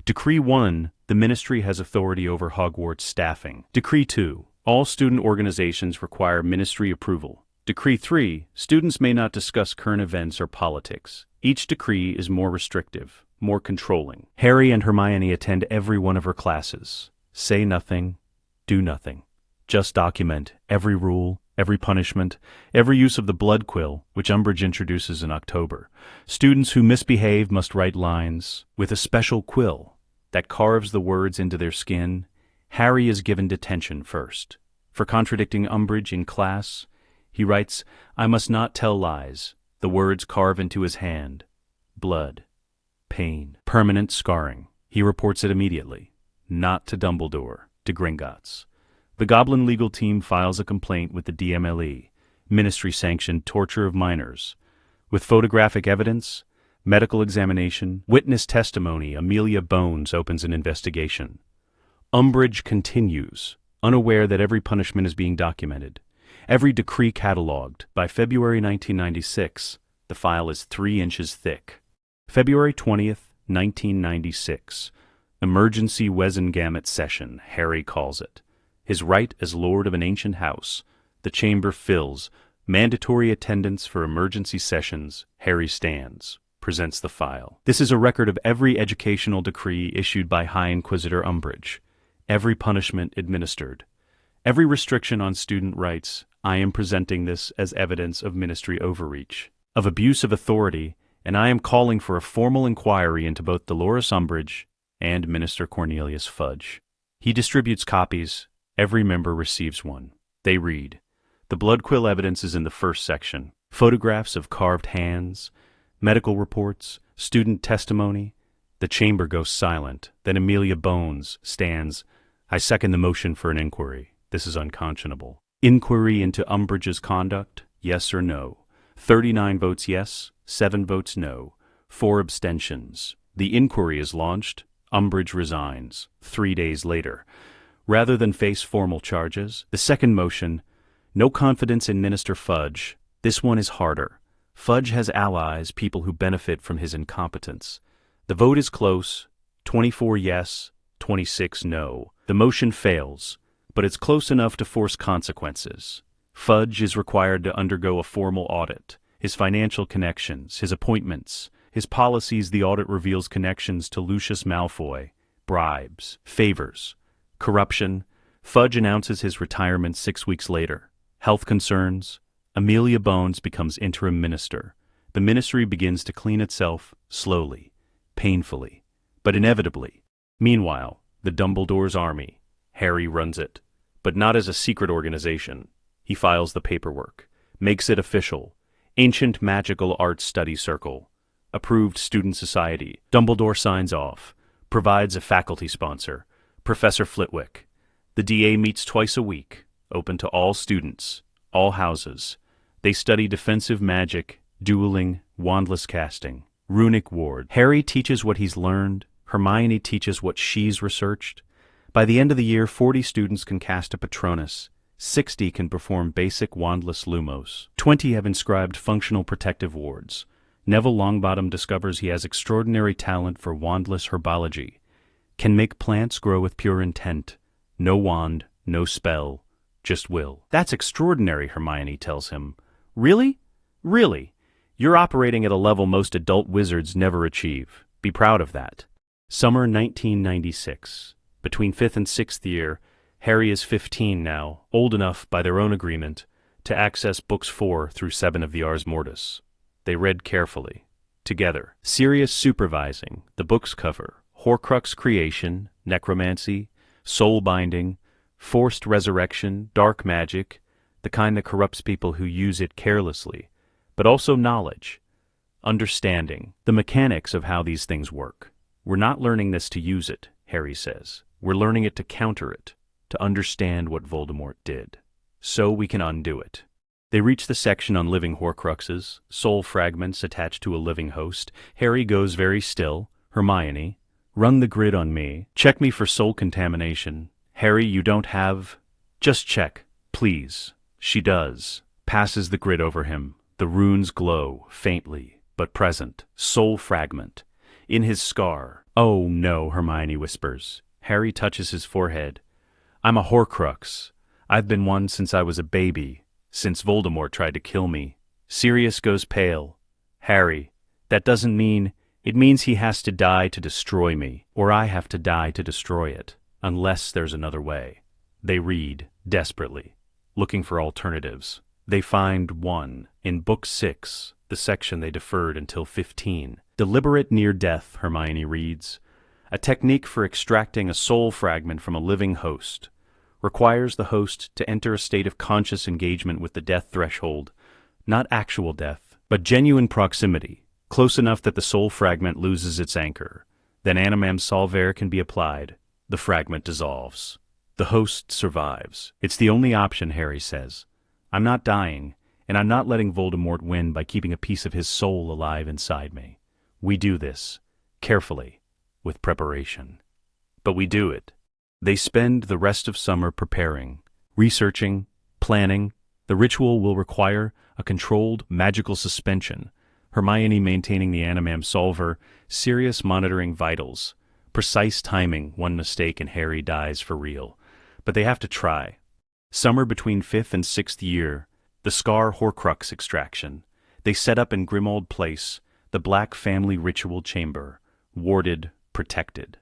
Decree 1, the ministry has authority over Hogwarts staffing. Decree 2, all student organizations require ministry approval. Decree 3, students may not discuss current events or politics. Each decree is more restrictive, more controlling. Harry and Hermione attend every one of her classes. Say nothing, do nothing. Just document every rule, every punishment, every use of the blood quill, which Umbridge introduces in October. Students who misbehave must write lines with a special quill that carves the words into their skin. Harry is given detention first. For contradicting Umbridge in class, he writes, "I must not tell lies." The words carve into his hand. Blood. Pain. Permanent scarring. He reports it immediately. Not to Dumbledore, to Gringotts. The Goblin legal team files a complaint with the DMLE, ministry-sanctioned torture of minors. With photographic evidence, medical examination, witness testimony, Amelia Bones opens an investigation. Umbridge continues, unaware that every punishment is being documented, every decree catalogued. By February 1996, the file is 3 inches thick. February 20th, 1996. Emergency Wizengamot session, Harry calls it. His right as lord of an ancient house. The chamber fills. Mandatory attendance for emergency sessions. Harry stands, presents the file. This is a record of every educational decree issued by High Inquisitor Umbridge. Every punishment administered. Every restriction on student rights. I am presenting this as evidence of ministry overreach, of abuse of authority, and I am calling for a formal inquiry into both Dolores Umbridge and Minister Cornelius Fudge. He distributes copies. Every member receives one. They read. The blood quill evidence is in the first section. Photographs of carved hands, medical reports, student testimony. The chamber goes silent. Then Amelia Bones stands. I second the motion for an inquiry. This is unconscionable. Inquiry into Umbridge's conduct, yes or no. 39 votes yes, 7 votes no, 4 abstentions. The inquiry is launched. Umbridge resigns. 3 days later. Rather than face formal charges, the second motion, no confidence in Minister Fudge. This one is harder. Fudge has allies, people who benefit from his incompetence. The vote is close, 24 yes, 26 no. The motion fails, but it's close enough to force consequences. Fudge is required to undergo a formal audit. His financial connections, his appointments, his policies. The audit reveals connections to Lucius Malfoy, bribes, favors, corruption. Fudge announces his retirement 6 weeks later. Health concerns. Amelia Bones becomes interim minister. The ministry begins to clean itself slowly, painfully, but inevitably. Meanwhile, the Dumbledore's army. Harry runs it, but not as a secret organization. He files the paperwork, makes it official. Ancient Magical Arts Study Circle. Approved Student Society. Dumbledore signs off. Provides a faculty sponsor. Professor Flitwick. The DA meets twice a week. Open to all students. All houses. They study defensive magic, dueling, wandless casting. Runic ward. Harry teaches what he's learned. Hermione teaches what she's researched. By the end of the year, 40 students can cast a Patronus. 60 can perform basic wandless lumos. 20 have inscribed functional protective wards. Neville Longbottom discovers he has extraordinary talent for wandless herbology. Can make plants grow with pure intent. No wand, no spell, just will. That's extraordinary, Hermione tells him. Really? Really? You're operating at a level most adult wizards never achieve. Be proud of that. Summer 1996. Between 5th and 6th year, Harry is 15 now, old enough, by their own agreement, to access books 4 through 7 of the Ars Mortis. They read carefully, together. Sirius supervising, the books cover Horcrux creation, necromancy, soul binding, forced resurrection, dark magic, the kind that corrupts people who use it carelessly, but also knowledge, understanding, the mechanics of how these things work. We're not learning this to use it, Harry says. We're learning it to counter it, to understand what Voldemort did, so we can undo it. They reach the section on living Horcruxes, soul fragments attached to a living host. Harry goes very still. Hermione, run the grid on me. Check me for soul contamination. Harry, you don't have... Just check, please. She does. Passes the grid over him. The runes glow, faintly, but present. Soul fragment. In his scar. Oh no, Hermione whispers. Harry touches his forehead. I'm a Horcrux. I've been one since I was a baby, since Voldemort tried to kill me. Sirius goes pale. Harry, that doesn't mean... It means he has to die to destroy me, or I have to die to destroy it, unless there's another way. They read, desperately, looking for alternatives. They find one, in Book 6, the section they deferred until 15. Deliberate near death, Hermione reads. A technique for extracting a soul fragment from a living host. Requires the host to enter a state of conscious engagement with the death threshold, not actual death, but genuine proximity, close enough that the soul fragment loses its anchor. Then animam solvere can be applied. The fragment dissolves. The host survives. It's the only option, Harry says. I'm not dying, and I'm not letting Voldemort win by keeping a piece of his soul alive inside me. We do this, carefully, with preparation. But we do it. They spend the rest of summer preparing, researching, planning. The ritual will require a controlled magical suspension, Hermione maintaining the animam solver, Sirius monitoring vitals. Precise timing, one mistake and Harry dies for real. But they have to try. Summer between 5th and 6th year, the Scar Horcrux extraction. They set up in Grimmauld Place, the Black family ritual chamber, warded, protected.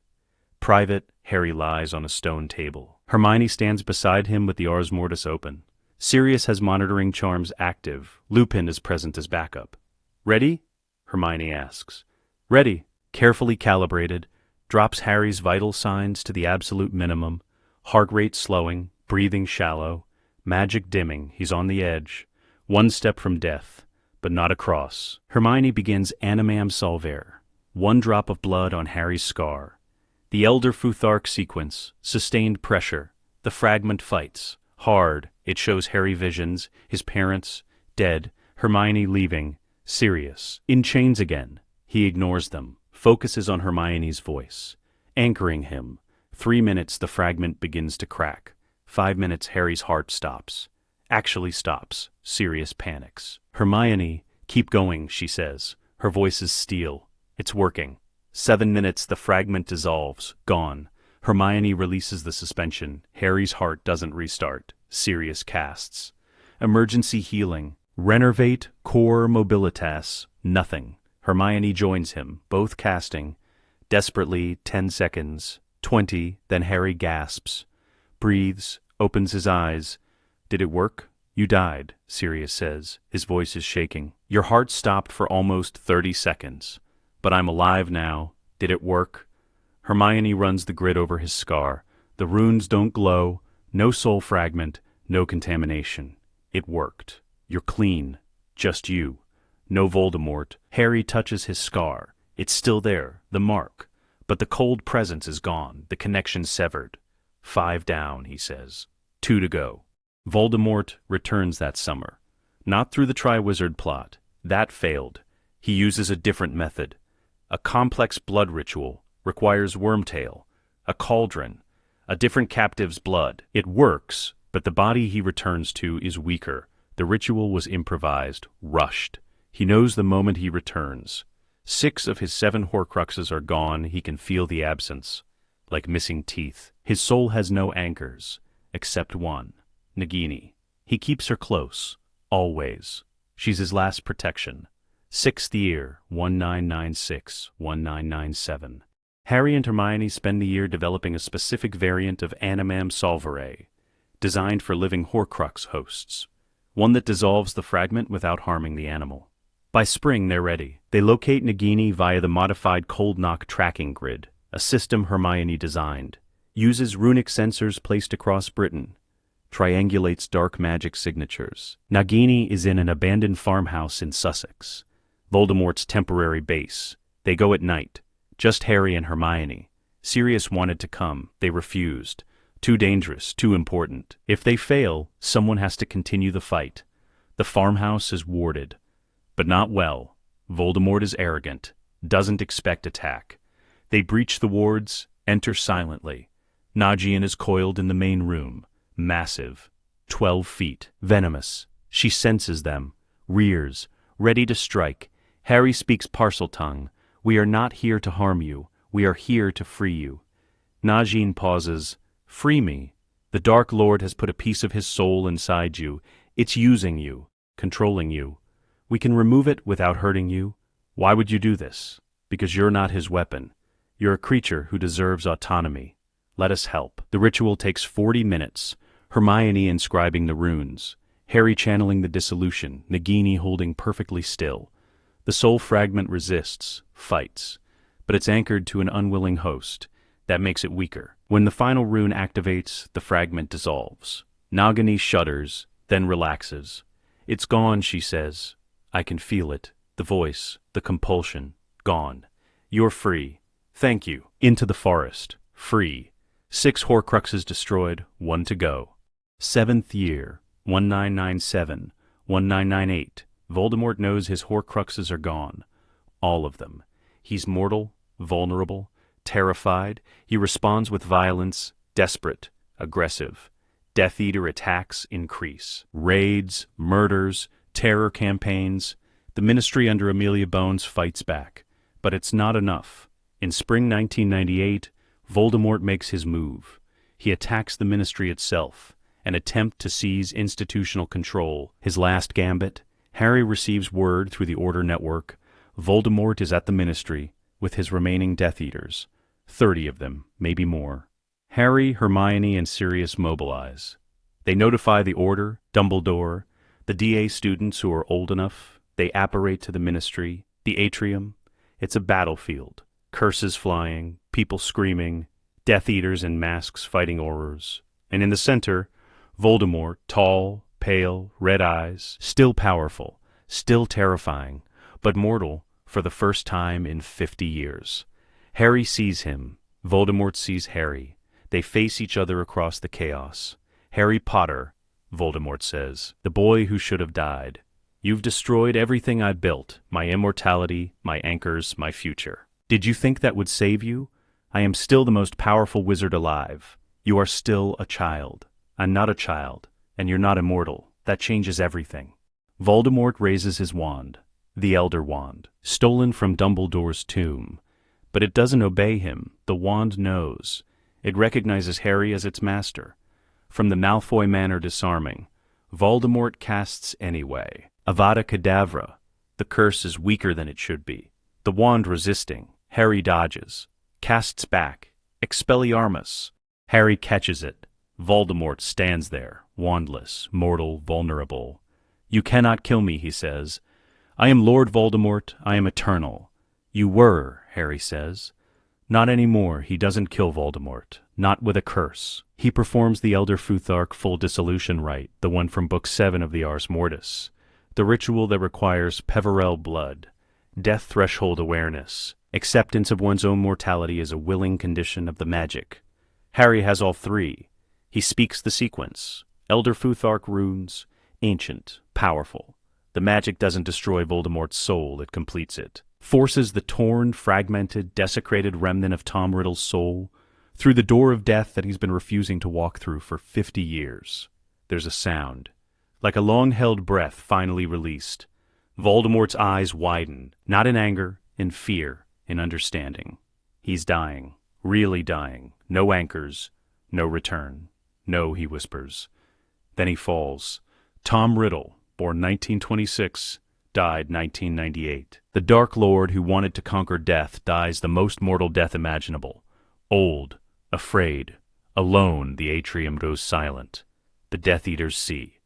Private, Harry lies on a stone table. Hermione stands beside him with the Ars Mortis open. Sirius has monitoring charms active. Lupin is present as backup. Ready? Hermione asks. Ready. Carefully calibrated. Drops Harry's vital signs to the absolute minimum. Heart rate slowing. Breathing shallow. Magic dimming. He's on the edge. One step from death, but not across. Hermione begins animam solvere. One drop of blood on Harry's scar. The Elder Futhark sequence, sustained pressure. The fragment fights. Hard, it shows Harry visions, his parents, dead, Hermione leaving, Sirius. In chains again. He ignores them, focuses on Hermione's voice. Anchoring him. 3 minutes the fragment begins to crack. 5 minutes Harry's heart stops. Actually stops. Sirius panics. Hermione, keep going, she says. Her voice is steel. It's working. 7 minutes the fragment dissolves, gone. Hermione releases the suspension. Harry's heart doesn't restart. Sirius casts. Emergency healing. Renervate core mobilitas. Nothing. Hermione joins him, both casting. Desperately, 10 seconds. 20, then Harry gasps. Breathes, opens his eyes. Did it work? You died, Sirius says. His voice is shaking. Your heart stopped for almost 30 seconds. But I'm alive now. Did it work? Hermione runs the grid over his scar. The runes don't glow. No soul fragment. No contamination. It worked. You're clean. Just you. No Voldemort. Harry touches his scar. It's still there, the mark. But the cold presence is gone. The connection severed. 5 down, he says. 2 to go. Voldemort returns that summer. Not through the Triwizard plot. That failed. He uses a different method. A complex blood ritual requires Wormtail, a cauldron, a different captive's blood. It works, but the body he returns to is weaker. The ritual was improvised, rushed. He knows the moment he returns. 6 of his 7 Horcruxes are gone. He can feel the absence, like missing teeth. His soul has no anchors, except one, Nagini. He keeps her close, always. She's his last protection. 6th year, 1996, 1997. Harry and Hermione spend the year developing a specific variant of Animam Solvere, designed for living Horcrux hosts, one that dissolves the fragment without harming the animal. By spring, they're ready. They locate Nagini via the modified Cold Knock tracking grid, a system Hermione designed. Uses runic sensors placed across Britain. Triangulates dark magic signatures. Nagini is in an abandoned farmhouse in Sussex, Voldemort's temporary base. They go at night. Just Harry and Hermione. Sirius wanted to come. They refused. Too dangerous, too important. If they fail, someone has to continue the fight. The farmhouse is warded. But not well. Voldemort is arrogant. Doesn't expect attack. They breach the wards, enter silently. Nagian is coiled in the main room. Massive. 12 feet. Venomous. She senses them. Rears. Ready to strike. Harry speaks Parseltongue. We are not here to harm you. We are here to free you. Nagin pauses. Free me. The Dark Lord has put a piece of his soul inside you. It's using you. Controlling you. We can remove it without hurting you. Why would you do this? Because you're not his weapon. You're a creature who deserves autonomy. Let us help. The ritual takes 40 minutes. Hermione inscribing the runes. Harry channeling the dissolution. Nagini holding perfectly still. The soul fragment resists, fights. But it's anchored to an unwilling host. That makes it weaker. When the final rune activates, the fragment dissolves. Nagini shudders, then relaxes. It's gone, she says. I can feel it. The voice, the compulsion, gone. You're free. Thank you. Into the forest. Free. 6 Horcruxes destroyed, 1 to go. 7th year, 1997, 1998. Voldemort knows his Horcruxes are gone. All of them. He's mortal, vulnerable, terrified. He responds with violence, desperate, aggressive. Death Eater attacks increase. Raids, murders, terror campaigns. The Ministry under Amelia Bones fights back. But it's not enough. In spring 1998, Voldemort makes his move. He attacks the Ministry itself, an attempt to seize institutional control. His last gambit. Harry receives word through the Order Network. Voldemort is at the Ministry with his remaining Death Eaters. 30 of them, maybe more. Harry, Hermione, and Sirius mobilize. They notify the Order, Dumbledore, the DA students who are old enough. They apparate to the Ministry, the atrium. It's a battlefield. Curses flying, people screaming, Death Eaters in masks fighting Aurors. And in the center, Voldemort, tall, pale, red eyes, still powerful, still terrifying, but mortal for the first time in 50 years. Harry sees him. Voldemort sees Harry. They face each other across the chaos. Harry Potter, Voldemort says, the boy who should have died. You've destroyed everything I built, my immortality, my anchors, my future. Did you think that would save you? I am still the most powerful wizard alive. You are still a child. I'm not a child, and you're not immortal. That changes everything. Voldemort raises his wand, the Elder Wand, stolen from Dumbledore's tomb. But it doesn't obey him. The wand knows. It recognizes Harry as its master. From the Malfoy Manor disarming, Voldemort casts anyway. Avada Kedavra. The curse is weaker than it should be. The wand resisting. Harry dodges. Casts back. Expelliarmus. Harry catches it. Voldemort stands there, wandless, mortal, vulnerable. You cannot kill me, he says. I am Lord Voldemort. I am eternal. You were, Harry says. Not anymore. He doesn't kill Voldemort. Not with a curse. He performs the Elder Futhark full dissolution rite, the one from Book 7 of the Ars Mortis. The ritual that requires Peverell blood, death threshold awareness. Acceptance of one's own mortality is a willing condition of the magic. Harry has all 3. He speaks the sequence. Elder Futhark runes, ancient, powerful. The magic doesn't destroy Voldemort's soul, it completes it. Forces the torn, fragmented, desecrated remnant of Tom Riddle's soul through the door of death that he's been refusing to walk through for 50 years. There's a sound, like a long-held breath finally released. Voldemort's eyes widen, not in anger, in fear, in understanding. He's dying, really dying. No anchors, no return. No, he whispers. Then he falls. Tom Riddle, born 1926, died 1998. The Dark Lord who wanted to conquer death dies the most mortal death imaginable. Old, afraid, alone the atrium grows silent. The Death Eaters see.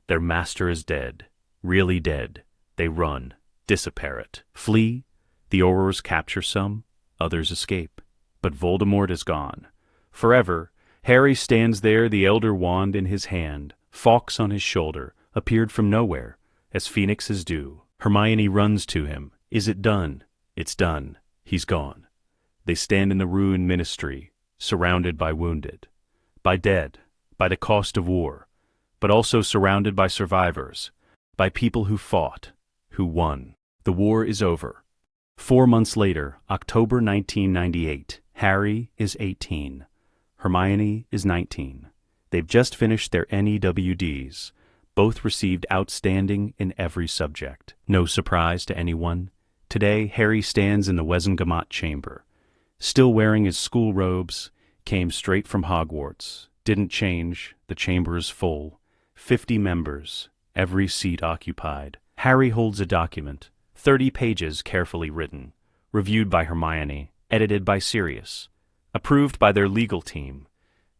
Their master is dead, really dead. They run, disapparate, flee. The Aurors capture some, others escape. But Voldemort is gone. Forever, Harry stands there, the Elder Wand in his hand, Fawkes on his shoulder, appeared from nowhere, as phoenixes do. Hermione runs to him. Is it done? It's done. He's gone. They stand in the ruined ministry, surrounded by wounded, by dead, by the cost of war, but also surrounded by survivors, by people who fought, who won. The war is over. 4 months later, October 1998, Harry is 18. Hermione is 19. They've just finished their NEWDs. Both received outstanding in every subject. No surprise to anyone. Today, Harry stands in the Wizengamot chamber. Still wearing his school robes, came straight from Hogwarts. Didn't change, the chamber is full. 50 members, every seat occupied. Harry holds a document, 30 pages carefully written, reviewed by Hermione, edited by Sirius, approved by their legal team.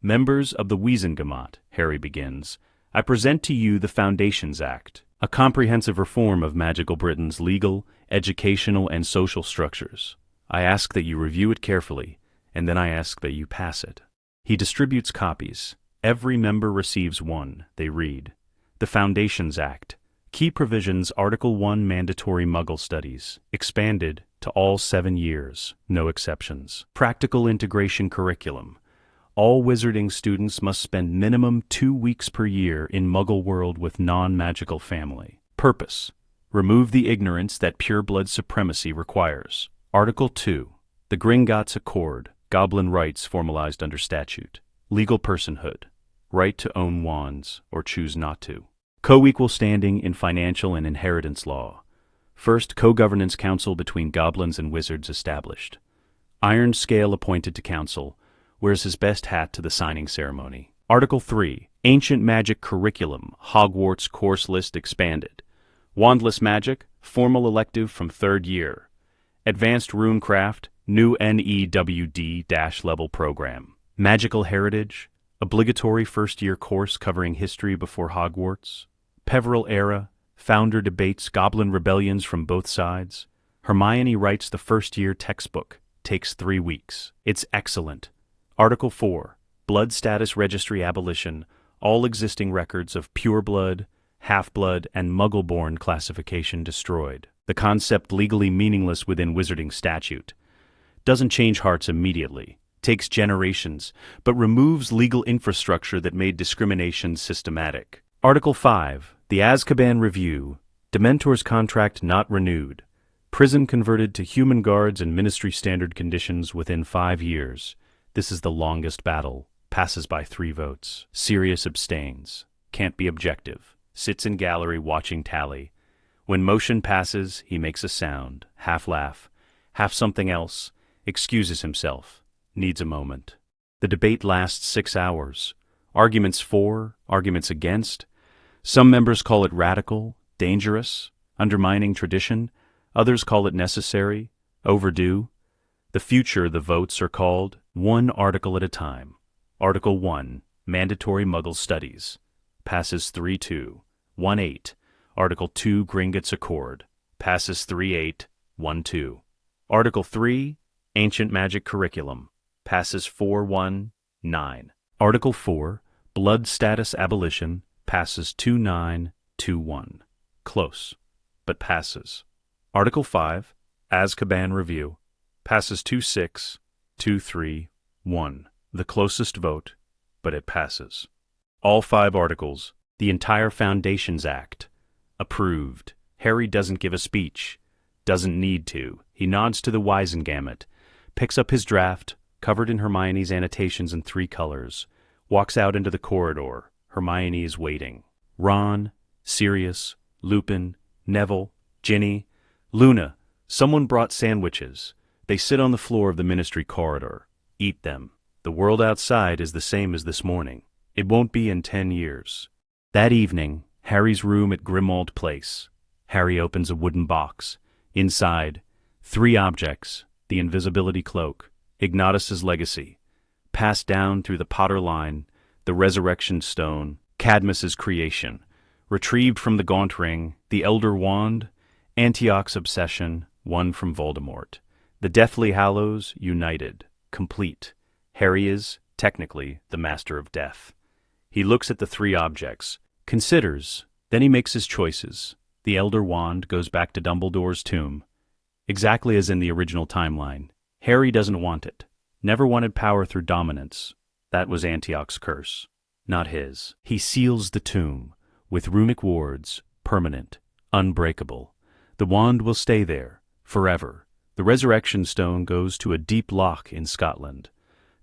Members of the Wizengamot, Harry begins, I present to you the Foundations Act, a comprehensive reform of magical Britain's legal, educational, and social structures. I ask that you review it carefully, and then I ask that you pass it. He distributes copies. Every member receives one. They read. The Foundations Act. Key provisions Article 1 Mandatory Muggle Studies. Expanded to all 7 years. No exceptions. Practical Integration Curriculum. All wizarding students must spend minimum 2 weeks per year in Muggle world with non-magical family. Purpose. Remove the ignorance that pureblood supremacy requires. Article 2. The Gringotts Accord. Goblin rights formalized under statute. Legal personhood. Right to own wands, or choose not to. Co-equal standing in financial and inheritance law. First co-governance council between goblins and wizards established. Iron Scale appointed to council, wears his best hat to the signing ceremony. Article 3. Ancient Magic Curriculum, Hogwarts course list expanded. Wandless Magic, formal elective from 3rd year. Advanced Runecraft, new NEWD-level program. Magical Heritage, obligatory first-year course covering history before Hogwarts. Peveril Era, founder debates goblin rebellions from both sides. Hermione writes the first-year textbook, takes 3 weeks. It's excellent. Article 4. Blood Status Registry Abolition, all existing records of pureblood, half-blood, and Muggle-born classification destroyed. The concept legally meaningless within wizarding statute. Doesn't change hearts immediately. Takes generations, but removes legal infrastructure that made discrimination systematic. Article 5. The Azkaban Review. Dementor's contract not renewed. Prison converted to human guards and ministry standard conditions within 5 years. This is the longest battle. Passes by 3 votes. Sirius abstains. Can't be objective. Sits in gallery watching tally. When motion passes, he makes a sound. Half laugh. Half something else. Excuses himself. Needs a moment. The debate lasts 6 hours. Arguments for, arguments against. Some members call it radical, dangerous, undermining tradition. Others call it necessary, overdue. The future, the votes are called, 1 article at a time. Article 1, Mandatory Muggle Studies. Passes 3-2. 1-8. Article 2, Gringotts Accord. Passes 3-8. 1-2. Article 3, Ancient Magic Curriculum. Passes 4-1. 9. Article 4, Blood Status Abolition. Passes 2-9. 2-1. Close, but passes. Article 5, Azkaban Review. Passes 2-6. 2-3. 1. The closest vote, but it passes. All 5 articles, the entire Foundations Act. Approved. Harry doesn't give a speech. Doesn't need to. He nods to the Wizengamot, picks up his draft, covered in Hermione's annotations in 3 colors, walks out into the corridor. Hermione is waiting. Ron, Sirius, Lupin, Neville, Ginny, Luna. Someone brought sandwiches. They sit on the floor of the ministry corridor. Eat them. The world outside is the same as this morning. It won't be in 10 years. That evening, Harry's room at Grimmauld Place. Harry opens a wooden box. Inside, 3 objects: the invisibility cloak, Ignatus's legacy, passed down through the Potter line, the resurrection stone, Cadmus's creation, retrieved from the Gaunt Ring, the Elder Wand, Antioch's obsession, won from Voldemort. The Deathly Hallows united, complete. Harry is, technically, the master of death. He looks at the 3 objects, considers, then he makes his choices. The Elder Wand goes back to Dumbledore's tomb. Exactly as in the original timeline. Harry doesn't want it. Never wanted power through dominance. That was Antioch's curse, not his. He seals the tomb with runic wards, permanent, unbreakable. The wand will stay there, forever. The resurrection stone goes to a deep loch in Scotland.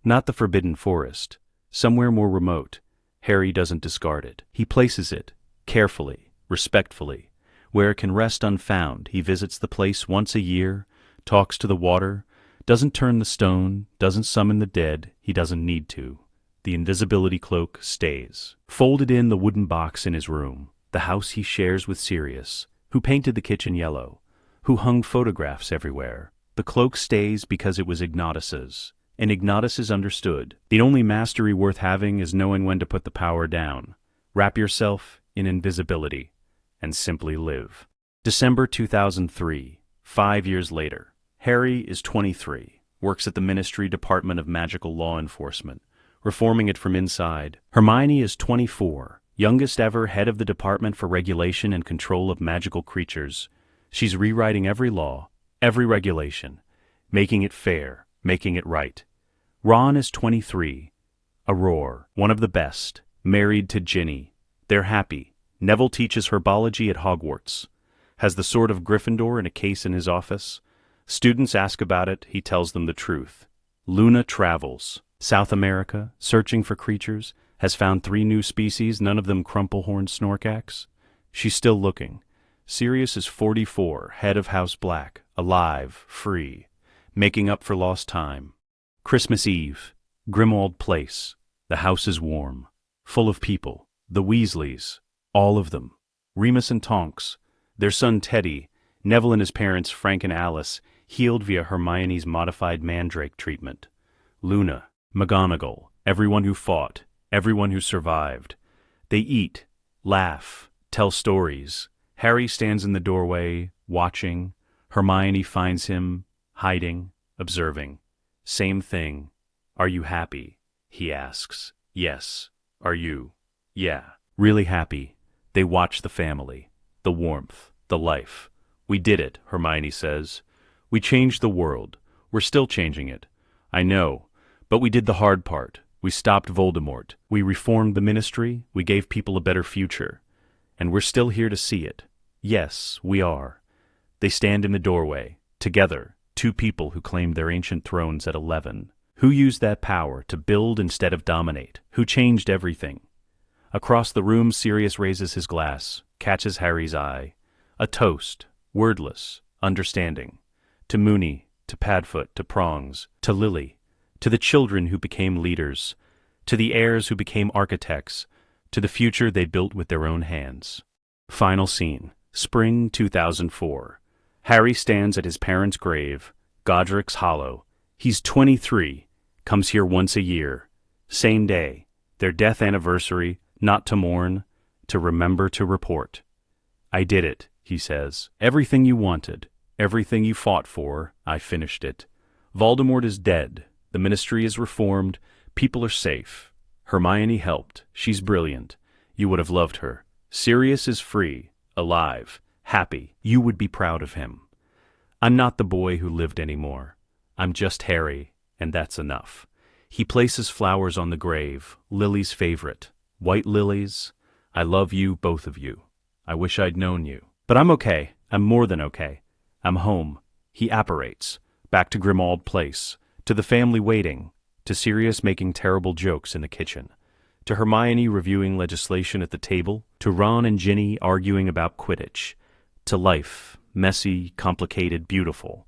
Not the Forbidden Forest, somewhere more remote. Harry doesn't discard it. He places it, carefully, respectfully. Where it can rest unfound, he visits the place once a year, talks to the water, doesn't turn the stone, doesn't summon the dead, he doesn't need to. The invisibility cloak stays. Folded in the wooden box in his room, the house he shares with Sirius, who painted the kitchen yellow, who hung photographs everywhere. The cloak stays because it was Ignatus's, and Ignatus is understood. The only mastery worth having is knowing when to put the power down. Wrap yourself in invisibility, and simply live. December 2003, 5 years later. Harry is 23, works at the Ministry Department of Magical Law Enforcement, reforming it from inside. Hermione is 24, youngest ever head of the Department for Regulation and Control of Magical Creatures. She's rewriting every law, every regulation, making it fair, making it right. Ron is 23, Aurore, one of the best, married to Ginny. They're happy. Neville teaches herbology at Hogwarts, has the Sword of Gryffindor in a case in his office. Students ask about it, he tells them the truth. Luna travels. South America, searching for creatures, has found 3 new species, none of them crumple-horned snorkax. She's still looking. Sirius is 44, head of House Black, alive, free, making up for lost time. Christmas Eve, Grimmauld Place. The house is warm, full of people. The Weasleys, all of them. Remus and Tonks, their son Teddy, Neville and his parents Frank and Alice, healed via Hermione's modified mandrake treatment. Luna, McGonagall, everyone who fought, everyone who survived. They eat, laugh, tell stories. Harry stands in the doorway, watching. Hermione finds him, hiding, observing. Same thing. Are you happy? He asks. Yes. Are you? Yeah. Really happy. They watch the family, the warmth, the life. We did it, Hermione says. We changed the world. We're still changing it. I know. But we did the hard part. We stopped Voldemort. We reformed the Ministry. We gave people a better future. And we're still here to see it. Yes, we are. They stand in the doorway, together, 2 people who claimed their ancient thrones at 11. Who used that power to build instead of dominate? Who changed everything? Across the room, Sirius raises his glass, catches Harry's eye. A toast, wordless, understanding. To Moony, to Padfoot, to Prongs, to Lily, to the children who became leaders, to the heirs who became architects, to the future they built with their own hands. Final scene, spring 2004. Harry stands at his parents' grave, Godric's Hollow. He's 23, comes here once a year. Same day, their death anniversary, not to mourn, to remember to report. I did it, he says. Everything you wanted, everything you fought for, I finished it. Voldemort is dead. The Ministry is reformed. People are safe. Hermione helped. She's brilliant. You would have loved her. Sirius is free, alive, happy. You would be proud of him. I'm not the boy who lived anymore. I'm just Harry, and that's enough. He places flowers on the grave, Lily's favorite. White lilies. I love you, both of you. I wish I'd known you. But I'm okay. I'm more than okay. I'm home. He apparates. Back to Grimmauld Place. To the family waiting. To Sirius making terrible jokes in the kitchen. To Hermione reviewing legislation at the table. To Ron and Ginny arguing about Quidditch. To life. Messy, complicated, beautiful.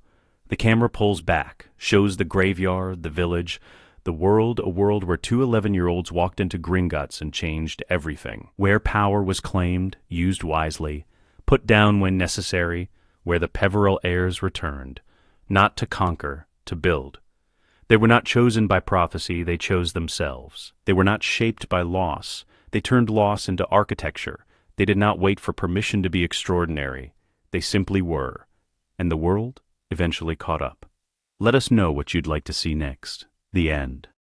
The camera pulls back. Shows the graveyard, the village, the world, a world where 2 11-year-olds walked into Gringotts and changed everything. Where power was claimed, used wisely, put down when necessary, where the Peveril heirs returned, not to conquer, to build. They were not chosen by prophecy, they chose themselves. They were not shaped by loss, they turned loss into architecture. They did not wait for permission to be extraordinary. They simply were, and the world eventually caught up. Let us know what you'd like to see next. The end.